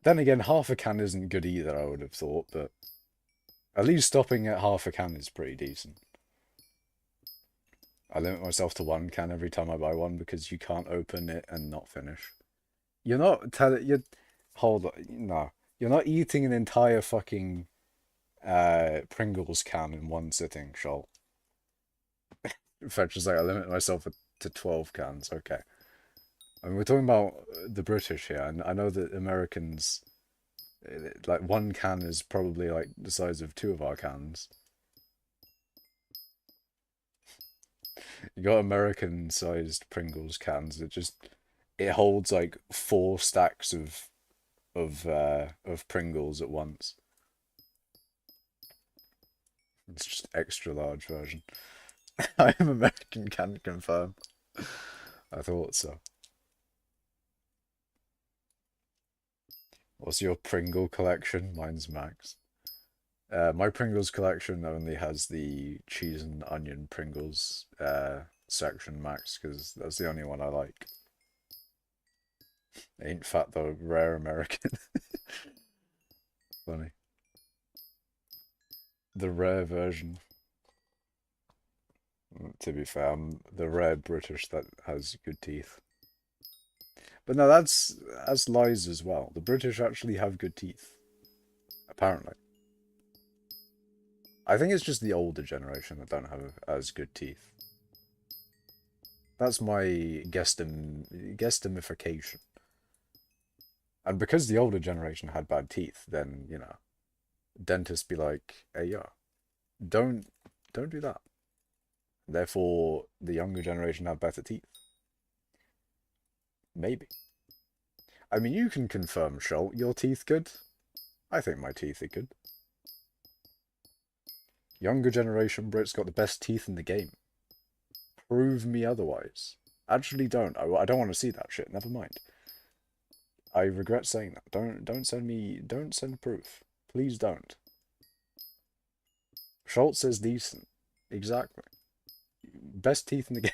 Then again, half a can isn't good either, I would have thought, but at least stopping at half a can is pretty decent. I limit myself to one can every time I buy one because you can't open it and not finish. You're not telling you hold on, no. You're not eating an entire fucking Pringles can in one sitting, Shoal. Fetch is like I limit myself to 12 cans, okay. I mean, we're talking about the British here, and I know that Americans, like one can is probably like the size of two of our cans. You got American-sized Pringles cans that it holds like 4 stacks of Pringles at once. It's just extra large version. I am American, can confirm. I thought so. What's your Pringle collection? Mine's Max. My Pringles collection only has the cheese and onion Pringles section Max because that's the only one I like. Ain't fat though, rare American. Funny. The rare version. To be fair, I'm the rare British that has good teeth. But no, that's lies as well. The British actually have good teeth. Apparently. I think it's just the older generation that don't have as good teeth. That's my guesstimafication. And because the older generation had bad teeth, then, dentists be like, hey, yeah, don't do that. Therefore, the younger generation have better teeth. Maybe. I mean, you can confirm, Shoal, your teeth good? I think my teeth are good. Younger generation Brits got the best teeth in the game. Prove me otherwise. Actually, don't. I don't want to see that shit. Never mind. I regret saying that. Don't send proof. Please don't. Schultz says decent. Exactly. Best teeth in the game.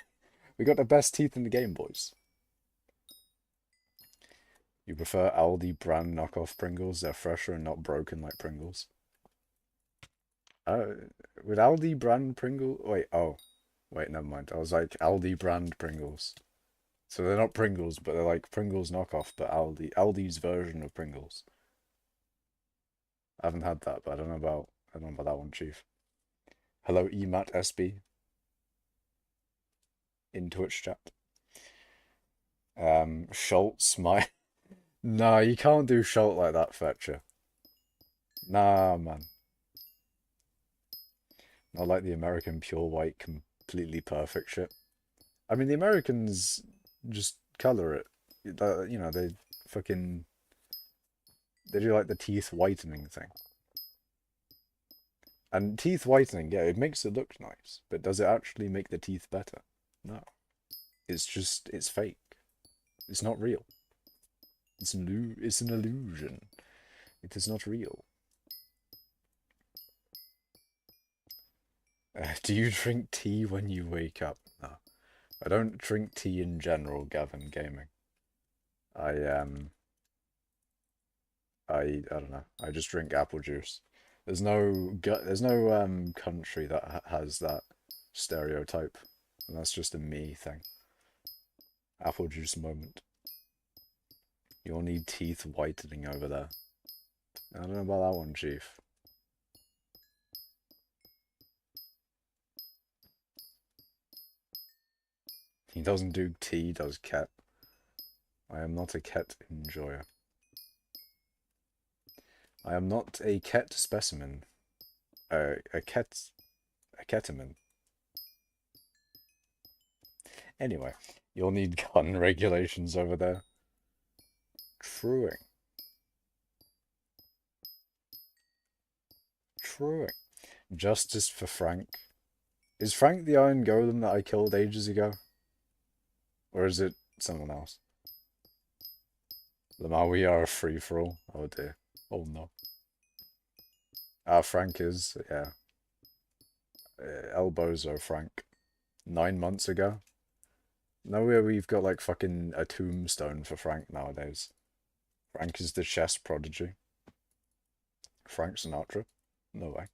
We got the best teeth in the game, boys. You prefer Aldi brand knockoff Pringles? They're fresher and not broken like Pringles. Uh, with Aldi brand Pringle? Wait, oh. Wait, never mind. I was like Aldi brand Pringles. So they're not Pringles, but they're like Pringles knockoff, but Aldi's version of Pringles. I haven't had that, but I don't know about that one, Chief. Hello, EMAT SB in Twitch chat. Schultz, my nah, you can't do Schultz like that, Fetcher. Nah, man. Not like the American pure white, completely perfect shit. I mean, the Americans just color it. They fucking they do like the teeth whitening thing. And teeth whitening, yeah, it makes it look nice, but does it actually make the teeth better? No. It's fake. It's not real. It's an illusion. It is not real. Do you drink tea when you wake up? No. I don't drink tea in general, Gavin Gaming. I I don't know. I just drink apple juice. There's no country that has that stereotype. And that's just a me thing. Apple juice moment. You'll need teeth whitening over there. I don't know about that one, Chief. He doesn't do tea, does Ket. I am not a Ket enjoyer. I am not a Ket specimen. A ketamine. Anyway, you'll need gun regulations over there. Truing. Truing. Justice for Frank. Is Frank the Iron Golem that I killed ages ago? Or is it someone else? Lamar, we are a free-for-all. Oh dear. Oh no. Frank is, yeah. Elbozo Frank. 9 months ago. Nowhere we've got like fucking a tombstone for Frank nowadays. Frank is the chess prodigy. Frank Sinatra? No way.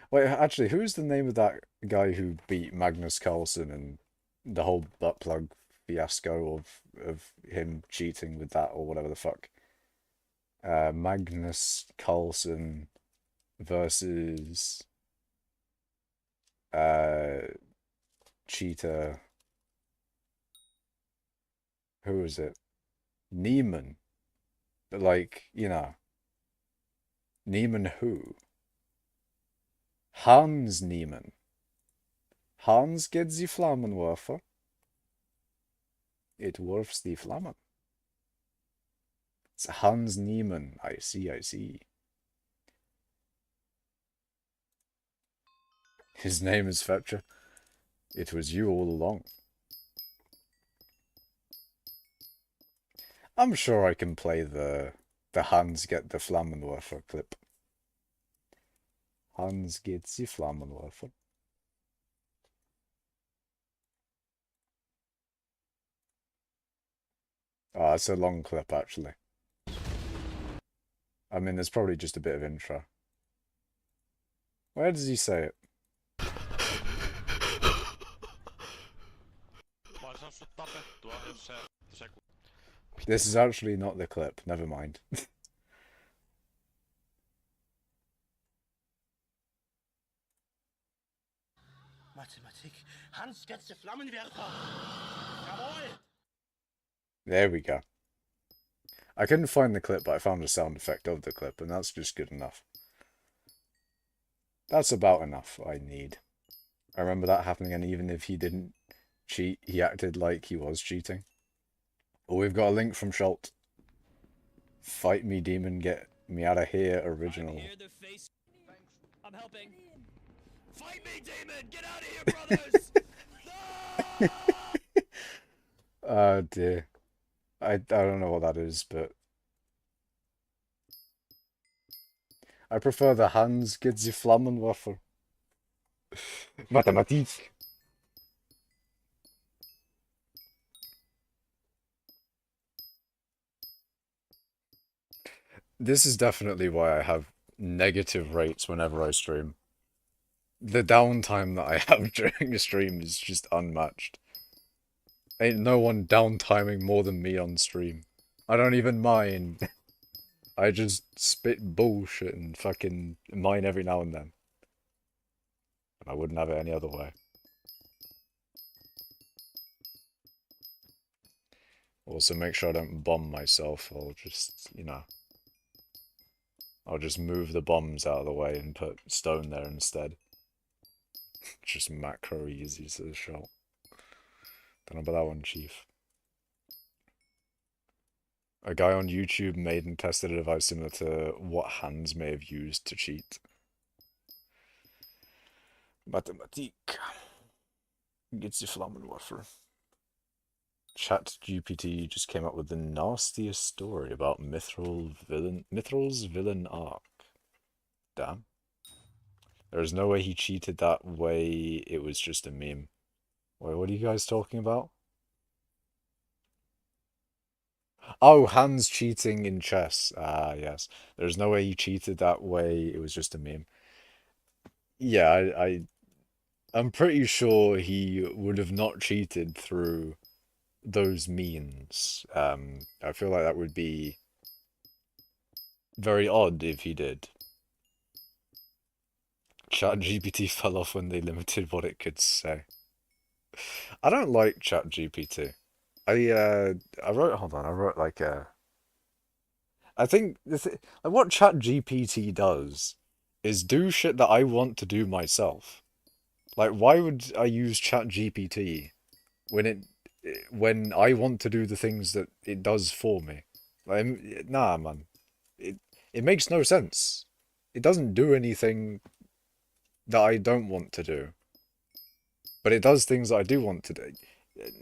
Wait, actually, who's the name of that guy who beat Magnus Carlsen and the whole butt plug fiasco of him cheating with that or whatever the fuck? Magnus Carlsen versus cheater. Who is it? Neiman. Like, you know. Neiman who? Hans Niemann. Hans get the Flammenwerfer. It werfs the Flammen. It's Hans Niemann. I see, I see. His name is Fetcher. It was you all along. I'm sure I can play the Hans get the Flammenwerfer clip. Hans geht die Flammenwerfer. Oh, it's a long clip, actually. I mean, there's probably just a bit of intro. Where does he say it? This is actually not the clip, never mind. Mathematik. Hans gets the Flammenwerfer. Jawohl! There we go. I couldn't find the clip, but I found a sound effect of the clip, and that's just good enough. That's about enough I need. I remember that happening, and even if he didn't cheat, he acted like he was cheating. Oh, we've got a link from Schult. Fight me, demon, get me out of here, original. I'm helping. Fight me, demon! Get out of here, brothers! Oh dear. I don't know what that is, but I prefer the Hans get the Flammenwerfer. Mathematik. This is definitely why I have negative rates whenever I stream. The downtime that I have during a stream is just unmatched. Ain't no one downtiming more than me on stream. I don't even mind. I just spit bullshit and fucking mine every now and then. And I wouldn't have it any other way. Also make sure I don't bomb myself. I'll just, you know. I'll just move the bombs out of the way and put stone there instead. Just macro easy to the shot. Don't know about that one, Chief. A guy on YouTube made and tested a device similar to what Hans may have used to cheat. Mathematik. Gets the Flammenwerfer. ChatGPT just came up with the nastiest story about Mithril's villain arc. Damn. There's no way he cheated that way, it was just a meme. Wait, what are you guys talking about? Oh, Hans cheating in chess. Ah, yes. There's no way he cheated that way, it was just a meme. Yeah, I'm pretty sure he would have not cheated through those means. I feel like that would be very odd if he did. ChatGPT fell off when they limited what it could say. I don't like ChatGPT. I wrote, hold on, I wrote like a, I think like what ChatGPT does is do shit that I want to do myself. Like, why would I use ChatGPT when when I want to do the things that it does for me? Like, nah, man. It it makes no sense. It doesn't do anything that I don't want to do, but it does things that I do want to do.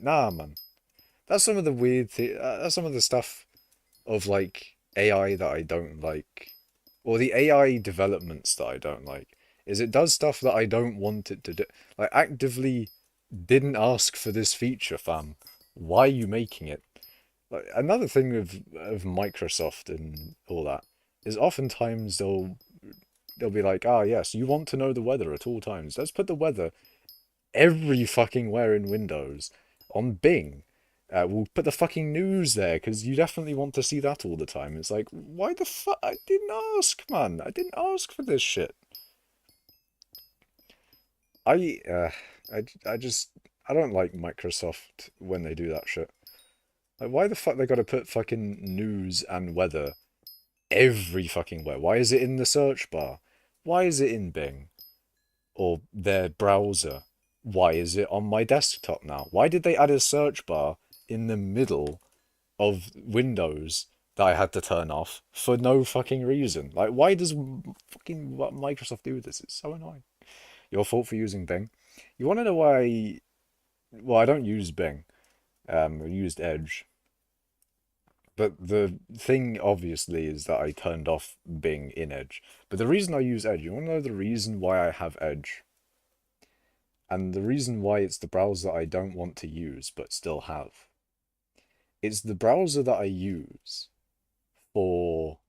Nah, man. That's some of the that's some of the stuff of like AI that I don't like, or the AI developments that I don't like. Is it does stuff that I don't want it to do. Like actively didn't ask for this feature, fam. Why are you making it? Like another thing of Microsoft and all that is oftentimes they'll be like, ah yes, you want to know the weather at all times. Let's put the weather every fucking where in Windows on Bing. We'll put the fucking news there because you definitely want to see that all the time. It's like, why the fuck? I didn't ask, man. I didn't ask for this shit. I, uh, I just, I don't like Microsoft when they do that shit. Like, why the fuck they gotta put fucking news and weather every fucking where? Why is it in the search bar? Why is it in Bing? Or their browser? Why is it on my desktop now? Why did they add a search bar in the middle of Windows that I had to turn off for no fucking reason? Like, why does fucking Microsoft do this? It's so annoying. Your fault for using Bing. You want to know why? Well, I don't use Bing. I used Edge. But the thing, obviously, is that I turned off Bing in Edge. But the reason I use Edge, you want to know the reason why I have Edge? And the reason why it's the browser I don't want to use but still have. It's the browser that I use for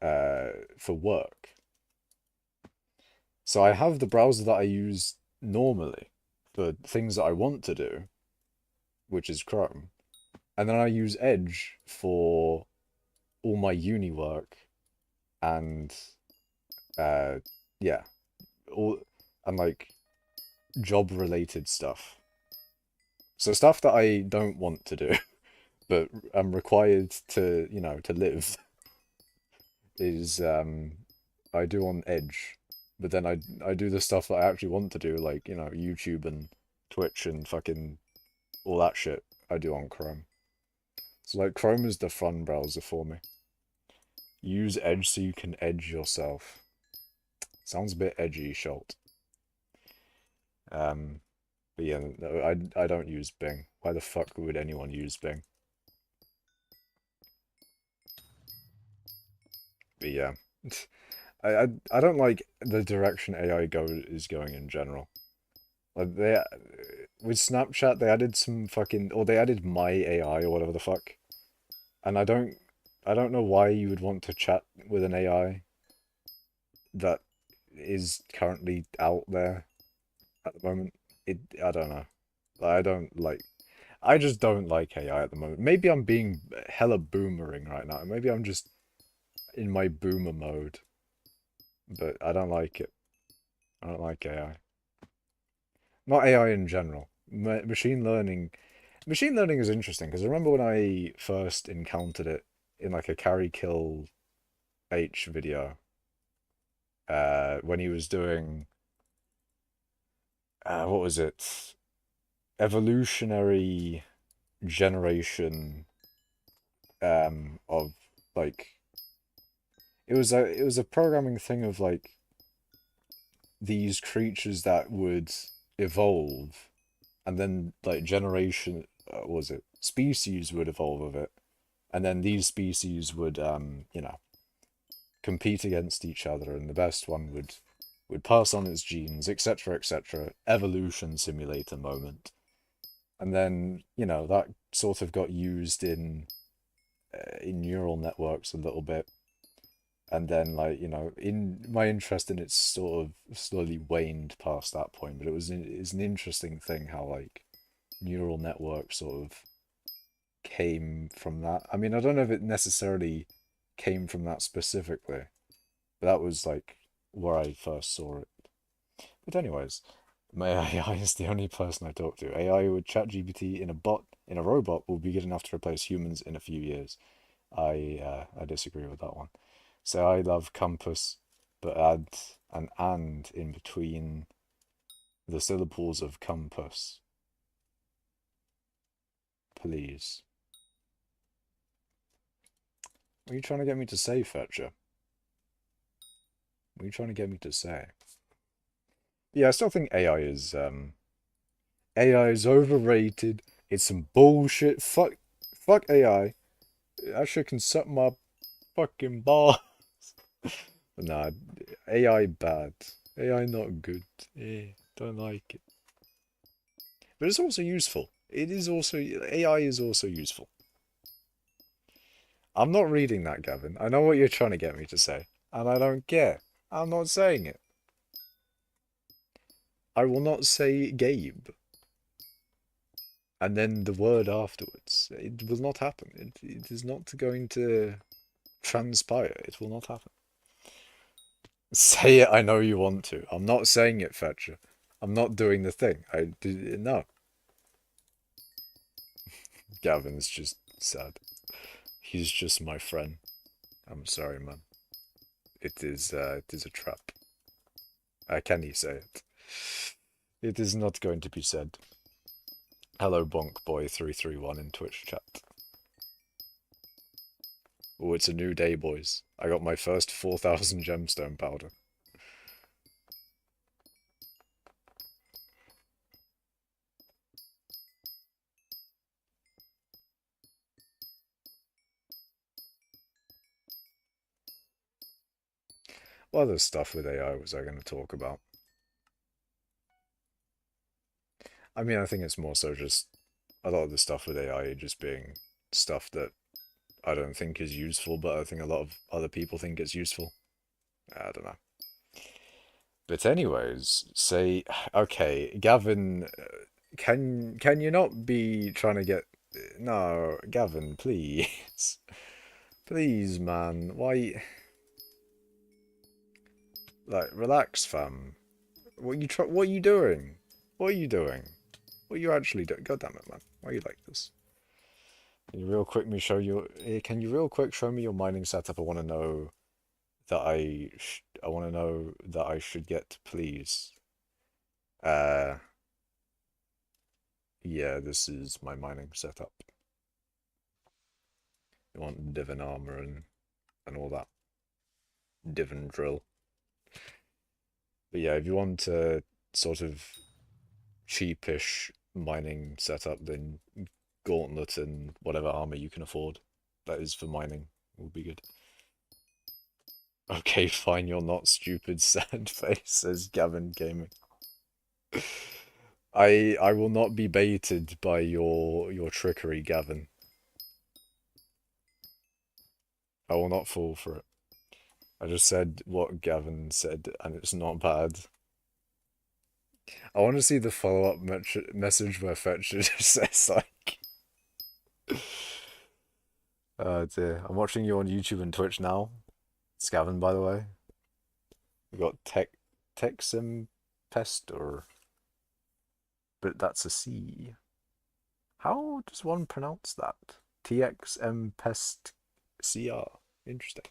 work. So I have the browser that I use normally for things that I want to do, which is Chrome. And then I use Edge for all my uni work and yeah, all and like job related stuff. So stuff that I don't want to do, but I'm required to, to live is I do on Edge. But then I do the stuff that I actually want to do, like, YouTube and Twitch and fucking all that shit I do on Chrome. So like Chrome is the fun browser for me. Use Edge so you can edge yourself. Sounds a bit edgy, Schult. But yeah, no, I don't use Bing. Why the fuck would anyone use Bing? But yeah, I don't like the direction AI is going in general. Like with Snapchat they added some fucking or they added my AI or whatever the fuck, and I don't know why you would want to chat with an AI that is currently out there at the moment. I don't know. I don't like. I just don't like AI at the moment. Maybe I'm being hella boomering right now. Maybe I'm just in my boomer mode. But I don't like it. I don't like AI. Not AI in general. Machine learning. Machine learning is interesting because I remember when I first encountered it in like a carry kill H video. When he was doing what was it? Evolutionary generation of like it was a programming thing of like these creatures that would evolve and then like generation was it species would evolve of it, and then these species would compete against each other, and the best one would pass on its genes, etc., etc. Evolution simulator moment. And then that sort of got used in neural networks a little bit, And then, like, you know, in my interest in it sort of slowly waned past that point. But it's an interesting thing how like neural networks sort of came from that. I mean, I don't know if it necessarily came from that specifically, but that was like where I first saw it. But anyways, my AI is the only person I talk to. AI with ChatGPT in a robot will be good enough to replace humans in a few years. I disagree with that one. So I love compass, but add an and in between the syllables of compass, please. What are you trying to get me to say, Fetcher? What are you trying to get me to say? Yeah, I still think AI is overrated. It's some bullshit. Fuck AI. That shit can suck my fucking balls. Nah, AI bad. AI not good. Don't like it. But it's also useful. It is also AI is also useful. I'm not reading that, Gavin. I know what you're trying to get me to say, and I don't care. I'm not saying it. I will not say Gabe. And then the word afterwards. It will not happen. It is not going to transpire. It will not happen. Say it, I know you want to. I'm not saying it, Fetcher. I'm not doing the thing. No. Gavin's just sad. He's just my friend. I'm sorry, man. It is a trap. Can he say it? It is not going to be said. Hello, Bonkboy331 in Twitch chat. Oh, it's a new day, boys. I got my first 4,000 gemstone powder. What other stuff with AI was I going to talk about? I mean, I think it's more so just a lot of the stuff with AI just being stuff that I don't think is useful, but I think a lot of other people think it's useful. I don't know. But anyways, say okay, Gavin, can you not be trying to get no, Gavin, please. Please, man. Why like relax, fam. What are you doing? What are you doing? What are you actually doing? God damn it, man. Why are you like this? Can you real quick show me your mining setup? I want to know that I want to know that I should get, please. Uh, yeah, this is my mining setup. You want divan armor and all that. Divan drill. But yeah, if you want a sort of cheapish mining setup, then gauntlet and whatever armor you can afford that is for mining will be good. Okay, fine, you're not stupid, sad face, says Gavin Gaming. I will not be baited by your trickery, Gavin. I will not fall for it. I just said what Gavin said, and it's not bad. I want to see the follow-up message where Fetcher just says like, "Oh dear, I'm watching you on YouTube and Twitch now." It's Gavin, by the way. We got Texim Pestor, but that's a C. How does one pronounce that? TXM Pest CR. Interesting.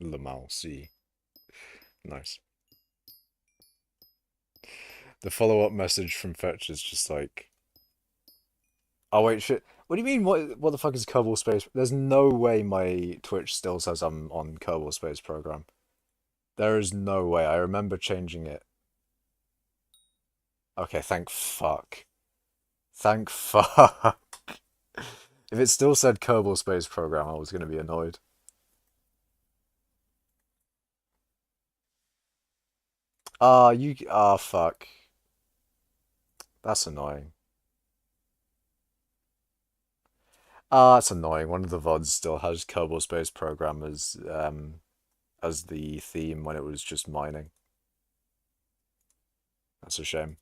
Lamal C. Nice. The follow-up message from Fetch is just like, oh wait, shit. What do you mean? What the fuck is Kerbal Space? There's no way my Twitch still says I'm on Kerbal Space Program. There is no way. I remember changing it. Okay, thank fuck. Thank fuck. If it still said Kerbal Space Program, I was gonna be annoyed. Fuck. That's annoying. Ah, it's annoying. One of the VODs still has Kerbal Space Program as the theme when it was just mining. That's a shame.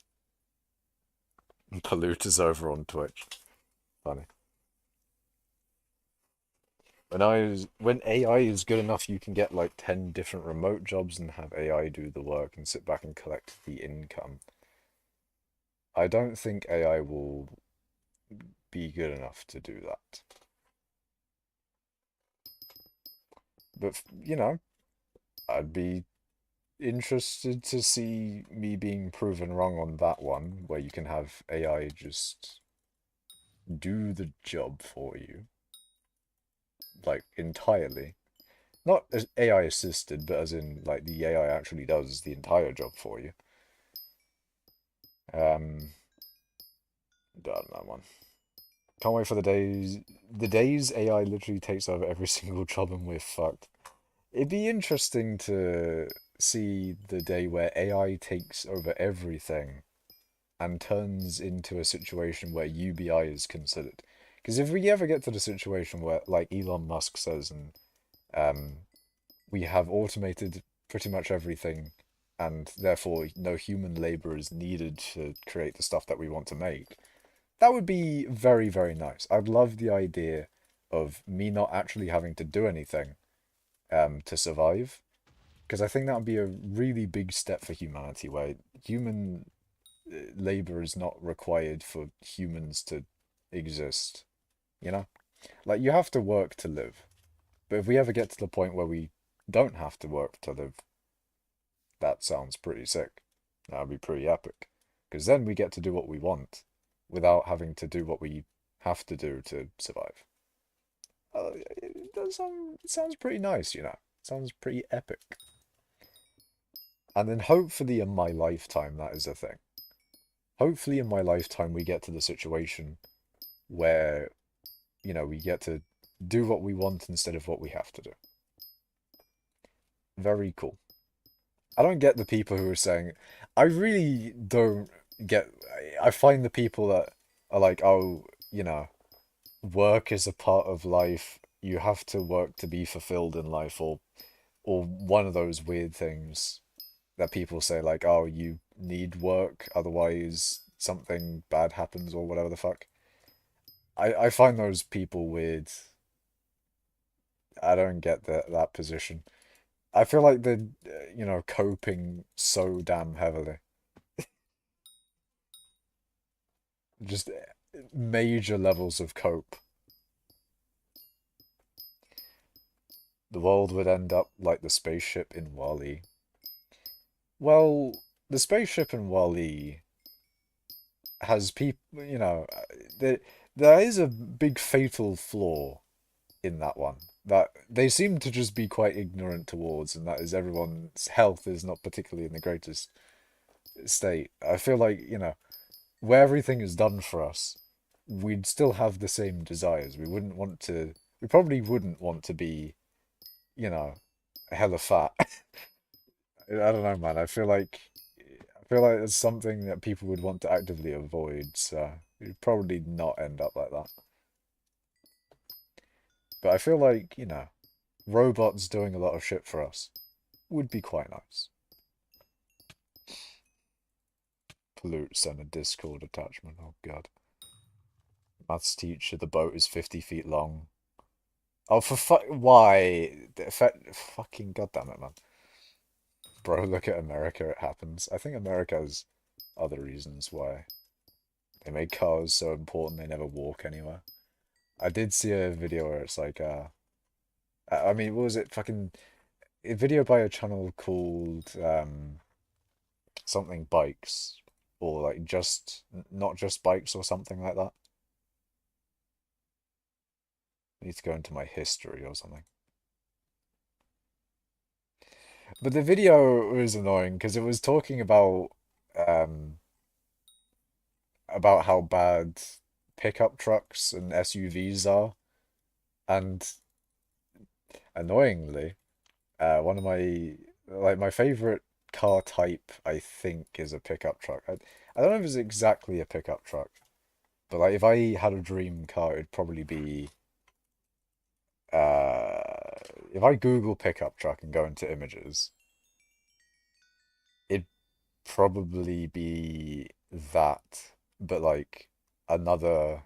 Pollute is over on Twitch. Funny. When AI is good enough, you can get like 10 different remote jobs and have AI do the work and sit back and collect the income. I don't think AI will be good enough to do that. But, you know, I'd be interested to see me being proven wrong on that one, where you can have AI just do the job for you, like entirely. Not as AI assisted, but as in like the AI actually does the entire job for you. Um, I don't know, man. Can't wait for the days AI literally takes over every single job and we're fucked. It'd be interesting to see the day where AI takes over everything and turns into a situation where UBI is considered. Because if we ever get to the situation where, like Elon Musk says, and um, we have automated pretty much everything, and therefore no human labor is needed to create the stuff that we want to make, that would be very, very nice. I'd love the idea of me not actually having to do anything to survive, because I think that would be a really big step for humanity, where human labor is not required for humans to exist, you know? Like, you have to work to live. But if we ever get to the point where we don't have to work to live, that sounds pretty sick. That'd be pretty epic. Because then we get to do what we want without having to do what we have to do to survive. It sounds pretty nice, you know? It sounds pretty epic. And then hopefully in my lifetime, that is a thing. Hopefully in my lifetime, we get to the situation where, you know, we get to do what we want instead of what we have to do. Very cool. I don't get the people who are saying, I really don't get, I find the people that are like, oh, you know, work is a part of life. You have to work to be fulfilled in life, or one of those weird things that people say like, oh, you need work, otherwise something bad happens or whatever the fuck. I find those people weird. I don't get that position. I feel like they're, you know, coping so damn heavily. Just major levels of cope. The world would end up like the spaceship in Wall-E. Well, the spaceship in Wall-E has people, you know, there is a big fatal flaw in that one that they seem to just be quite ignorant towards, and that is everyone's health is not particularly in the greatest state. I feel like, you know, where everything is done for us, we'd still have the same desires. We probably wouldn't want to be, you know, hella fat. I don't know, man. I feel like it's something that people would want to actively avoid, so we'd probably not end up like that. But I feel like, you know, robots doing a lot of shit for us would be quite nice. Pollute send a Discord attachment. Oh god. Maths teacher, the boat is 50 feet long. Oh, why? Fucking goddamn it, man. Bro, look at America, it happens. I think America has other reasons why they make cars so important they never walk anywhere. I did see a video where it's like, I mean, what was it? Fucking a video by a channel called something bikes, or like just not just bikes or something like that. I need to go into my history or something. But the video was annoying because it was talking um about how bad pickup trucks and SUVs are, and annoyingly, one of my favorite car type, I think, is a pickup truck. I don't know if it's exactly a pickup truck, But like, if I had a dream car, it'd probably be if I Google pickup truck and go into images, it'd probably be that, but like another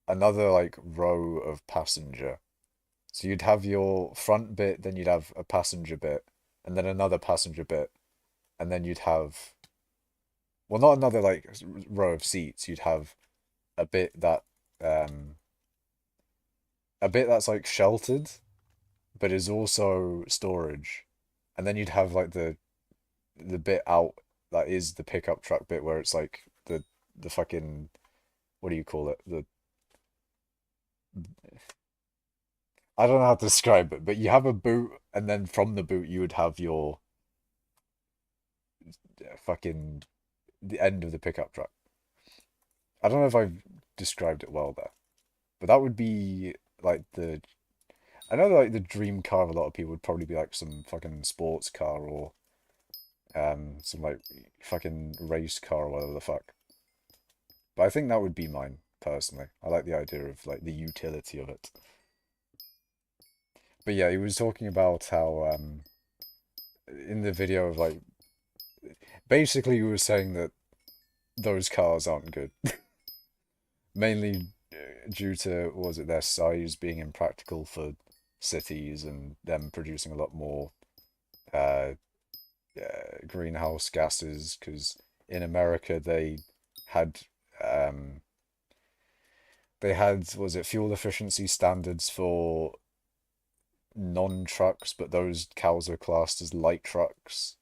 like row of passenger. So you'd have your front bit, then you'd have a passenger bit, and then another passenger bit, and then you'd have, well, not another like row of seats. You'd have a bit that um a bit that's like sheltered, but is also storage, and then you'd have like the bit out that is the pickup truck bit where it's like the fucking, what do you call it? The, I don't know how to describe it, but you have a boot, and then from the boot you would have your fucking the end of the pickup truck. I don't know if I've described it well there, but that would be like the. I know like the dream car of a lot of people would probably be like some fucking sports car or some like fucking race car or whatever the fuck. But I think that would be mine personally. I like the idea of like the utility of it. But yeah, he was talking about how in the video of like basically he was saying that those cars aren't good. Mainly due to, what was it, their size being impractical for cities and them producing a lot more uh, greenhouse gases, because in America had um, was it fuel efficiency standards for non-trucks, but those cows are classed as light trucks.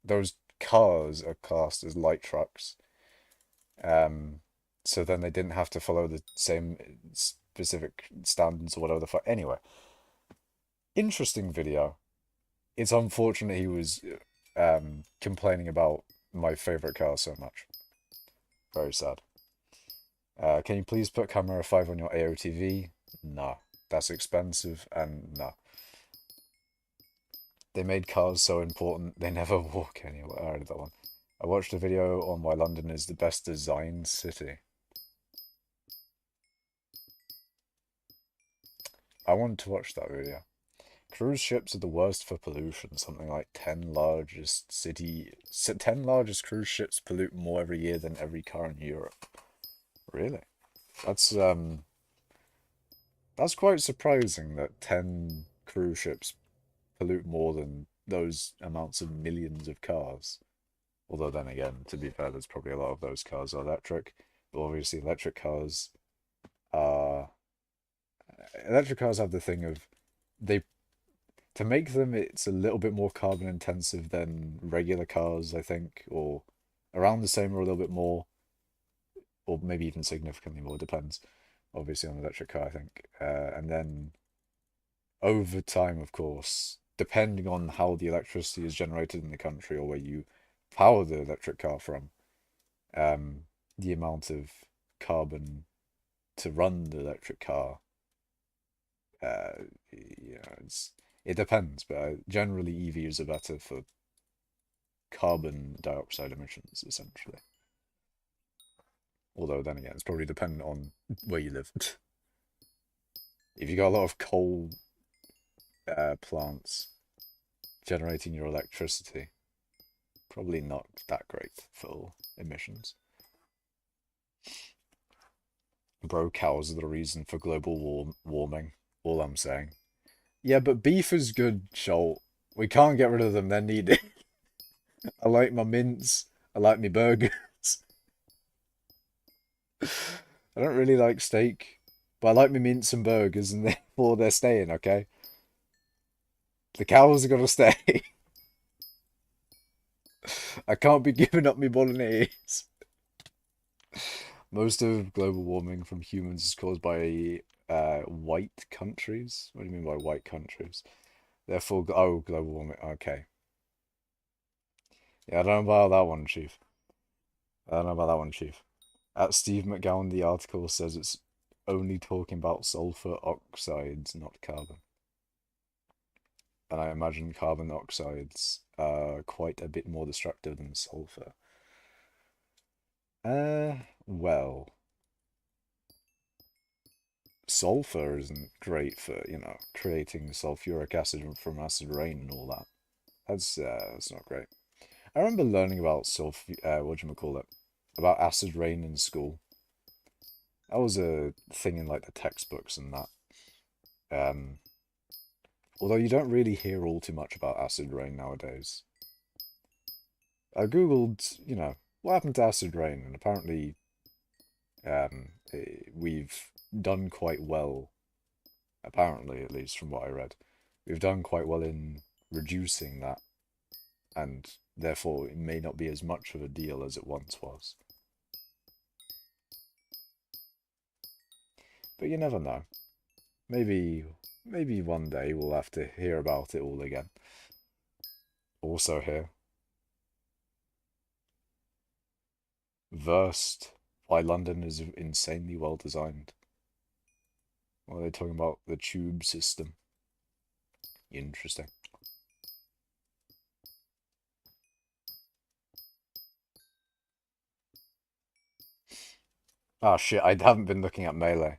Those cars are classed as light trucks. So then they didn't have to follow the same specific standards or whatever the fuck. Anyway, interesting video. It's unfortunate he was complaining about my favorite car so much. Very sad. Can you please put camera 5 on your AOTV? Nah, that's expensive and nah. They made cars so important they never walk anywhere. I read that one. I watched a video on why London is the best designed city. I want to watch that video. Cruise ships are the worst for pollution. Something like 10 largest cruise ships pollute more every year than every car in Europe. Really? That's quite surprising that 10 cruise ships pollute more than those amounts of millions of cars. Although then again, to be fair, there's probably a lot of those cars are electric. But obviously are electric cars have the thing of they to make them, it's a little bit more carbon intensive than regular cars, I think, or around the same or a little bit more, or maybe even significantly more, depends obviously on the electric car, I think. And then over time, of course, depending on how the electricity is generated in the country or where you power the electric car from, the amount of carbon to run the electric car, it depends, but generally EVs are better for carbon dioxide emissions, essentially. Although then again, it's probably dependent on where you live. If you got a lot of coal plants generating your electricity, probably not that great for emissions. Bro, cows are the reason for global warming. All I'm saying. Yeah, but beef is good, Shoal. We can't get rid of them, they're needed. I like my mince. I like my burgers. I don't really like steak, but I like my mince and burgers, and therefore they're staying, okay? The cows are gonna stay. I can't be giving up my bolognese. Most of global warming from humans is caused by white countries. What do you mean by white countries? Therefore, oh, global warming. Okay. Yeah, I don't know about that one, Chief. I don't know about that one, Chief. At Steve McGowan, the article says it's only talking about sulfur oxides, not carbon. And I imagine carbon oxides are quite a bit more destructive than sulfur. Well, sulfur isn't great for, you know, creating sulfuric acid from acid rain and all that. That's not great. I remember learning about whatchamacallit, about acid rain in school. That was a thing in like the textbooks and that. Although you don't really hear all too much about acid rain nowadays. I googled, you know, what happened to acid rain, and apparently, we've done quite well. Apparently, at least from what I read, we've done quite well in reducing that, and therefore it may not be as much of a deal as it once was. But you never know. Maybe one day we'll have to hear about it all again. Also here, versed why London is insanely well designed. What are they talking about? The tube system. Interesting. Ah shit, I haven't been looking at Melee.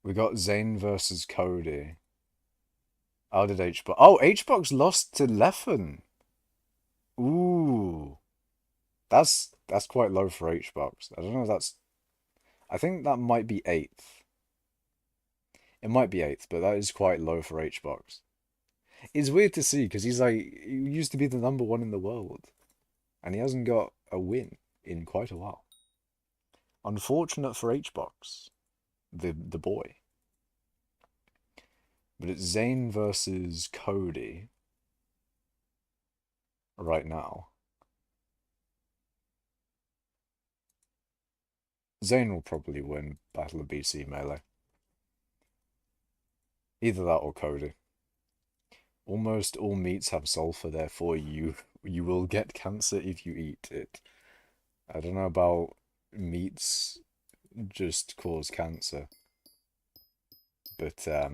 We got Zane versus Cody. How did HBox? Oh, HBox lost to Leffen. Ooh. That's quite low for HBox. I don't know if that's... I think that might be 8th. It might be 8th, but that is quite low for HBox. It's weird to see, because he's like... He used to be the #1 in the world. And he hasn't got a win in quite a while. Unfortunate for HBox. The boy. But it's Zane versus Cody right now. Zane will probably win Battle of BC Melee. Either that or Cody. Almost all meats have sulfur, therefore you will get cancer if you eat it. I don't know about meats just cause cancer. But I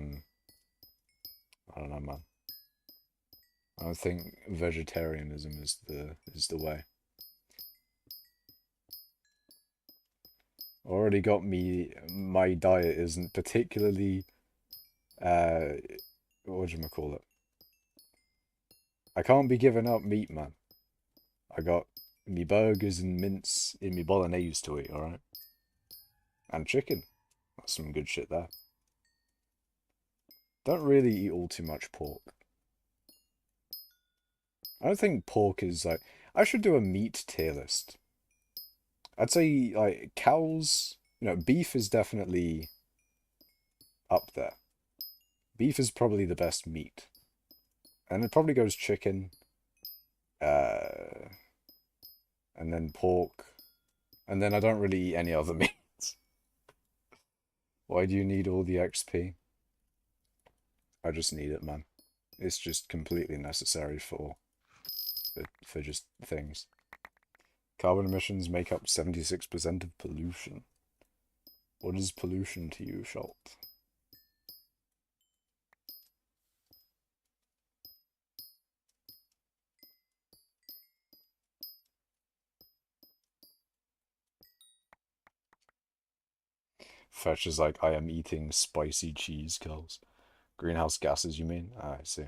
don't know, man. I don't think vegetarianism is the way. Already got me. My diet isn't particularly whatchamacallit. I can't be giving up meat, man. I got me burgers and mince in me bolognese to eat, alright? And chicken. That's some good shit there. Don't really eat all too much pork. I don't think pork is like... I should do a meat tier list. I'd say, like, cows... You know, beef is definitely up there. Beef is probably the best meat. And it probably goes chicken. And then pork. And then I don't really eat any other meats. Why do you need all the XP? I just need it, man. It's just completely necessary for just things. Carbon emissions make up 76% of pollution. What is pollution to you, Schult? Fetch is like, I am eating spicy cheese curls. Greenhouse gases, you mean? Ah, I see.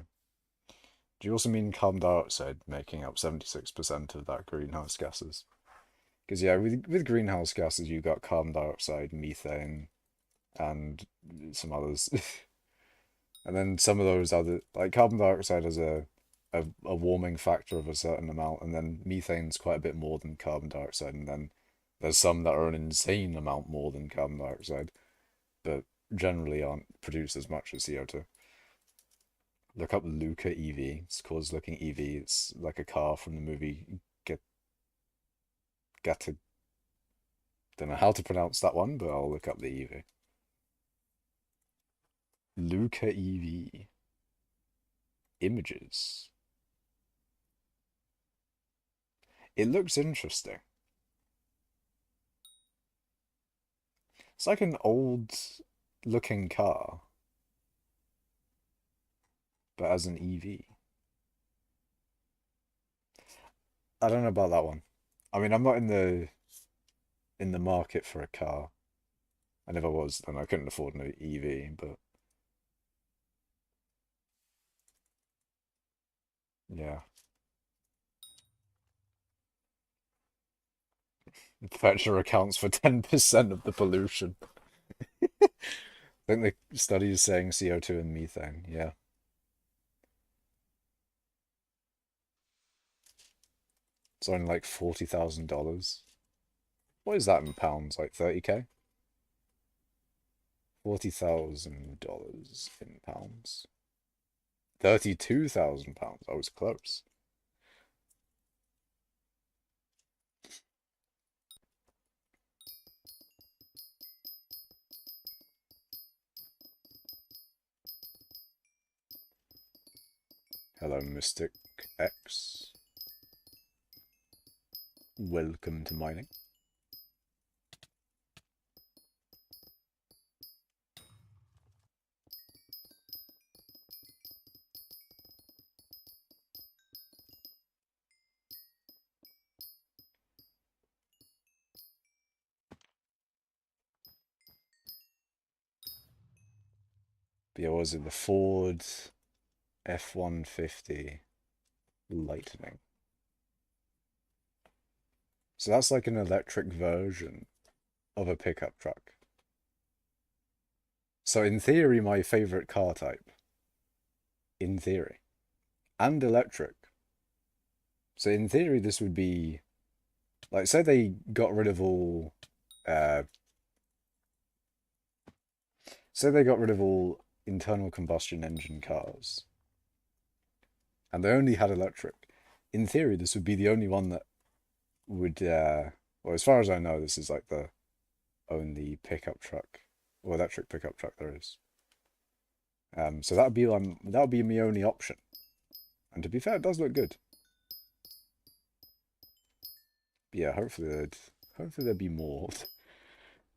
Do you also mean carbon dioxide making up 76% of that greenhouse gases? Because, yeah, with greenhouse gases, you got carbon dioxide, methane, and some others. And then some of those other... Like, carbon dioxide has a warming factor of a certain amount, and then methane's quite a bit more than carbon dioxide, and then there's some that are an insane amount more than carbon dioxide, but generally aren't produced as much as CO2. Look up Luca EV. It's called looking EV. It's like a car from the movie Get. Don't know how to pronounce that one, but I'll look up the EV. Luca EV. Images. It looks interesting. It's like an old looking car, but as an EV. I don't know about that one. I mean, I'm not in the market for a car. I never was, and I couldn't afford an EV, but yeah. Fetcher accounts for 10% of the pollution. I think the study is saying CO2 and methane, yeah. It's only like $40,000. What is that in pounds? Like 30k? $40,000 in pounds. £32,000. I was close. Hello, Mystic X. Welcome to mining. But yeah, what was it? The Ford F-150 Lightning. So that's like an electric version of a pickup truck. So in theory, my favorite car type. In theory. And electric. So in theory, this would be... Like, say they got rid of all... say they got rid of all internal combustion engine cars. And they only had electric. In theory, this would be the only one that would... well, as far as I know, this is like the only pickup truck, or electric pickup truck there is. So that would be my only option. And to be fair, it does look good. But yeah, hopefully there'd be more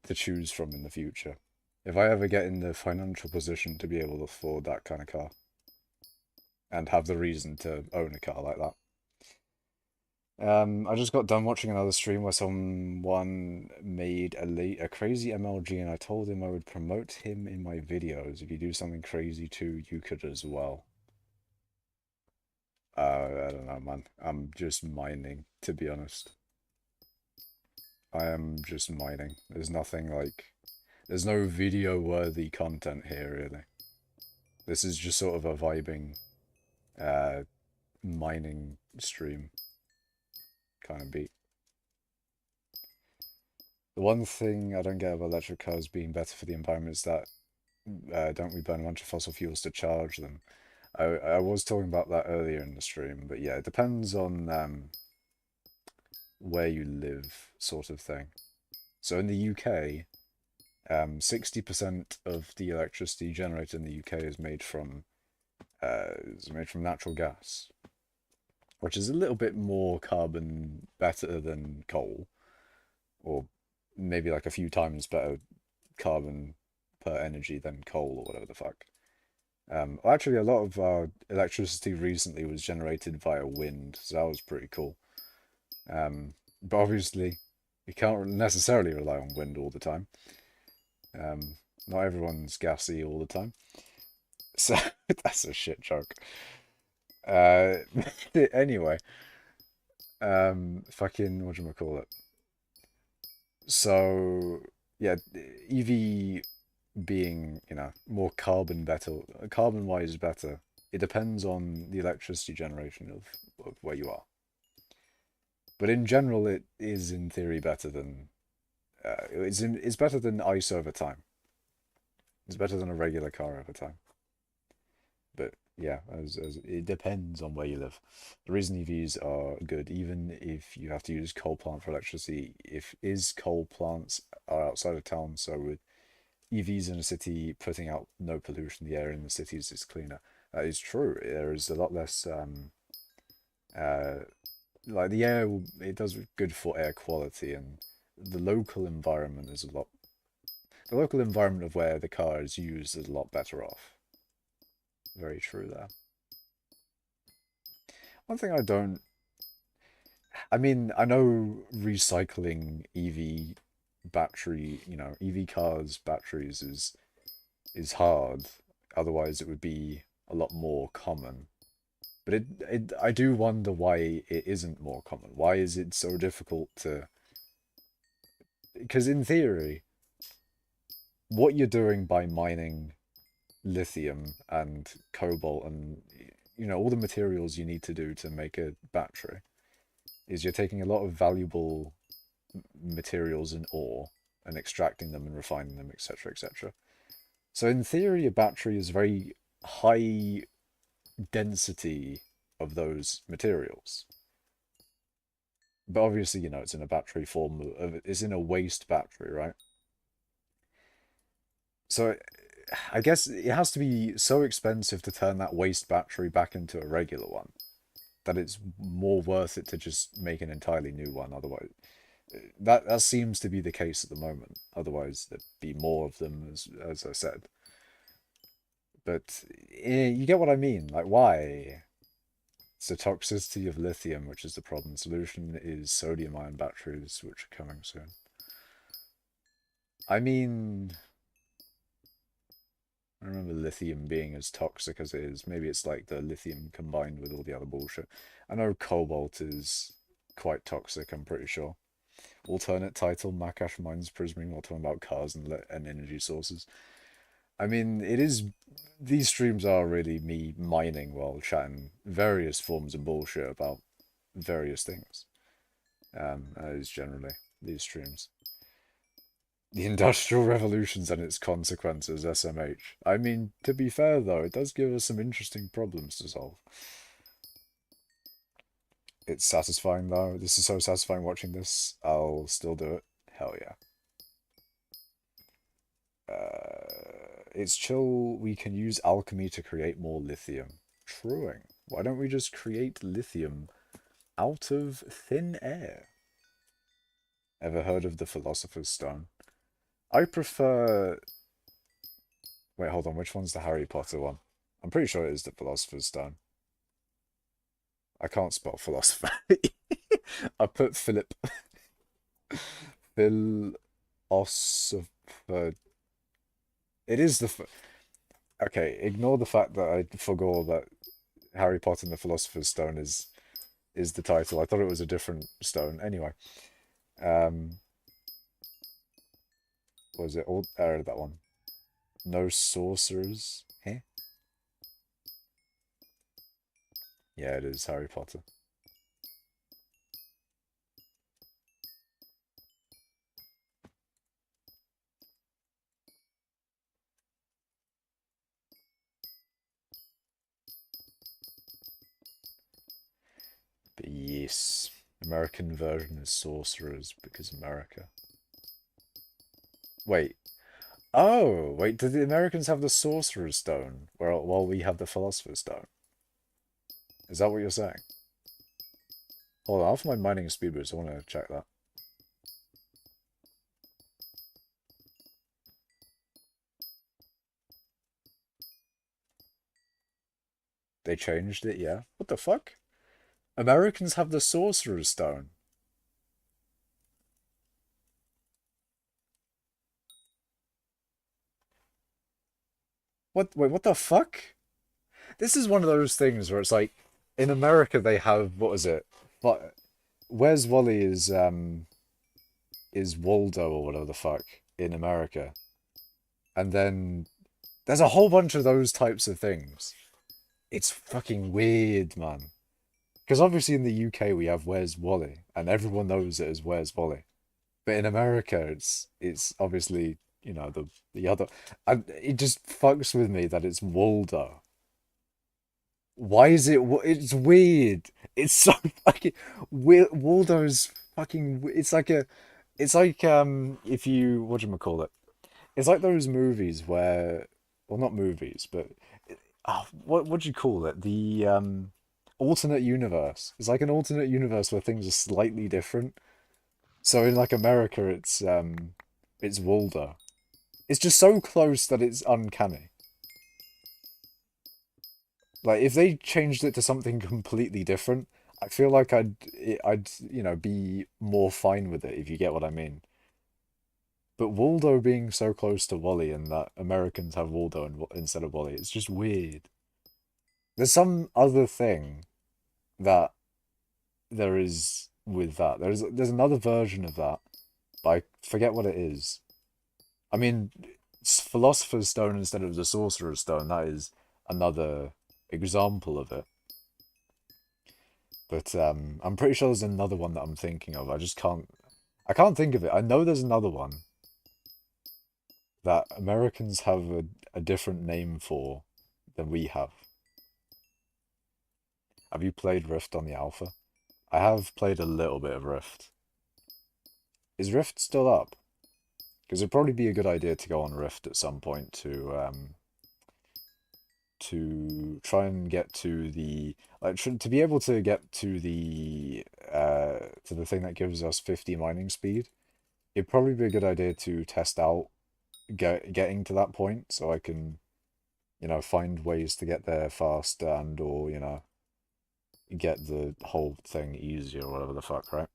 to choose from in the future. If I ever get in the financial position to be able to afford that kind of car. And have the reason to own a car like that. I just got done watching another stream where someone made a crazy MLG, and I told him I would promote him in my videos. If you do something crazy too, you could as well. I don't know, man. I'm just mining, to be honest. I am just mining. There's nothing like... There's no video-worthy content here, really. This is just sort of a vibing, mining stream kind of beat. The one thing I don't get about electric cars being better for the environment is that don't we burn a bunch of fossil fuels to charge them? I was talking about that earlier in the stream, but yeah, it depends on where you live, sort of thing. So in the UK, 60% of the electricity generated in the UK is made from natural gas, which is a little bit more carbon better than coal, or maybe like a few times better carbon per energy than coal or whatever the fuck. Actually, a lot of our electricity recently was generated via wind, so that was pretty cool. But obviously, you can't necessarily rely on wind all the time. Not everyone's gassy all the time. So, that's a shit joke. Anyway, fucking, whatchamacallit. So, yeah, EV being, more carbon-wise better, it depends on the electricity generation of where you are. But in general, it is in theory better than, it's better than ice over time. It's better than a regular car over time. But yeah, as it depends on where you live. The reason EVs are good, even if you have to use coal plant for electricity, coal plants are outside of town, so with EVs in a city putting out no pollution, the air in the cities is cleaner. That is true. There is a lot less like the air, it does good for air quality, and the local environment is the local environment of where the car is used is a lot better off. Very true there. One thing I mean, I know recycling EV battery, EV cars batteries is hard. Otherwise, it would be a lot more common. But I do wonder why it isn't more common. Why is it so difficult to? Because in theory, what you're doing by mining lithium and cobalt and all the materials you need to do to make a battery is you're taking a lot of valuable materials and ore and extracting them and refining them, etc., etc. So in theory, a battery is very high density of those materials. But obviously, it's in a battery form it's in a waste battery, right? So I guess it has to be so expensive to turn that waste battery back into a regular one that it's more worth it to just make an entirely new one. Otherwise, that seems to be the case at the moment. Otherwise, there'd be more of them, as I said. But you get what I mean. Like, why? It's the toxicity of lithium, which is the problem. The solution is sodium-ion batteries, which are coming soon. I mean, I remember lithium being as toxic as it is. Maybe it's like the lithium combined with all the other bullshit. I know cobalt is quite toxic, I'm pretty sure. Alternate title, Makash Mines Prisming, while talking about cars and energy sources. I mean, it is... These streams are really me mining while chatting various forms of bullshit about various things. As generally these streams. The Industrial Revolutions and its consequences, SMH. I mean, to be fair though, it does give us some interesting problems to solve. It's satisfying though. This is so satisfying watching this. I'll still do it. Hell yeah. It's chill. We can use alchemy to create more lithium. Truing. Why don't we just create lithium out of thin air? Ever heard of the Philosopher's Stone? I prefer... Wait, hold on. Which one's the Harry Potter one? I'm pretty sure it is the Philosopher's Stone. I can't spell philosopher. I put Philip. Philosopher. It is the... Okay, ignore the fact that I forgot that Harry Potter and the Philosopher's Stone is the title. I thought it was a different stone. Anyway. Was it all... that one. No sorcerers. Eh? Yeah, it is Harry Potter. But yes, American version is sorcerers because America. Wait. Oh, wait, do the Americans have the Sorcerer's Stone while we have the Philosopher's Stone? Is that what you're saying? Hold on, after my mining speed boost, I want to check that. They changed it, yeah? What the fuck? Americans have the Sorcerer's Stone. What? Wait, what the fuck? This is one of those things where it's like, in America they have, what is it? But Where's Wally is Waldo or whatever the fuck in America. And then there's a whole bunch of those types of things. It's fucking weird, man. Because obviously in the UK we have Where's Wally, and everyone knows it as Where's Wally. But in America it's obviously, the other. And it just fucks with me that it's Waldo. Why is it? It's weird. It's so fucking weird. Waldo's fucking. It's like if you call it? It's like those movies where, well, not movies, but what do you call it? The alternate universe. It's like an alternate universe where things are slightly different. So in like America, it's Waldo. It's just so close that it's uncanny. Like, if they changed it to something completely different, I feel like I'd be more fine with it, if you get what I mean. But Waldo being so close to Wally and that Americans have Waldo instead of Wally, it's just weird. There's some other thing that there is with that. There's another version of that, but I forget what it is. I mean, it's Philosopher's Stone instead of the Sorcerer's Stone. That is another example of it. But I'm pretty sure there's another one that I'm thinking of. I can't think of it. I know there's another one that Americans have a different name for than we have. Have you played Rift on the Alpha? I have played a little bit of Rift. Is Rift still up? Because it'd probably be a good idea to go on Rift at some point to try and get to the to be able to get to the thing that gives us 50 mining speed. It'd probably be a good idea to test out getting to that point, so I can, you know, find ways to get there faster and or, you know, get the whole thing easier or whatever the fuck, right?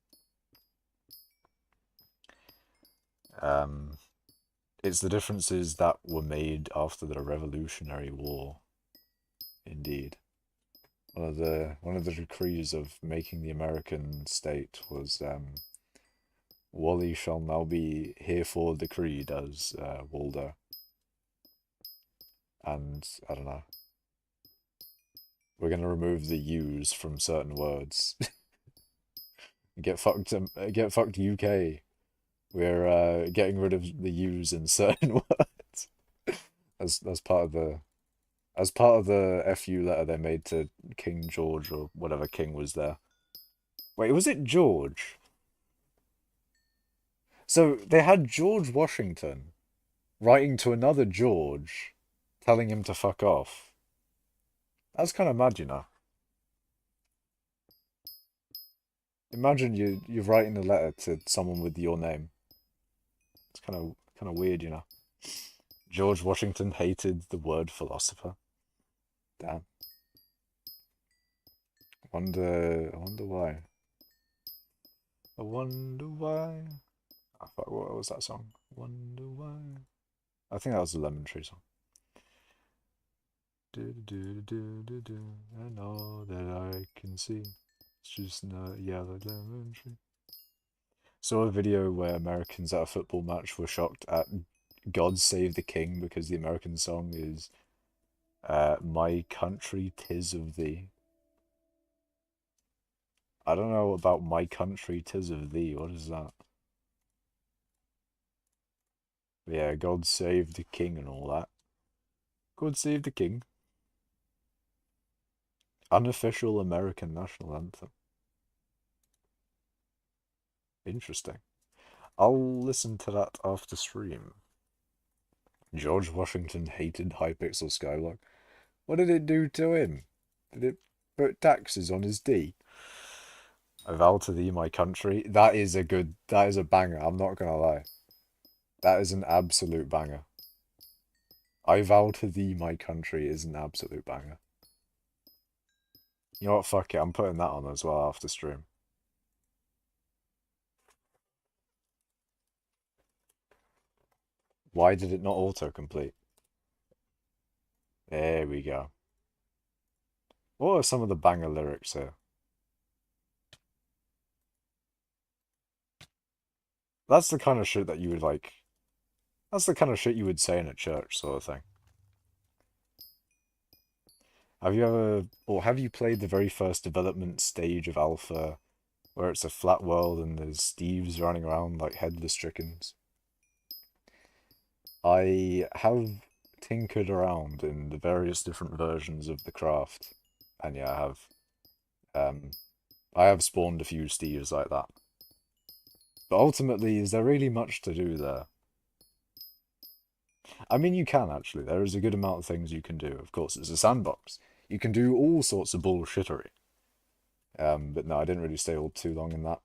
It's the differences that were made after the Revolutionary War. Indeed. One of the decrees of making the American state was Wally shall now be herefore decreed as Waldo. And I don't know. We're gonna remove the U's from certain words. Get fucked UK. We're getting rid of the U's in certain words. As part of the FU letter they made to King George or whatever king was there. Wait, was it George? So they had George Washington writing to another George, telling him to fuck off. That's kind of mad, you know. Imagine you're writing a letter to someone with your name. It's kind of weird, you know. George Washington hated the word philosopher. Damn. I wonder why. I wonder why. I thought, what was that song? Wonder why. I think that was the Lemon Tree song. And all that I can see, it's just a yellow lemon tree. Saw a video where Americans at a football match were shocked at God Save the King because the American song is My Country 'Tis of Thee. I don't know about My Country 'Tis of Thee. What is that? Yeah, God Save the King and all that. God Save the King. Unofficial American national anthem. Interesting. I'll listen to that after stream. George Washington hated hypixel skyblock. What did it do to him? Did it put taxes on his D? I vow to thee, my country. That is a banger, I'm not gonna lie. That is an absolute banger. I vow to thee, my country is an absolute banger. You know what, fuck it, I'm putting that on as well after stream. Why did it not autocomplete? There we go. What are some of the banger lyrics here? That's the kind of shit that you would like. That's the kind of shit you would say in a church, sort of thing. Have you played the very first development stage of Alpha, where it's a flat world and there's Steves running around like headless chickens? I have tinkered around in the various different versions of the craft, and yeah, I have spawned a few Steves like that. But ultimately, is there really much to do there? I mean, you can actually. There is a good amount of things you can do. Of course, it's a sandbox. You can do all sorts of bullshittery. But no, I didn't really stay all too long in that.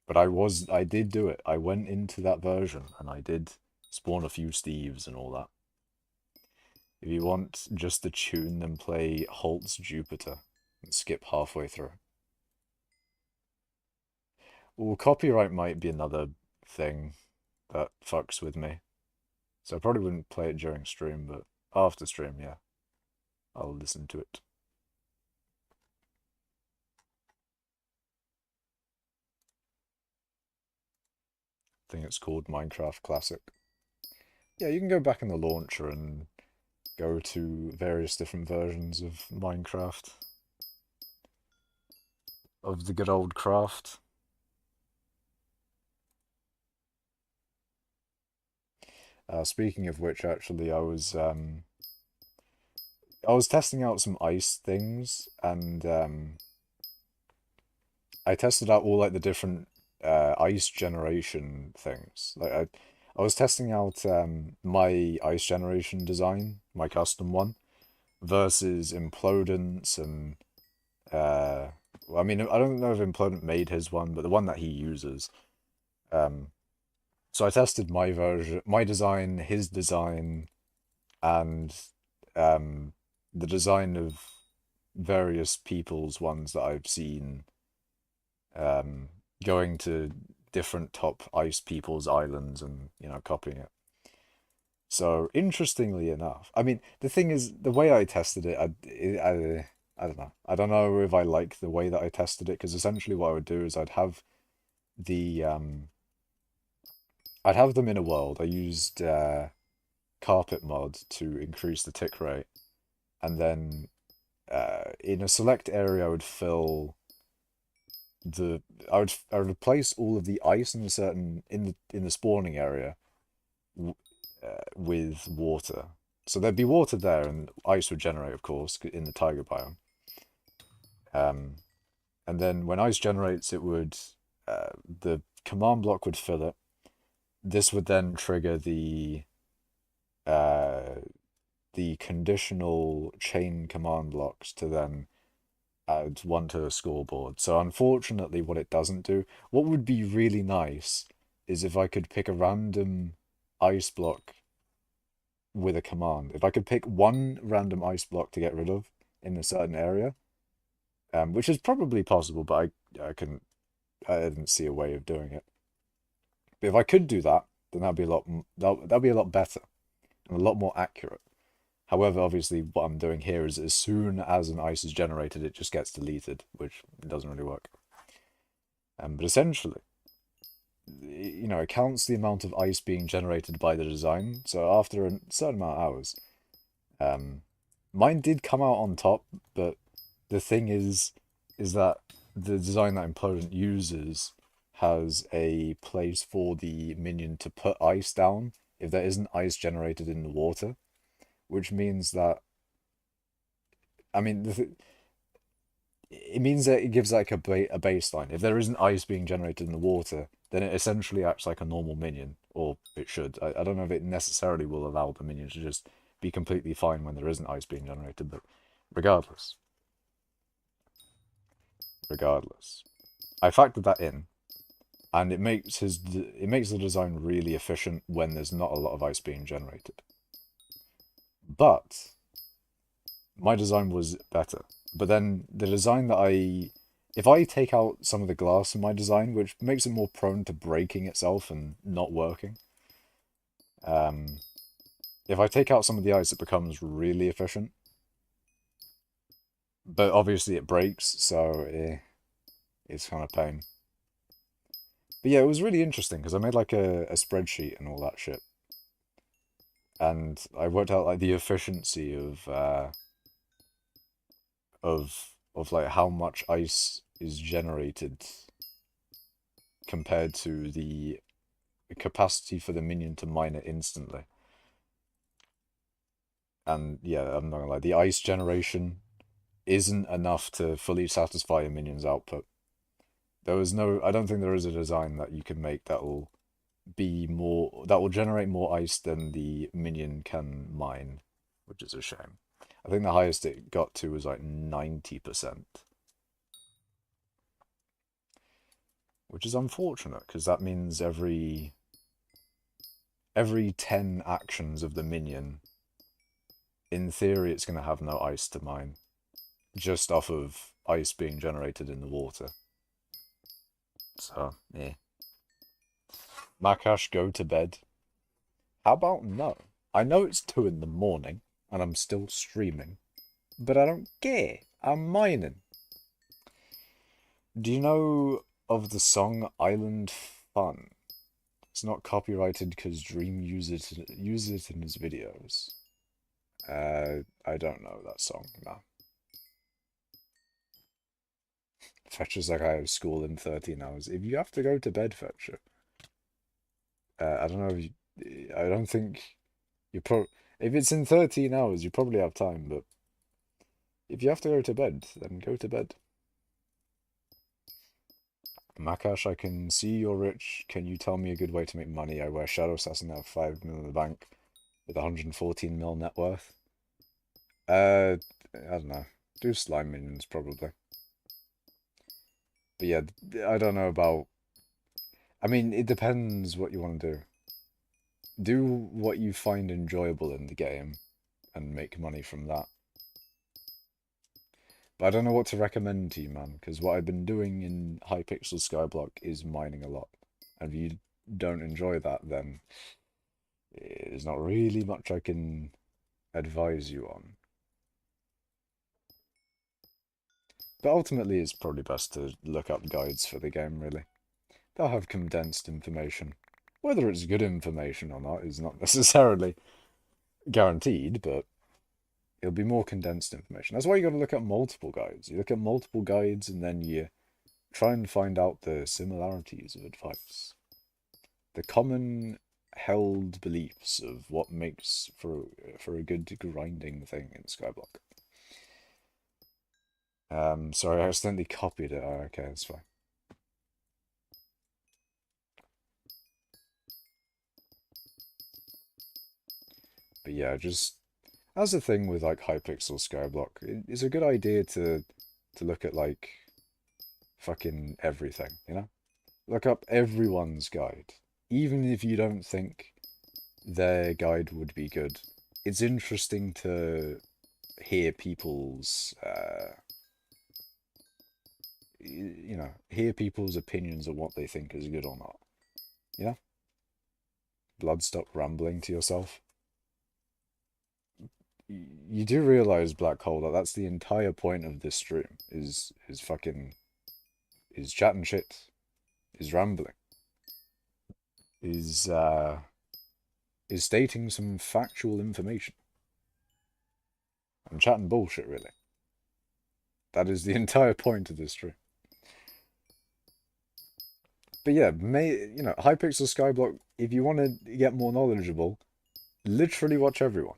But I did do it. I went into that version and I did spawn a few Steves and all that. If you want just the tune, then play Holt's Jupiter and skip halfway through. Well, copyright might be another thing that fucks with me. So I probably wouldn't play it during stream, but after stream, yeah, I'll listen to it. I think it's called Minecraft Classic. Yeah, you can go back in the launcher and go to various different versions of Minecraft. Of the good old craft. Speaking of which, actually, I was testing out some ice things, and I tested out all like the different ice generation things. I was testing out my ice generation design, my custom one, versus Implodence and well, I mean, I don't know if Implodent made his one, but the one that he uses. So I tested my version, my design, his design, and the design of various people's ones that I've seen going to different top ice people's islands and, you know, copying it. So interestingly enough, I mean, the thing is, the way I tested it, I don't know. I don't know if I like the way that I tested it, because essentially what I would do is the I'd have them in a world. I used carpet mod to increase the tick rate, and then in a select area I would fill I would replace all of the ice in a certain in the spawning area with water. So there'd be water there, and ice would generate, of course, in the taiga biome. And then when ice generates, it would the command block would fill it. This would then trigger the conditional chain command blocks to then add one to the scoreboard. So unfortunately, what it doesn't do, what would be really nice is if I could pick a random ice block with a command. If I could pick one random ice block to get rid of in a certain area, which is probably possible, but I didn't see a way of doing it. But if I could do that, then that'd be a lot better and a lot more accurate. However, obviously, what I'm doing here is as soon as an ice is generated, it just gets deleted, which doesn't really work. But essentially, you know, it counts the amount of ice being generated by the design. So after a certain amount of hours, mine did come out on top, but the thing is that the design that Implodent uses has a place for the minion to put ice down if there isn't ice generated in the water, which means that, I mean, it means that it gives like a baseline. If there isn't ice being generated in the water, then it essentially acts like a normal minion, or it should. I don't know if it necessarily will allow the minion to just be completely fine when there isn't ice being generated, but regardless, I factored that in, and it makes the design really efficient when there's not a lot of ice being generated. But my design was better. But then the design that if I take out some of the glass in my design, which makes it more prone to breaking itself and not working, if I take out some of the ice, it becomes really efficient. But obviously it breaks, so it's kind of pain. But yeah, it was really interesting because I made like a spreadsheet and all that shit. And I worked out like the efficiency of like how much ice is generated compared to the capacity for the minion to mine it instantly. And yeah, I'm not gonna lie, the ice generation isn't enough to fully satisfy a minion's output. I don't think there is a design that you can make that will generate more ice than the minion can mine, which is a shame. I think the highest it got to was like 90%. Which is unfortunate, because that means every 10 actions of the minion, in theory, it's going to have no ice to mine, just off of ice being generated in the water. So, yeah. Makash, go to bed. How about no? I know it's 2 in the morning, and I'm still streaming, but I don't care. I'm mining. Do you know of the song Island Fun? It's not copyrighted because Dream uses it in his videos. I don't know that song, no. Fetcher's like, I have school in 13 hours. If you have to go to bed, Fetcher, I don't know if you, I don't think you if it's in 13 hours, you probably have time, but if you have to go to bed, then go to bed. Makash, I can see you're rich. Can you tell me a good way to make money? I wear Shadow Assassin, have 5 mil in the bank with 114 mil net worth. I don't know. Do slime minions, probably. But yeah, I don't know about... I mean, it depends what you want to do. Do what you find enjoyable in the game and make money from that. But I don't know what to recommend to you, man, because what I've been doing in hypixel skyblock is mining a lot. And if you don't enjoy that, then there's not really much I can advise you on. But ultimately, it's probably best to look up guides for the game, really. They'll have condensed information. Whether it's good information or not is not necessarily guaranteed, but it'll be more condensed information. That's why you got to look at multiple guides. You look at multiple guides and then you try and find out the similarities of advice. The common held beliefs of what makes for a good grinding thing in Skyblock. Sorry, I accidentally copied it. Oh, okay, that's fine. But yeah, just as a thing with like hypixel skyblock, it's a good idea to look at like fucking everything, you know? Look up everyone's guide. Even if you don't think their guide would be good, it's interesting to hear people's you know, hear people's opinions on what they think is good or not. You know? Blood, stop rambling to yourself. You do realize, Black Hole, that that's the entire point of this stream, is fucking... is chatting shit, is rambling, is stating some factual information. I'm chatting bullshit, really. That is the entire point of this stream. But yeah, you know, hypixel skyblock, if you want to get more knowledgeable, literally watch everyone.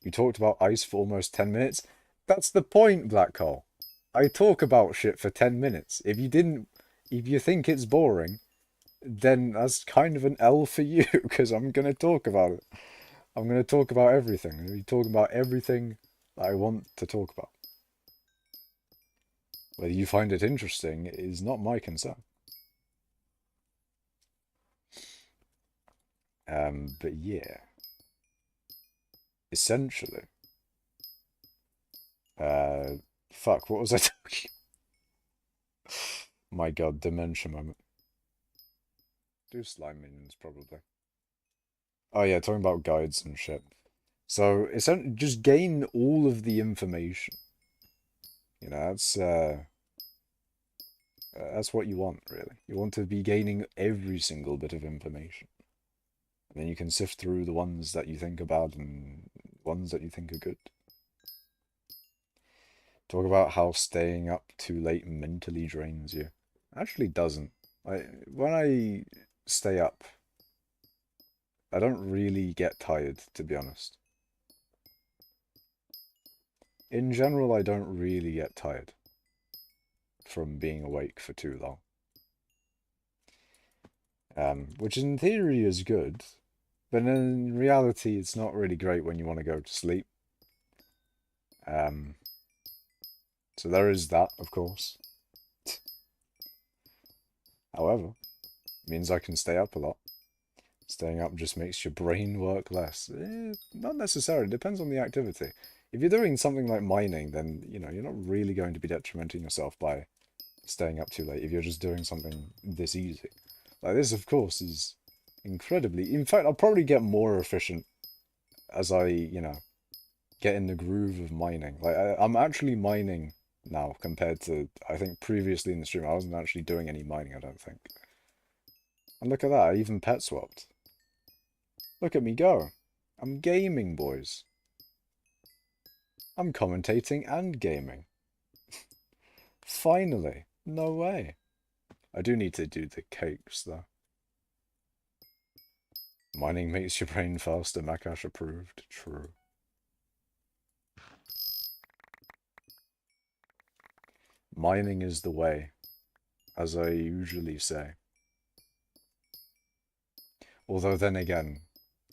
You talked about ice for almost 10 minutes. That's the point, Black Hole. I talk about shit for 10 minutes. If you think it's boring, then that's kind of an L for you, because I'm going to talk about it. I'm going to talk about everything. I'm going to be talking about everything that I want to talk about. Whether you find it interesting is not my concern. But yeah. Essentially. Fuck, what was I talking? My god, dementia moment. Do slime minions, probably. Oh yeah, talking about guides and shit. So, essentially, just gain all of the information. You know, that's what you want, really. You want to be gaining every single bit of information. And then you can sift through the ones that you think are bad and ones that you think are good. Talk about how staying up too late mentally drains you. Actually doesn't. When I stay up, I don't really get tired, to be honest. In general, I don't really get tired from being awake for too long. Which in theory is good, but in reality it's not really great when you want to go to sleep. So there is that, of course. However, it means I can stay up a lot. Staying up just makes your brain work less. Not necessarily, it depends on the activity. If you're doing something like mining, then, you know, you're not really going to be detrimenting yourself by staying up too late if you're just doing something this easy. Like this, of course, is incredibly... In fact, I'll probably get more efficient as I, get in the groove of mining. Like, I'm actually mining now compared to, I think, previously in the stream, I wasn't actually doing any mining, I don't think. And look at that, I even pet swapped. Look at me go. I'm gaming, boys. I'm commentating and gaming. Finally. No way. I do need to do the cakes, though. Mining makes your brain faster, Makash approved. True. Mining is the way, as I usually say. Although then again,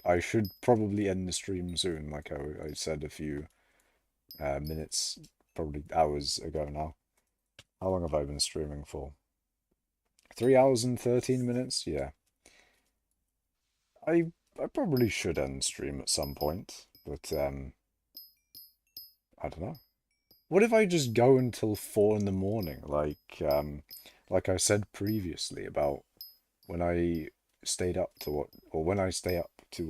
I should probably end the stream soon, like I said a few minutes, probably hours ago now. How long have I been streaming for? 3 hours and 13 minutes? Yeah. I probably should end stream at some point, but I don't know. What if I just go until 4 in the morning, like I said previously about when I stayed up to watch, or when I stay up to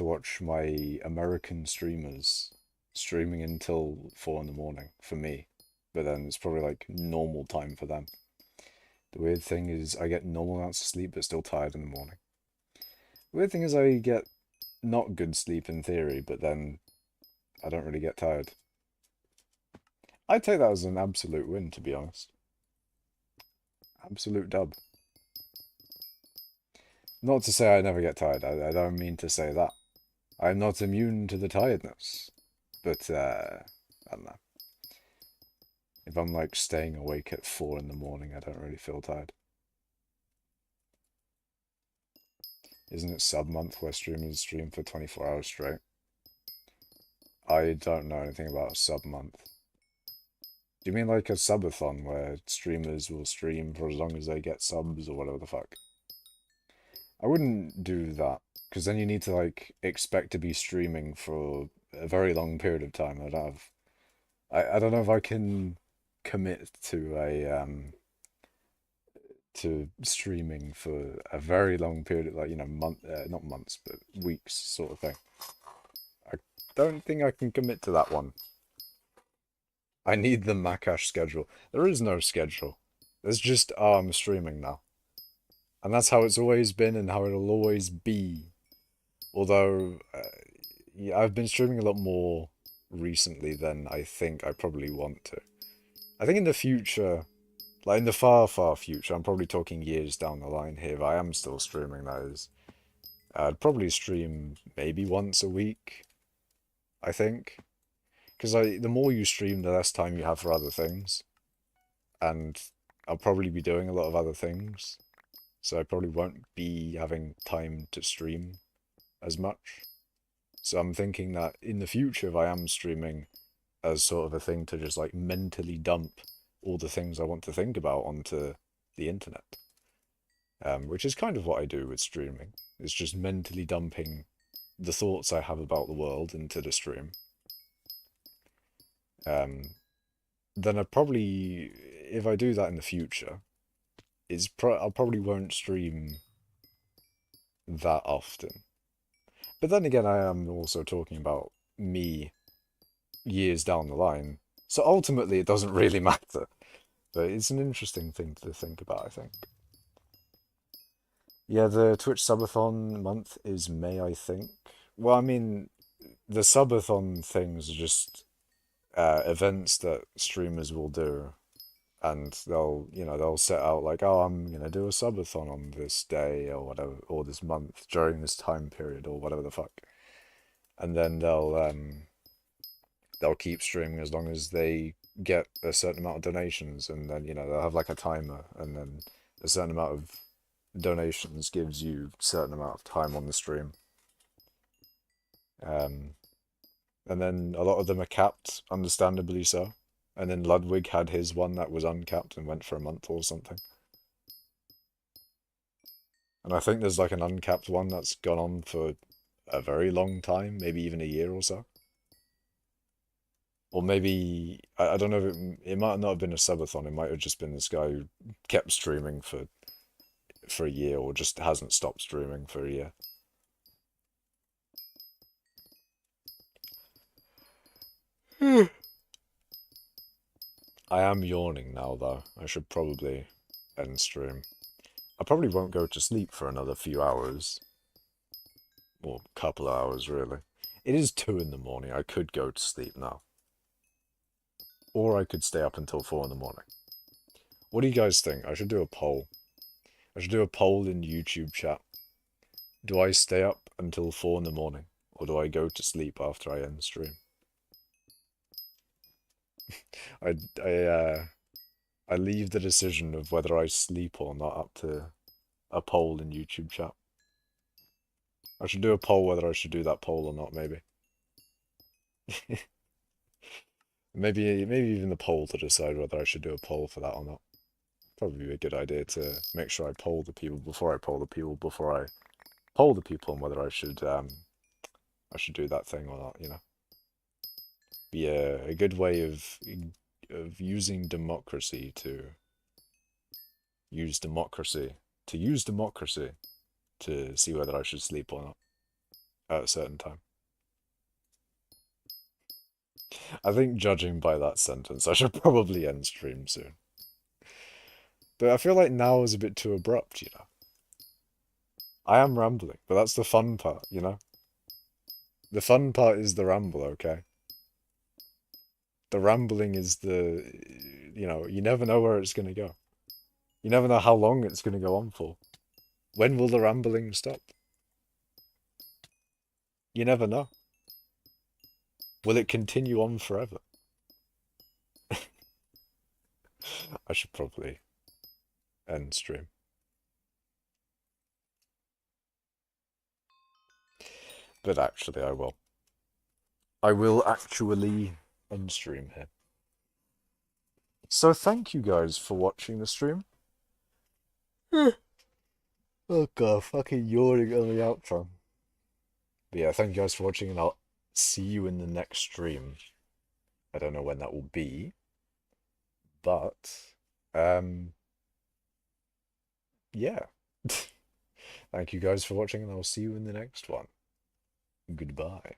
watch my American streamers streaming until 4 in the morning for me, but then it's probably like normal time for them. The weird thing is I get normal amounts of sleep but still tired in the morning. The weird thing is I get not good sleep in theory, but then I don't really get tired. I take that as an absolute win, to be honest. Absolute dub. Not to say I never get tired, I don't mean to say that. I'm not immune to the tiredness, but I don't know. If I'm like staying awake at 4 in the morning, I don't really feel tired. Isn't it sub-month where streamers stream for 24 hours straight? I don't know anything about a sub-month. Do you mean like a subathon where streamers will stream for as long as they get subs or whatever the fuck? I wouldn't do that, because then you need to like expect to be streaming for a very long period of time. I don't know if I can commit to a to streaming for a very long period of, like, not months, but weeks sort of thing. I don't think I can commit to that one. I need the Makash schedule. There is no schedule. There's just, oh, I'm streaming now. And that's how it's always been and how it'll always be. Although, yeah, I've been streaming a lot more recently than I think I probably want to. I think in the future, like in the far, far future, I'm probably talking years down the line here, if I am still streaming, that is. I'd probably stream maybe once a week, I think. Because the more you stream, the less time you have for other things. And I'll probably be doing a lot of other things. So I probably won't be having time to stream as much. So I'm thinking that in the future, if I am streaming as sort of a thing to just like mentally dump all the things I want to think about onto the internet. Which is kind of what I do with streaming. It's just mentally dumping the thoughts I have about the world into the stream. Then I probably, if I do that in the future, I probably won't stream that often. But then again, I am also talking about me years down the line, so ultimately it doesn't really matter. But it's an interesting thing to think about, I think. Yeah, the Twitch subathon month is May, I think. Well, I mean, the subathon things are just events that streamers will do, and they'll set out like, oh, I'm gonna do a subathon on this day or whatever, or this month during this time period or whatever the fuck, and then they'll keep streaming as long as they get a certain amount of donations, and then they'll have like a timer, and then a certain amount of donations gives you a certain amount of time on the stream. And then a lot of them are capped, understandably so. And then Ludwig had his one that was uncapped and went for a month or something. And I think there's like an uncapped one that's gone on for a very long time, maybe even a year or so. Or maybe I don't know if it might not have been a subathon. It might have just been this guy who kept streaming for a year, or just hasn't stopped streaming for a year. I am yawning now, though. I should probably end stream. I probably won't go to sleep for another few hours. Or couple of hours, really. It is 2 in the morning. I could go to sleep now. Or I could stay up until 4 in the morning. What do you guys think? I should do a poll. I should do a poll in YouTube chat. Do I stay up until 4 in the morning? Or do I go to sleep after I end stream? I, I, I leave the decision of whether I sleep or not up to a poll in YouTube chat. I should do a poll whether I should do that poll or not, maybe. maybe even the poll to decide whether I should do a poll for that or not. Probably be a good idea to make sure I poll the people before I poll the people before I poll the people on whether I should do that thing or not, you know. Be a good way of using democracy to use democracy to see whether I should sleep or not at a certain time. I think judging by that sentence, I should probably end stream soon. But I feel like now is a bit too abrupt, you know. I am rambling, but that's the fun part, you know. The fun part is the ramble, okay? The rambling is you know, you never know where it's going to go. You never know how long it's going to go on for. When will the rambling stop? You never know. Will it continue on forever? I should probably end stream. But actually, I will. I will actually end stream here. So thank you guys for watching the stream. Oh god, fucking yawning on the outro. But yeah, thank you guys for watching, and I'll see you in the next stream. I don't know when that will be, but yeah. Thank you guys for watching, and I'll see you in the next one. Goodbye.